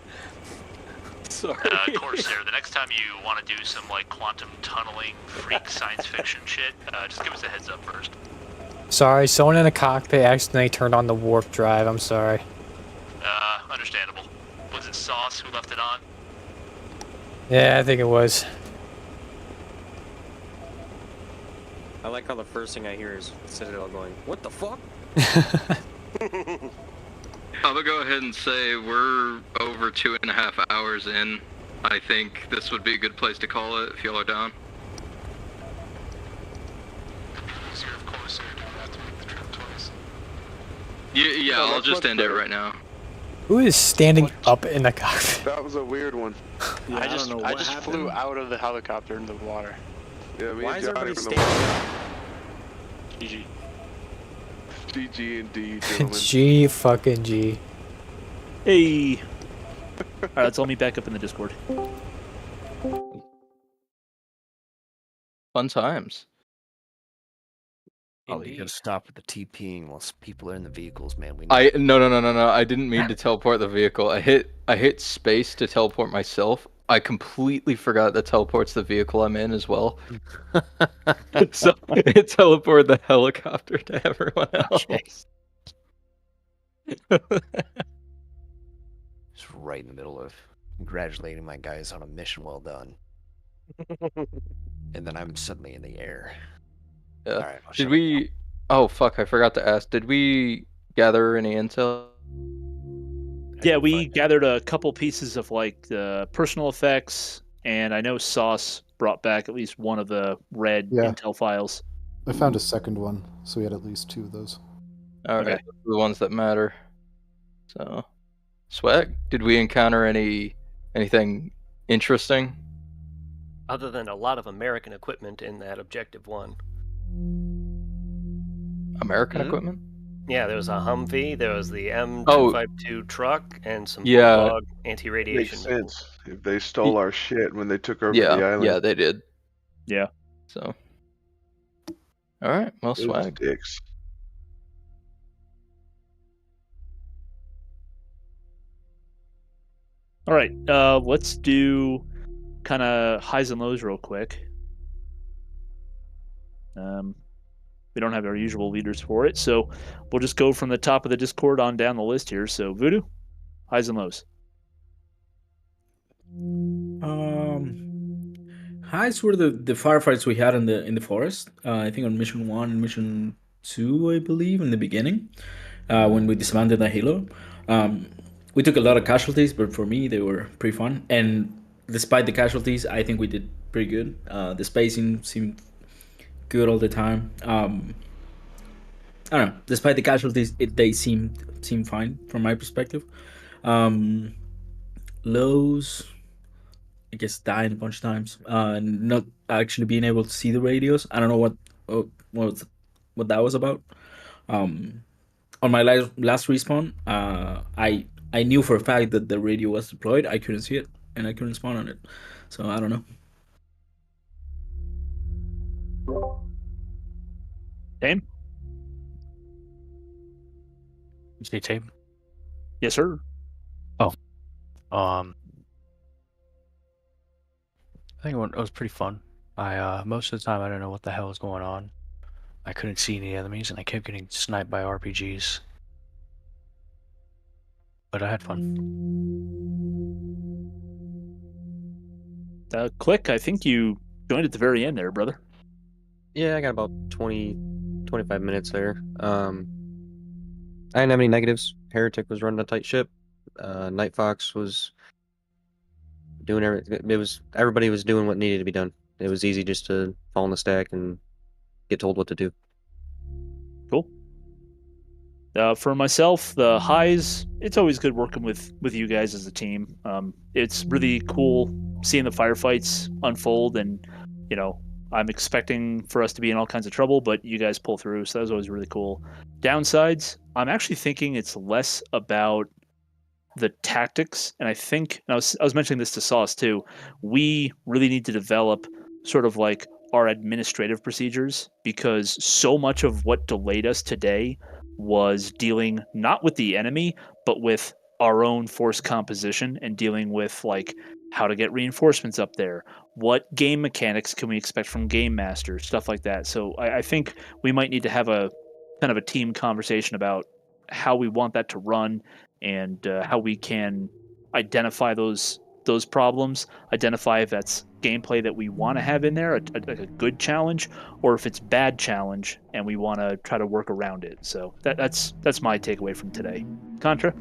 S: Sorry.
O: Corsair, the next time you want to do some like quantum tunneling freak science fiction shit, just give us a heads up first.
J: Sorry, someone in the cockpit accidentally turned on the warp drive. I'm sorry.
O: Understandable. Was it Sauce who left it on?
J: Yeah, I think it was.
M: I like how the first thing I hear is Citadel going, "What the fuck?"
I: I'm gonna go ahead and say we're over 2.5 hours in. I think this would be a good place to call it if y'all are down.
L: Easier, of course, so you don't have to make the trip twice.
I: Yeah,
D: Oh,
I: I'll
D: that's
I: just
D: much
I: end it
D: better.
I: right now.
J: Who is standing up in the cockpit?
D: That was a weird one.
P: Yeah,
K: I
P: don't
K: just
P: know
K: I
P: what
K: just flew
P: happened.
K: out of the helicopter into the water.
D: Yeah, me
S: Why
D: and
S: is
D: Johnny
S: everybody
D: were in the
S: standing?
K: GG.
D: GG indeed, gentlemen.
J: G fucking G.
A: Hey. All right, let's all meet back up in the Discord.
C: Fun times.
H: Oh, you gotta stop with the TPing while people are in the vehicles, man. We
I: No. I didn't mean to teleport the vehicle. I hit space to teleport myself. I completely forgot that teleports the vehicle I'm in as well. So it teleported the helicopter to everyone else.
H: Just right in the middle of congratulating my guys on a mission well done. And then I'm suddenly in the air.
I: Yeah.
H: All right,
I: Did we? Oh fuck! I forgot to ask. Did we gather any intel?
A: Yeah, we gathered a couple pieces of like the personal effects, and I know Sauce brought back at least one of the red
F: Yeah.
A: intel files.
F: I found a second one, so we had at least 2 of those.
I: All right,
A: Okay.
I: those are the ones that matter. So, Swag, did we encounter anything interesting?
S: Other than a lot of American equipment in that Objective 1.
I: American equipment?
S: Yeah, there was a Humvee, there was the M252 truck, and some
I: Yeah.
S: Bulldog anti-radiation
D: Makes
S: missiles.
D: sense. If they stole our shit when they took over the island.
I: Yeah, they did.
A: Yeah.
I: So, all right, well,
D: Those
I: Swag.
D: dicks.
A: All right, let's do kind of highs and lows real quick. We don't have our usual leaders for it, so we'll just go from the top of the Discord on down the list here. So, Voodoo, highs and lows.
E: Highs were the firefights we had in the forest. I think on mission 1 and mission 2, I believe, in the beginning, when we disbanded the Halo. We took a lot of casualties, but for me, they were pretty fun. And despite the casualties, I think we did pretty good. The spacing seemed good all the time. I don't know. Despite the casualties, they seemed fine from my perspective. Lows, I guess, dying a bunch of times. Not actually being able to see the radios. I don't know what that was about. On my last respawn, I knew for a fact that the radio was deployed. I couldn't see it, and I couldn't spawn on it. So I don't know.
A: Tame?
C: You say Tame?
A: Yes, sir.
C: Oh. I think it was pretty fun. I most of the time I don't know what the hell is going on. I couldn't see any enemies, and I kept getting sniped by RPGs. But I had fun.
A: Click, I think you joined at the very end there, brother.
M: Yeah, I got about 20, 25 minutes there. I didn't have any negatives. Heretic was running a tight ship. Night Fox was doing everything. Everybody was doing what needed to be done. It was easy just to fall in the stack and get told what to do.
A: Cool. For myself, the highs, it's always good working with you guys as a team. It's really cool seeing the firefights unfold, and I'm expecting for us to be in all kinds of trouble, but you guys pull through, so that was always really cool. Downsides, I'm actually thinking it's less about the tactics, and I think, and I was mentioning this to Sauce too, we really need to develop sort of like our administrative procedures, because so much of what delayed us today was dealing not with the enemy, but with our own force composition and dealing with like how to get reinforcements up there, what game mechanics can we expect from game masters, stuff like that. So I think we might need to have a kind of a team conversation about how we want that to run, and how we can identify those problems, identify if that's gameplay that we want to have in there, like a good challenge, or if it's bad challenge and we want to try to work around it. So that's my takeaway from today. Contra?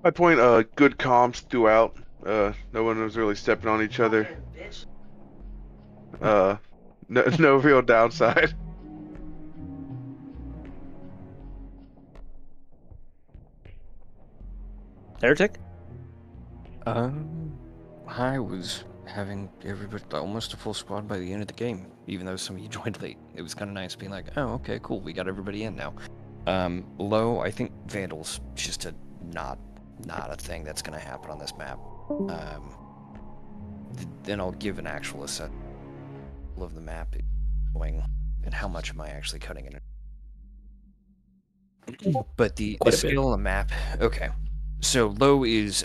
D: My point, good comms throughout. No one was really stepping on each other. No real downside.
A: Heretic?
H: I was having everybody, almost a full squad by the end of the game, even though some of you joined late. It was kind of nice being like, oh, okay, cool, we got everybody in now. Low, I think Vandal's just not a thing that's going to happen on this map. Then I'll give an actual assessment of the map going and how much am I actually cutting in it. But the scale on the map, okay. So low is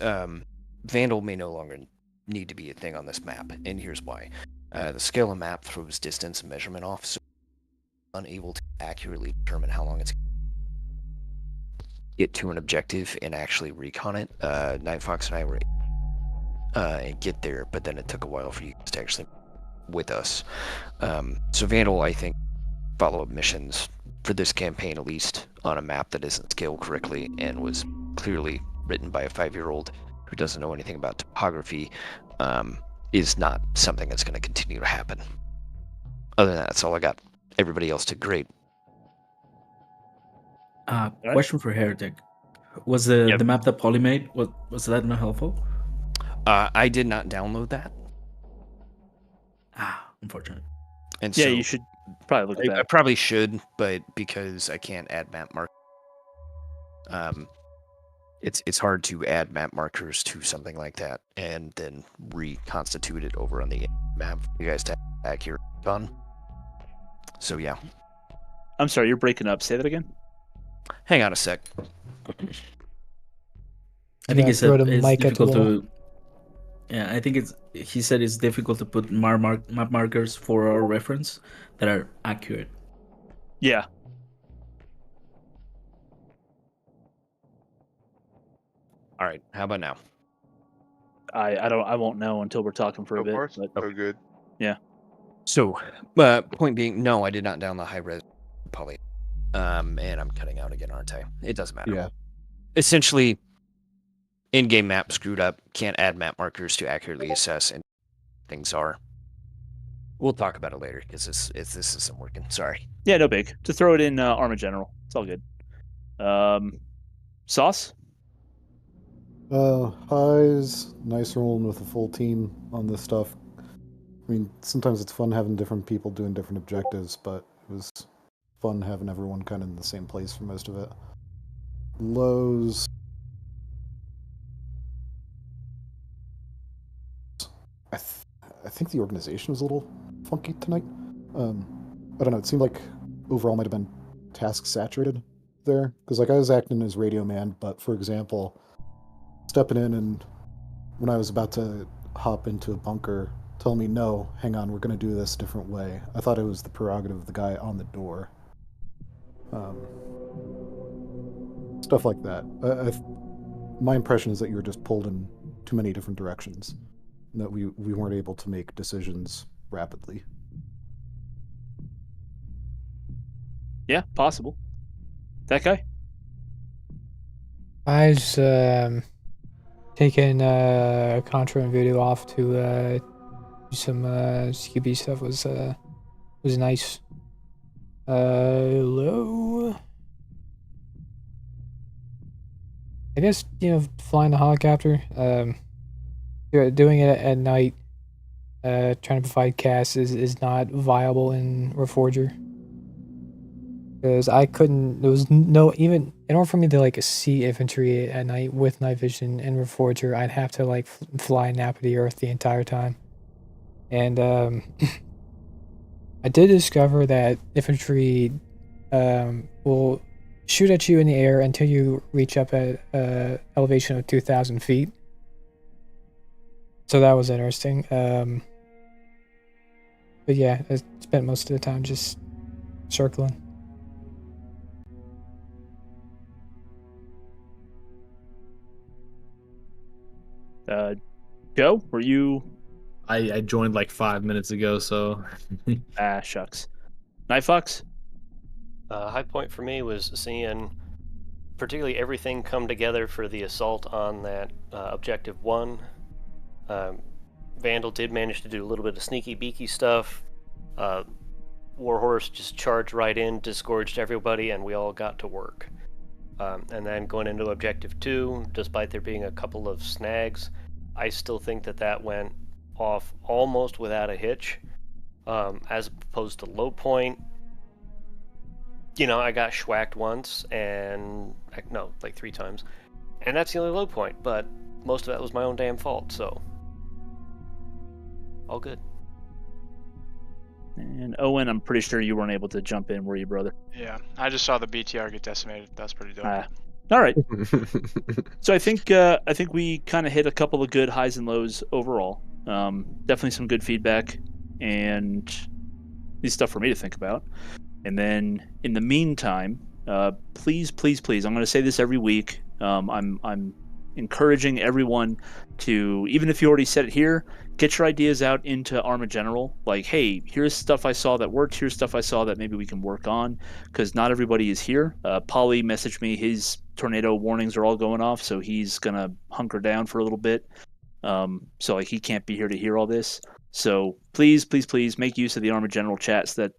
H: Vandal may no longer need to be a thing on this map, and here's why. The scale of map throws distance and measurement off, so unable to accurately determine how long it's get to an objective and actually recon it. Night Fox and I were get there, but then it took a while for you to actually with us. So Vandal, I think, follow-up missions for this campaign, at least on a map that isn't scaled correctly and was clearly written by a 5-year-old who doesn't know anything about topography, is not something that's going to continue to happen. Other than that, that's all I got. Everybody else did great.
E: Question for Heretic. Was the map that Polly made, was that not helpful?
H: I did not download that.
E: Unfortunate.
H: And
A: Yeah,
H: so
A: you should probably look at that.
H: I probably should, but because I can't add map mark, it's hard to add map markers to something like that and then reconstitute it over on the map for you guys to accurate on. So yeah.
A: I'm sorry, you're breaking up. Say that again.
H: Hang on a sec.
E: I think he said
J: throw the
E: it's
J: mic at the
E: difficult
J: wall.
E: to. Yeah, I think he said it's difficult to put map markers for our reference that are accurate.
A: Yeah.
H: All right. How about now?
A: I won't know until we're talking for a bit.
D: So good.
A: Yeah.
H: So, point being, no, I did not down the high res poly. And I'm cutting out again, aren't I? It doesn't matter.
F: Yeah.
H: Essentially, in-game map screwed up. Can't add map markers to accurately assess, and things are. We'll talk about it later because this isn't working. Sorry.
A: Yeah, no big. Just throw it in Arma General. It's all good. Sauce?
F: Highs, nice rolling with a full team on this stuff. I mean, sometimes it's fun having different people doing different objectives, but it was fun having everyone kind of in the same place for most of it. Lows. I think the organization was a little funky tonight. I don't know, it seemed like overall might have been task saturated there. Because like I was acting as radio man, but for example, stepping in and when I was about to hop into a bunker, telling me, no, hang on, we're going to do this a different way. I thought it was the prerogative of the guy on the door. Stuff like that. My impression is that you were just pulled in too many different directions, and that we weren't able to make decisions rapidly.
A: Yeah, possible. That guy?
J: I was taking Contra and Voodoo off to do some CQB stuff. Was nice. Low. I guess, flying the helicopter, doing it at night, trying to provide CAS is not viable in Reforger. Because I couldn't, there was no, even, in order for me to, see infantry at night with night vision in Reforger, I'd have to, fly nap of the earth the entire time. And, I did discover that infantry, will shoot at you in the air until you reach up at elevation of 2,000 feet. So that was interesting. But yeah, I spent most of the time just circling.
A: Joe, were you?
U: I joined like 5 minutes ago, so.
A: Shucks. Night Fox?
S: High point for me was seeing particularly everything come together for the assault on that Objective 1. Vandal did manage to do a little bit of sneaky beaky stuff. Warhorse just charged right in, disgorged everybody, and we all got to work. And then going into Objective 2, despite there being a couple of snags, I still think that went off almost without a hitch. As opposed to Low Point, I got schwacked once, and no, like 3 times, and that's the only low point, but most of that was my own damn fault, so all good.
A: And Owen, I'm pretty sure you weren't able to jump in, were you, brother?
G: Yeah, I just saw the BTR get decimated. That's pretty dope.
A: All right. So I think we kind of hit a couple of good highs and lows overall. Definitely some good feedback, and these stuff for me to think about. And then in the meantime, please, I'm going to say this every week. I'm encouraging everyone to, even if you already said it here, get your ideas out into Arma General. Like, hey, here's stuff I saw that worked. Here's stuff I saw that maybe we can work on, because not everybody is here. Polly messaged me. His tornado warnings are all going off, so he's going to hunker down for a little bit. So like he can't be here to hear all this. So please make use of the Arma General chats that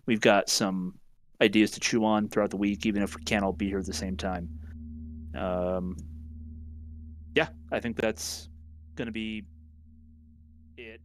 A: we've got some ideas to chew on throughout the week, even if we can't all be here at the same time. Yeah, I think that's going to be it.